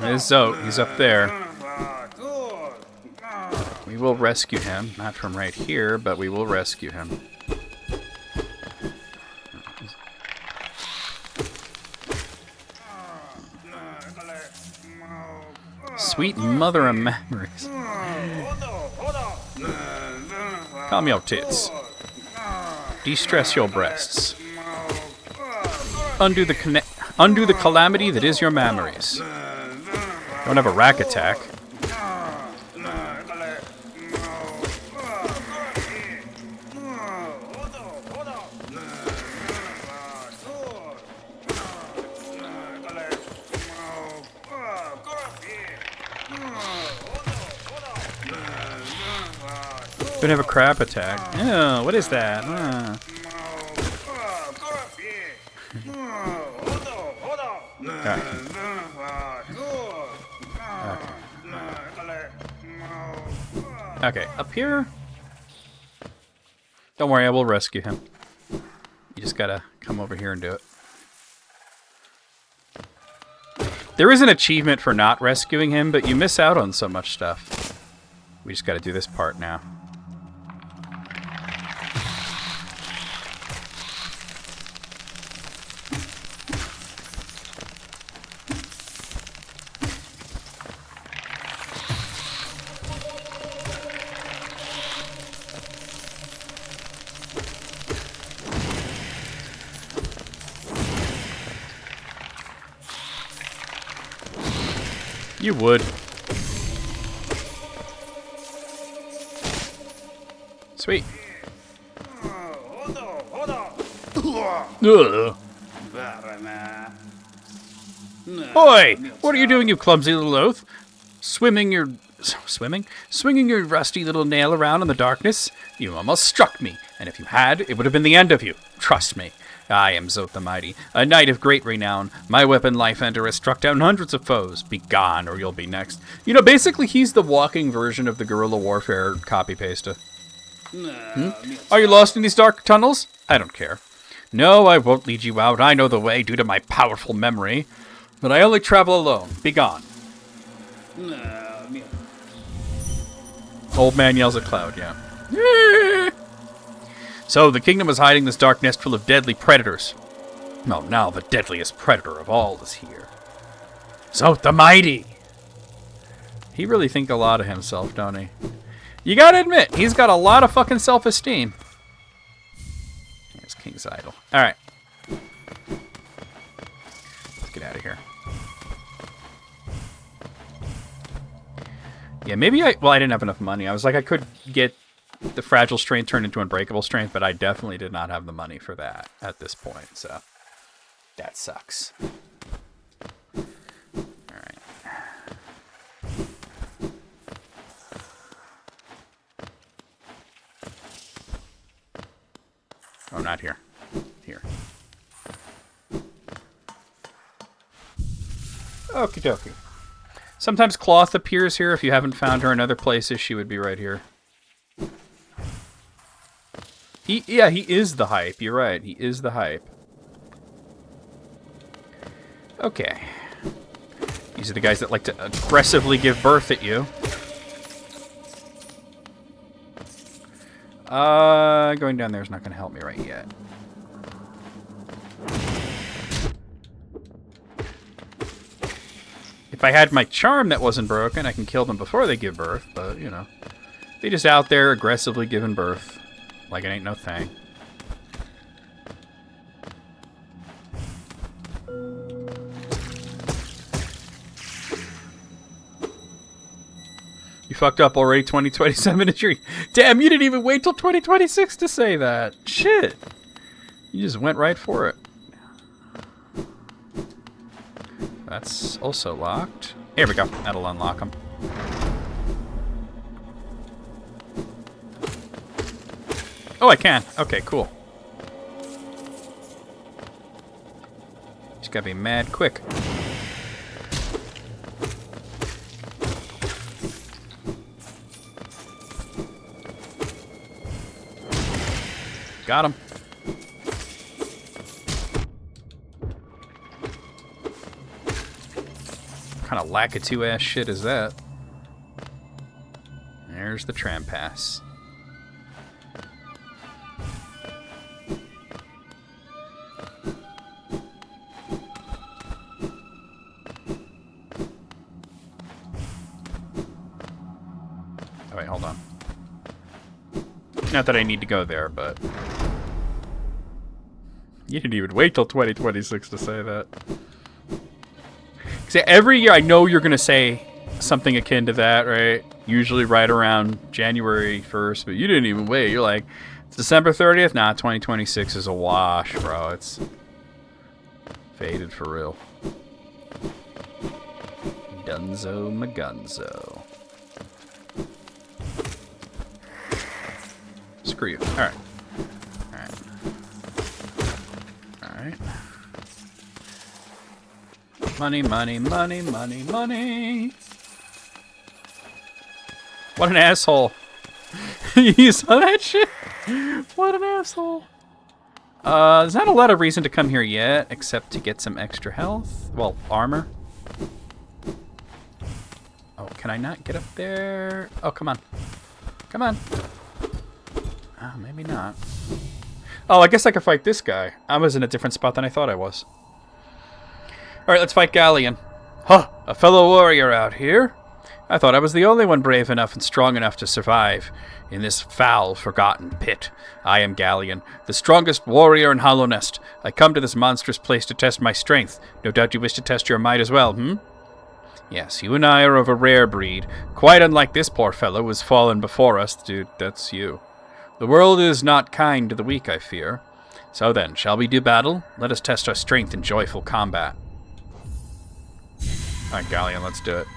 There's Zote. He's up there. We will rescue him. Not from right here, but we will rescue him. Sweet mother of memories. Calm your tits. De-stress your breasts. Undo the calamity that is your memories. Don't have a rack attack. Don't have a crap attack. Oh, what is that? Okay, up here. Don't worry, I will rescue him. You just gotta come over here and do it. There is an achievement for not rescuing him, but you miss out on so much stuff. We just gotta do this part now. You would. Sweet. Ugh. Boy, what are you doing, you clumsy little oaf? Swinging your rusty little nail around in the darkness? You almost struck me, and if you had, it would have been the end of you. Trust me. I am Zote the Mighty, a knight of great renown. My weapon, Life Ender, has struck down hundreds of foes. Be gone, or you'll be next. You know, basically, he's the walking version of the guerrilla warfare copy-paster. Are you lost in these dark tunnels? I don't care. No, I won't lead you out. I know the way due to my powerful memory. But I only travel alone. Be gone. Old man yells at Cloud, yeah. So, the kingdom is hiding this dark nest full of deadly predators. No, now the deadliest predator of all is here. Zoth the Mighty! He really think a lot of himself, don't he? You gotta admit, he's got a lot of fucking self-esteem. There's King's Idol. Alright. Let's get out of here. Yeah, maybe I didn't have enough money. I was like, I could get the Fragile Strength turned into Unbreakable Strength, but I definitely did not have the money for that at this point, so that sucks. Alright. Oh, not here. Here. Okie dokie. Sometimes Cloth appears here. If you haven't found her in other places, she would be right here. He is the hype. You're right. He is the hype. Okay. These are the guys that like to aggressively give birth at you. Going down there is not going to help me right yet. If I had my charm that wasn't broken, I can kill them before they give birth, but, you know. They just out there aggressively giving birth. Like it ain't no thing. You fucked up already, 2027 is your... Damn, you didn't even wait till 2026 to say that. Shit. You just went right for it. That's also locked. Here we go. That'll unlock them. Oh, I can. Okay, cool. Just gotta be mad quick. Got him. What kind of Lakitu-ass shit is that? There's the tram pass. Oh, wait, hold on. Not that I need to go there, but... You didn't even wait till 2026 to say that. See, every year I know you're going to say something akin to that, right? Usually right around January 1st, but you didn't even wait. You're like, it's December 30th? Nah, 2026 is a wash, bro. It's faded for real. Dunzo Magunzo. Screw you. Alright. Alright. Alright. Money, money, money, money, money. What an asshole. You saw that shit? What an asshole. There's not a lot of reason to come here yet, except to get some extra health. Well, armor. Oh, can I not get up there? Oh, come on. Come on. Oh, maybe not. Oh, I guess I could fight this guy. I was in a different spot than I thought I was. Alright, let's fight Galleon. Huh, a fellow warrior out here? I thought I was the only one brave enough and strong enough to survive in this foul, forgotten pit. I am Galleon, the strongest warrior in Hallownest. I come to this monstrous place to test my strength. No doubt you wish to test your might as well, hmm? Yes, you and I are of a rare breed. Quite unlike this poor fellow who has fallen before us. Dude, that's you. The world is not kind to the weak, I fear. So then, shall we do battle? Let us test our strength in joyful combat. Alright, Galleon, let's do it.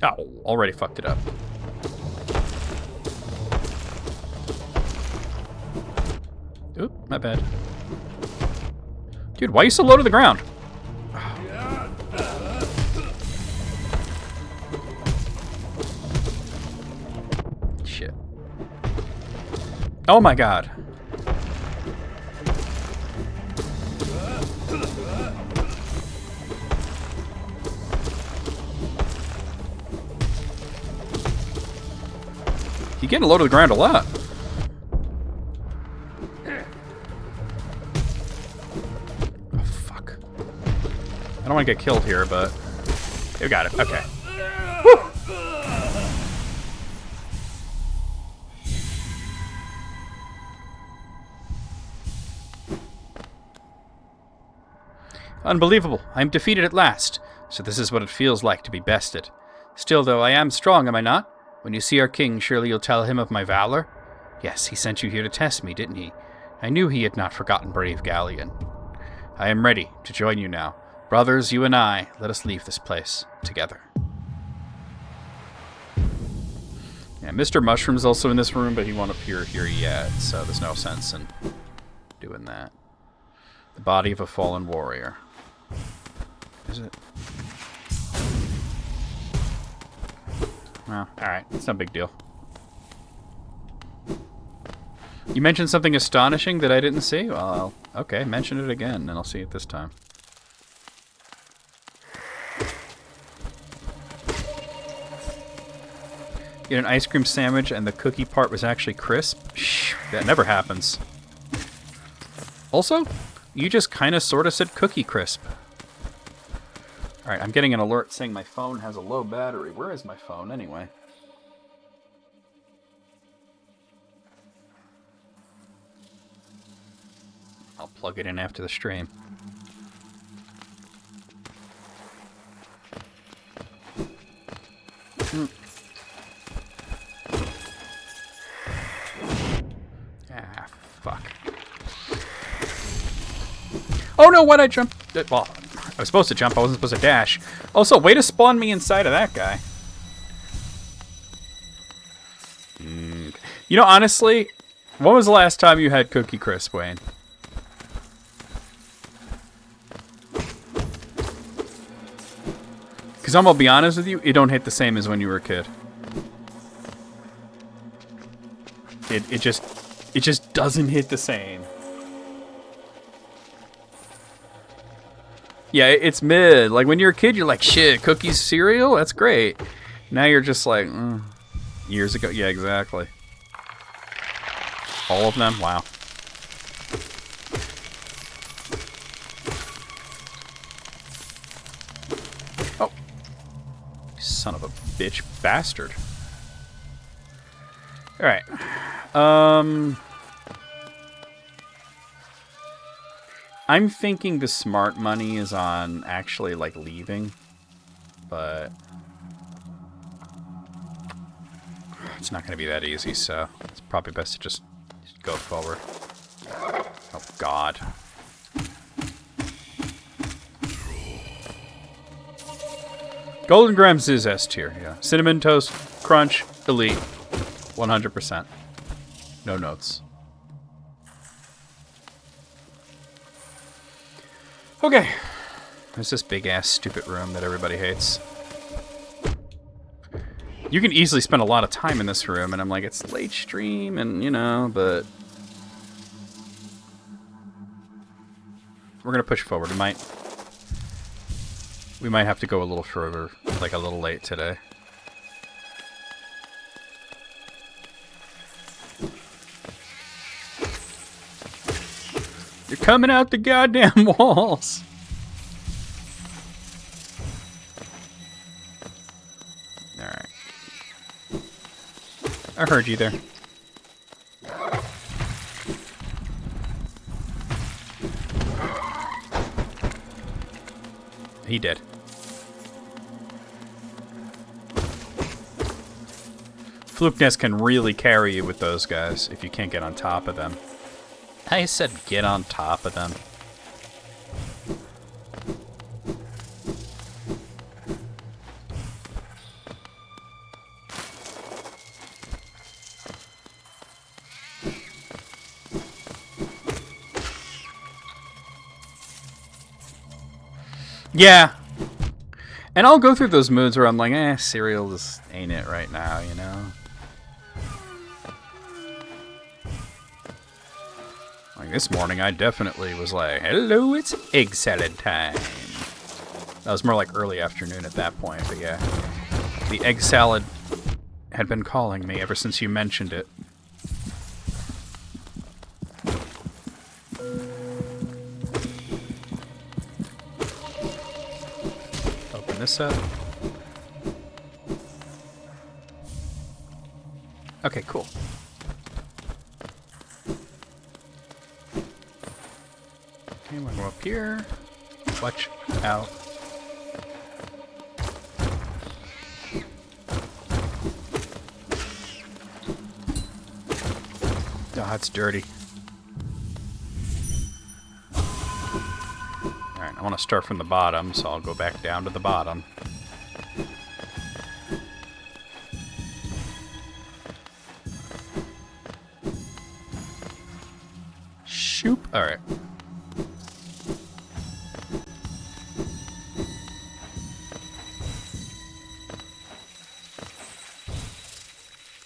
Oh, already fucked it up. Oop, my bad. Dude, why are you so low to the ground? Shit. Oh my god. You're getting low to the ground a lot. Oh, fuck. I don't want to get killed here, but... You got it. Okay. Woo! Unbelievable. I am defeated at last. So this is what it feels like to be bested. Still, though, I am strong, am I not? When you see our king, surely you'll tell him of my valor? Yes, he sent you here to test me, didn't he? I knew he had not forgotten brave Galleon. I am ready to join you now. Brothers, you and I, let us leave this place together. Yeah, Mr. Mushroom's also in this room, but he won't appear here yet, so there's no sense in doing that. The body of a fallen warrior. Is it? Well, alright. It's no big deal. You mentioned something astonishing that I didn't see? Well, okay. Mention it again, and I'll see it this time. Get an ice cream sandwich, and the cookie part was actually crisp? Shh, that never happens. Also, you just kind of sort of said cookie crisp. Alright, I'm getting an alert saying my phone has a low battery. Where is my phone, anyway? I'll plug it in after the stream. Ah, fuck. Oh no, why'd I jump? Well, I was supposed to jump, I wasn't supposed to dash. Also, way to spawn me inside of that guy. You know, honestly, when was the last time you had Cookie Crisp, Wayne? Because I'm gonna be honest with you, it don't hit the same as when you were a kid. It just doesn't hit the same. Yeah, it's mid. Like, when you're a kid, you're like, shit, cookies, cereal? That's great. Now you're just like, years ago. Yeah, exactly. All of them? Wow. Oh. Son of a bitch bastard. Alright. I'm thinking the smart money is on actually, like, leaving, but it's not going to be that easy, so it's probably best to just go forward. Oh, God. Golden Grams is S tier, yeah. Cinnamon Toast Crunch, Elite, 100%. No notes. Okay. There's this big-ass stupid room that everybody hates. You can easily spend a lot of time in this room, and I'm like, it's late stream, and, you know, but... We're gonna push forward. We might have to go a little further, like a little late today. You're coming out the goddamn walls. Alright. I heard you there. He did. Flukness can really carry you with those guys if you can't get on top of them. I said get on top of them. Yeah. And I'll go through those moods where I'm like, cereal just ain't it right now, you know? Like this morning, I definitely was like, hello, it's egg salad time. That was more like early afternoon at that point, but yeah. The egg salad had been calling me ever since you mentioned it. Open this up. Okay, cool. Okay, we'll go up here. Watch out. Oh, that's dirty. Alright, I want to start from the bottom, so I'll go back down to the bottom. Shoop. Alright.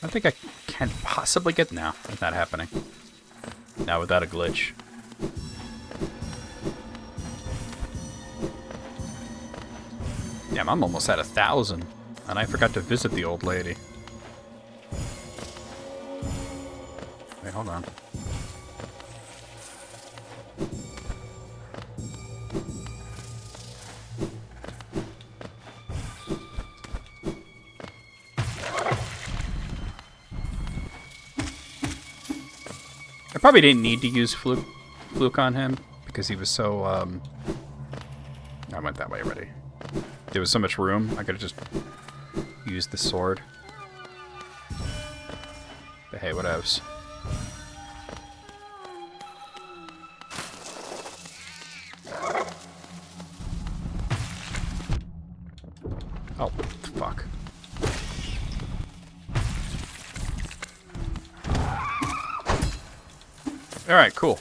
I think I can possibly get... No, it's not happening. Not without a glitch. Damn, I'm almost at 1,000. And I forgot to visit the old lady. Wait, hold on. I probably didn't need to use Fluke on him because he was so, I went that way already. There was so much room, I could have just used the sword. But hey, what else? Oh, fuck. Alright, cool.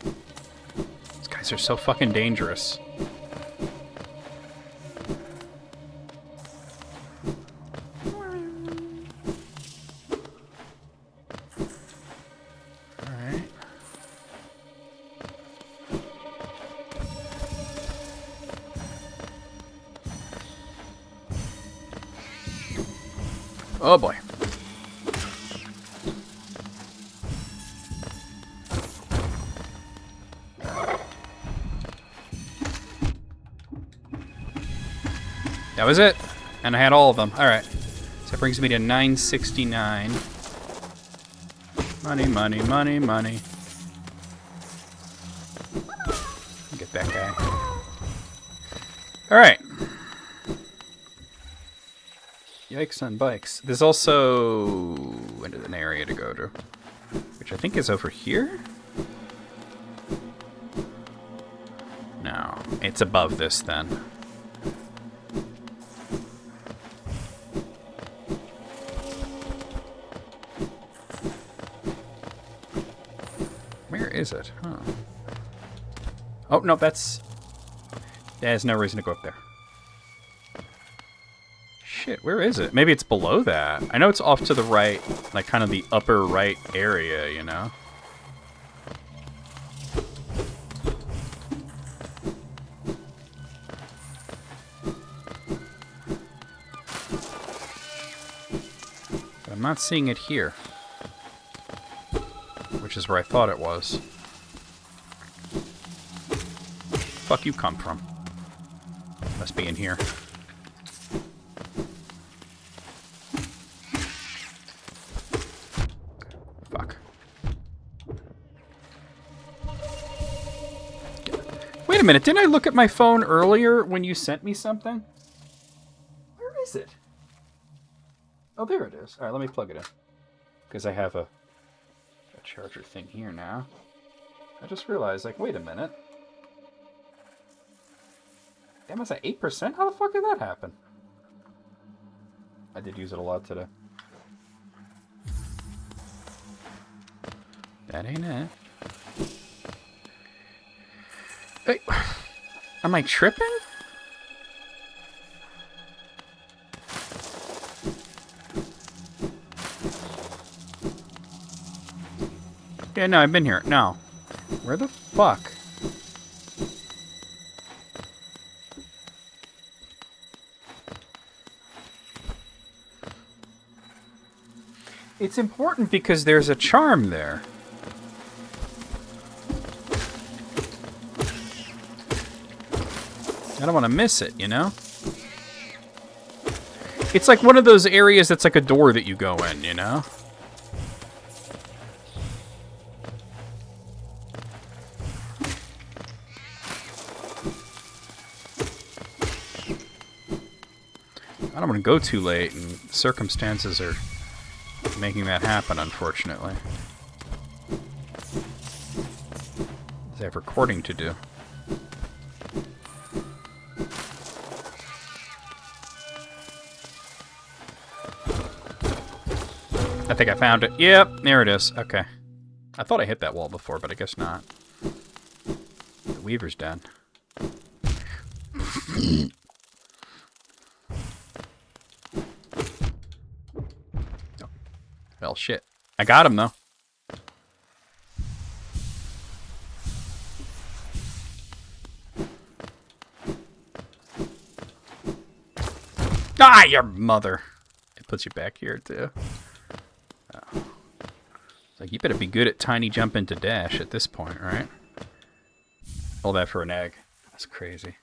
These guys are so fucking dangerous. Alright. Oh boy. That was it. And I had all of them. Alright. So that brings me to 969. Money, money, money, money. Get that guy. Alright. Yikes on bikes. There's also an area to go to, which I think is over here? No. It's above this then. Is it? Huh. Oh, no, there's no reason to go up there. Shit, where is it? Maybe it's below that. I know it's off to the right, like kind of the upper right area, you know? But I'm not seeing it here. Which is where I thought it was. Fuck you come from? Must be in here. Fuck. Wait a minute, didn't I look at my phone earlier when you sent me something? Where is it? Oh, there it is. Alright, let me plug it in. Because I have a charger thing here now. I just realized, like, wait a minute. Damn, it's at 8%? How the fuck did that happen? I did use it a lot today. That ain't it. Hey, am I tripping? Yeah, no, I've been here. No. Where the fuck? It's important because there's a charm there. I don't want to miss it, you know? It's like one of those areas that's like a door that you go in, you know? I don't want to go too late, and circumstances are making that happen, unfortunately. I have recording to do. I think I found it. Yep, there it is. Okay. I thought I hit that wall before, but I guess not. The Weaver's dead. Oh. Well, shit. I got him, though. Ah, your mother. It puts you back here, too. Oh. Like, you better be good at tiny jump into dash at this point, right? All that for an egg. That's crazy.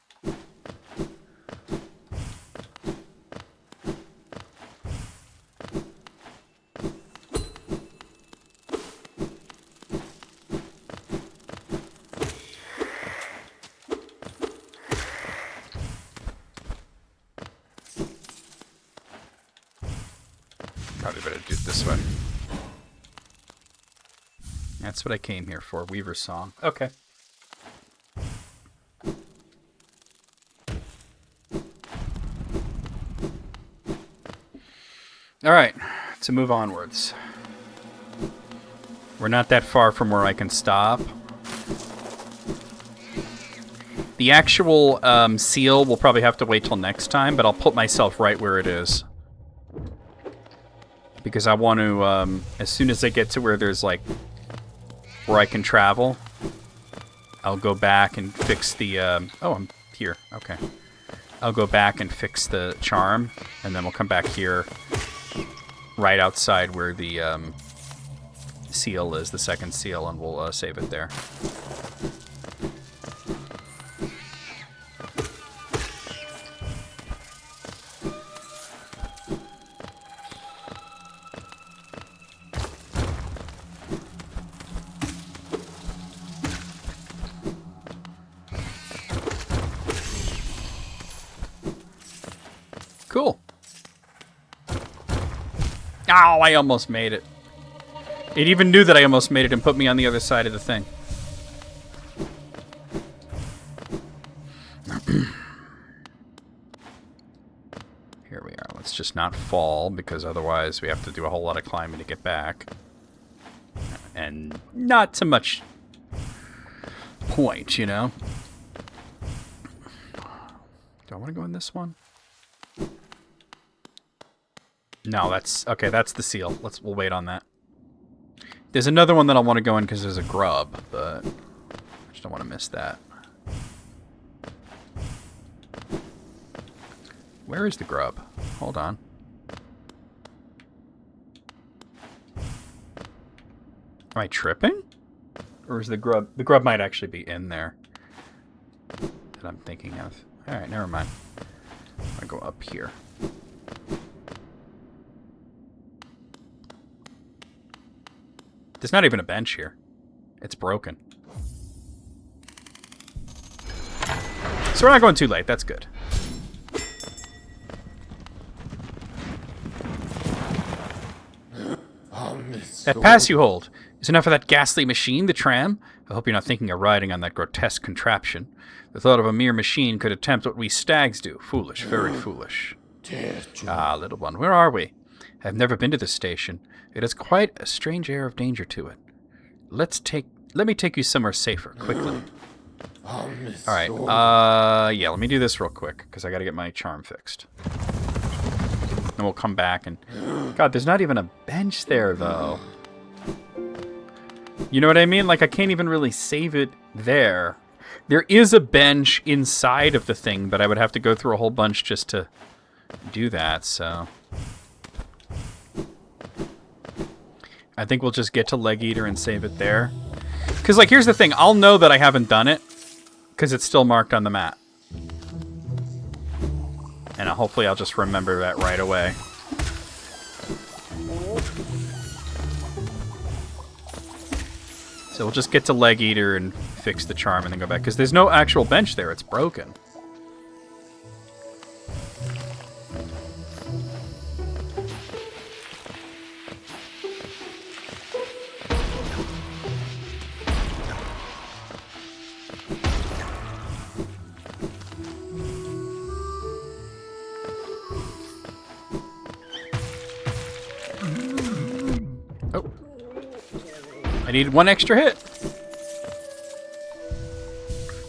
Probably better do it this way. That's what I came here for, Weaver's Song. Okay. Alright, to move onwards. We're not that far from where I can stop. The actual seal will probably have to wait till next time, but I'll put myself right where it is. Because I want to, as soon as I get to where there's, like, where I can travel, I'll go back and fix the, oh, I'm here, okay. I'll go back and fix the charm, and then we'll come back here, right outside where the, seal is, the second seal, and we'll, save it there. Cool. Ow, I almost made it. It even knew that I almost made it and put me on the other side of the thing. Here we are. Let's just not fall, because otherwise we have to do a whole lot of climbing to get back. And not so much point, you know? Do I want to go in this one? No, that's... Okay, that's the seal. We'll wait on that. There's another one that I want to go in because there's a grub, but I just don't want to miss that. Where is the grub? Hold on. Am I tripping? Or is the grub... The grub might actually be in there. That I'm thinking of. Alright, never mind. I'm going to go up here. There's not even a bench here. It's broken. So we're not going too late. That's good. That pass you hold is enough for that ghastly machine, the tram. I hope you're not thinking of riding on that grotesque contraption. The thought of a mere machine could attempt what we stags do. Foolish, very foolish. Ah, little one, where are we? I have never been to this station. It has quite a strange air of danger to it. Let me take you somewhere safer, quickly. Alright, yeah, let me do this real quick, because I gotta get my charm fixed. Then we'll come back and... God, there's not even a bench there, though. You know what I mean? Like, I can't even really save it there. There is a bench inside of the thing, but I would have to go through a whole bunch just to do that, so... I think we'll just get to Leg Eater and save it there. Because, like, here's the thing. I'll know that I haven't done it because it's still marked on the map. And hopefully I'll just remember that right away. So we'll just get to Leg Eater and fix the charm and then go back. Because there's no actual bench there. It's broken. Oh. I needed one extra hit.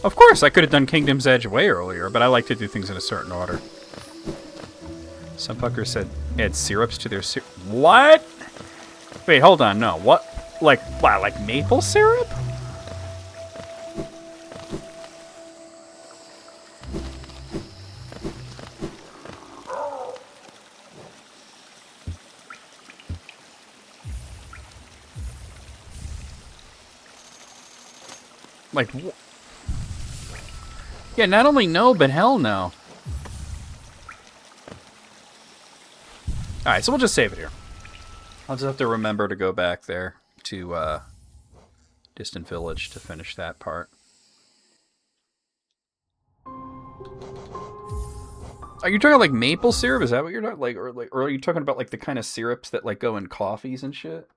Of course, I could have done Kingdom's Edge way earlier, but I like to do things in a certain order. Some fucker said add syrups to their syrup. What? Wait, hold on. No, what? Like, what? Like maple syrup? Like, yeah, not only no, but hell no. Alright, so we'll just save it here. I'll just have to remember to go back there to Distant Village to finish that part. Are you talking like maple syrup? Is that what you're talking like, or are you talking about like the kind of syrups that like go in coffees and shit?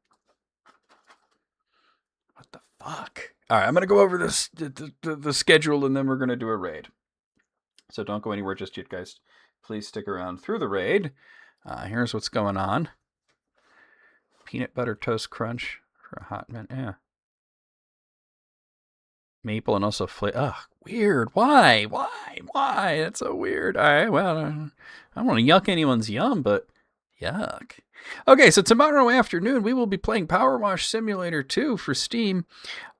What the fuck? All right, I'm gonna go over this the schedule and then we're gonna do a raid. So don't go anywhere just yet, guys. Please stick around through the raid. Here's what's going on. Peanut butter toast crunch for a hot minute. Yeah. Maple and also ugh, weird. Why? That's so weird. All right, well, I don't want to yuck anyone's yum, but yuck. Okay, so tomorrow afternoon we will be playing Power Wash Simulator 2 for Steam.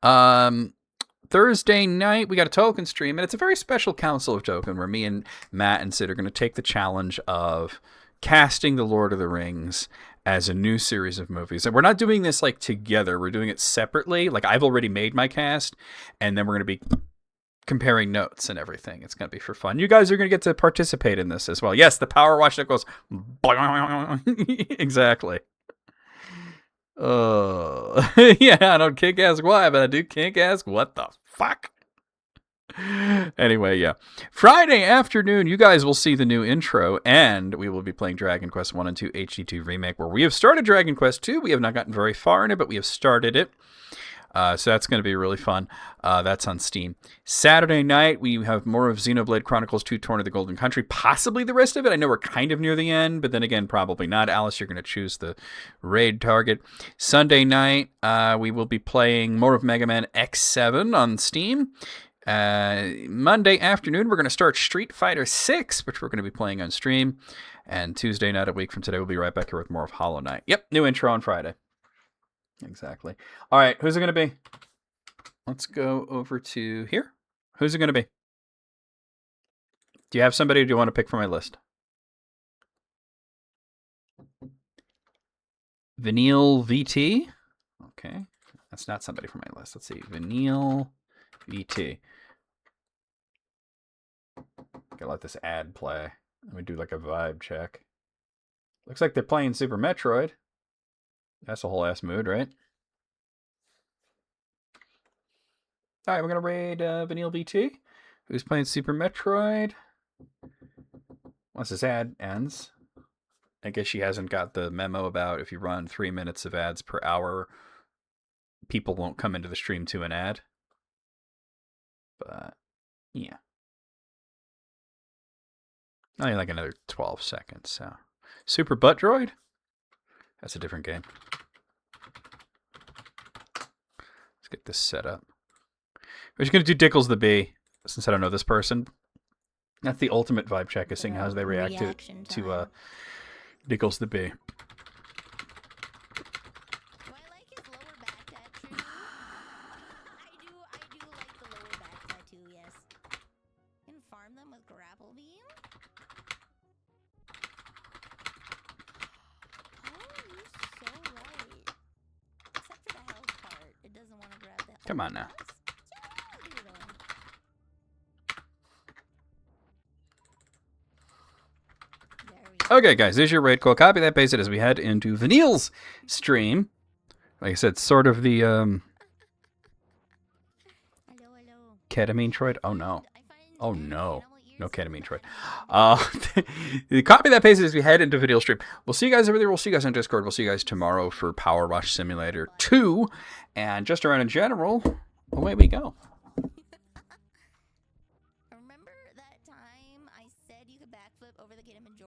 Thursday night we got a token stream, and it's a very special Council of Token where me and Matt and Sid are going to take the challenge of casting The Lord of the Rings as a new series of movies. And we're not doing this like together. We're doing it separately. Like I've already made my cast, and then we're going to be comparing notes and everything. It's going to be for fun. You guys are going to get to participate in this as well. Yes, the power wash that goes exactly. Yeah, I don't kink ask why, but I do kink ask what the fuck. Anyway, yeah. Friday afternoon, you guys will see the new intro, and we will be playing Dragon Quest 1 and 2 HD2 Remake, where we have started Dragon Quest 2. We have not gotten very far in it, but we have started it. So that's going to be really fun. That's on Steam. Saturday night, we have more of Xenoblade Chronicles 2 Torn of the Golden Country. Possibly the rest of it. I know we're kind of near the end, but then again, probably not. Alice, you're going to choose the raid target. Sunday night, we will be playing more of Mega Man X7 on Steam. Monday afternoon, we're going to start Street Fighter 6, which we're going to be playing on stream. And Tuesday night, a week from today, we'll be right back here with more of Hollow Knight. Yep, new intro on Friday. Exactly. All right, who's it going to be? Let's go over to here. Who's it going to be? Do you have somebody, or do you want to pick from my list? Vanille VT? Okay. That's not somebody from my list. Let's see. Vanille VT. Gotta let this ad play. Let me do like a vibe check. Looks like they're playing Super Metroid. That's a whole ass mood, right? All right, we're gonna raid Vanille VT, who's playing Super Metroid. Once this ad ends, I guess she hasn't got the memo about if you run 3 minutes of ads per hour, people won't come into the stream to an ad. But yeah, only like another 12 seconds. So, Super Butt Droid. That's a different game. Let's get this set up. We're just going to do Dickles the Bee, since I don't know this person. That's the ultimate vibe check, is seeing how they react to Dickles the Bee. Do I like his lower back tattoo? I do like the lower back tattoo, yes. You can farm them with grapple beam? Oh, you're so right. Come on now. Okay, guys, there's your raid call. Copy that, paste it as we head into Vanille's stream. Like I said, sort of the Hello, hello. ketamine Troid. Oh no. I find Oh dead no. animal ears No so ketamine Troid. funny. Copy that, paste it as we head into Vanille stream. We'll see you guys over there. We'll see you guys on Discord. We'll see you guys tomorrow for Power Wash Simulator 2. And just around in general, away we go. Remember that time I said you could backflip over the kid in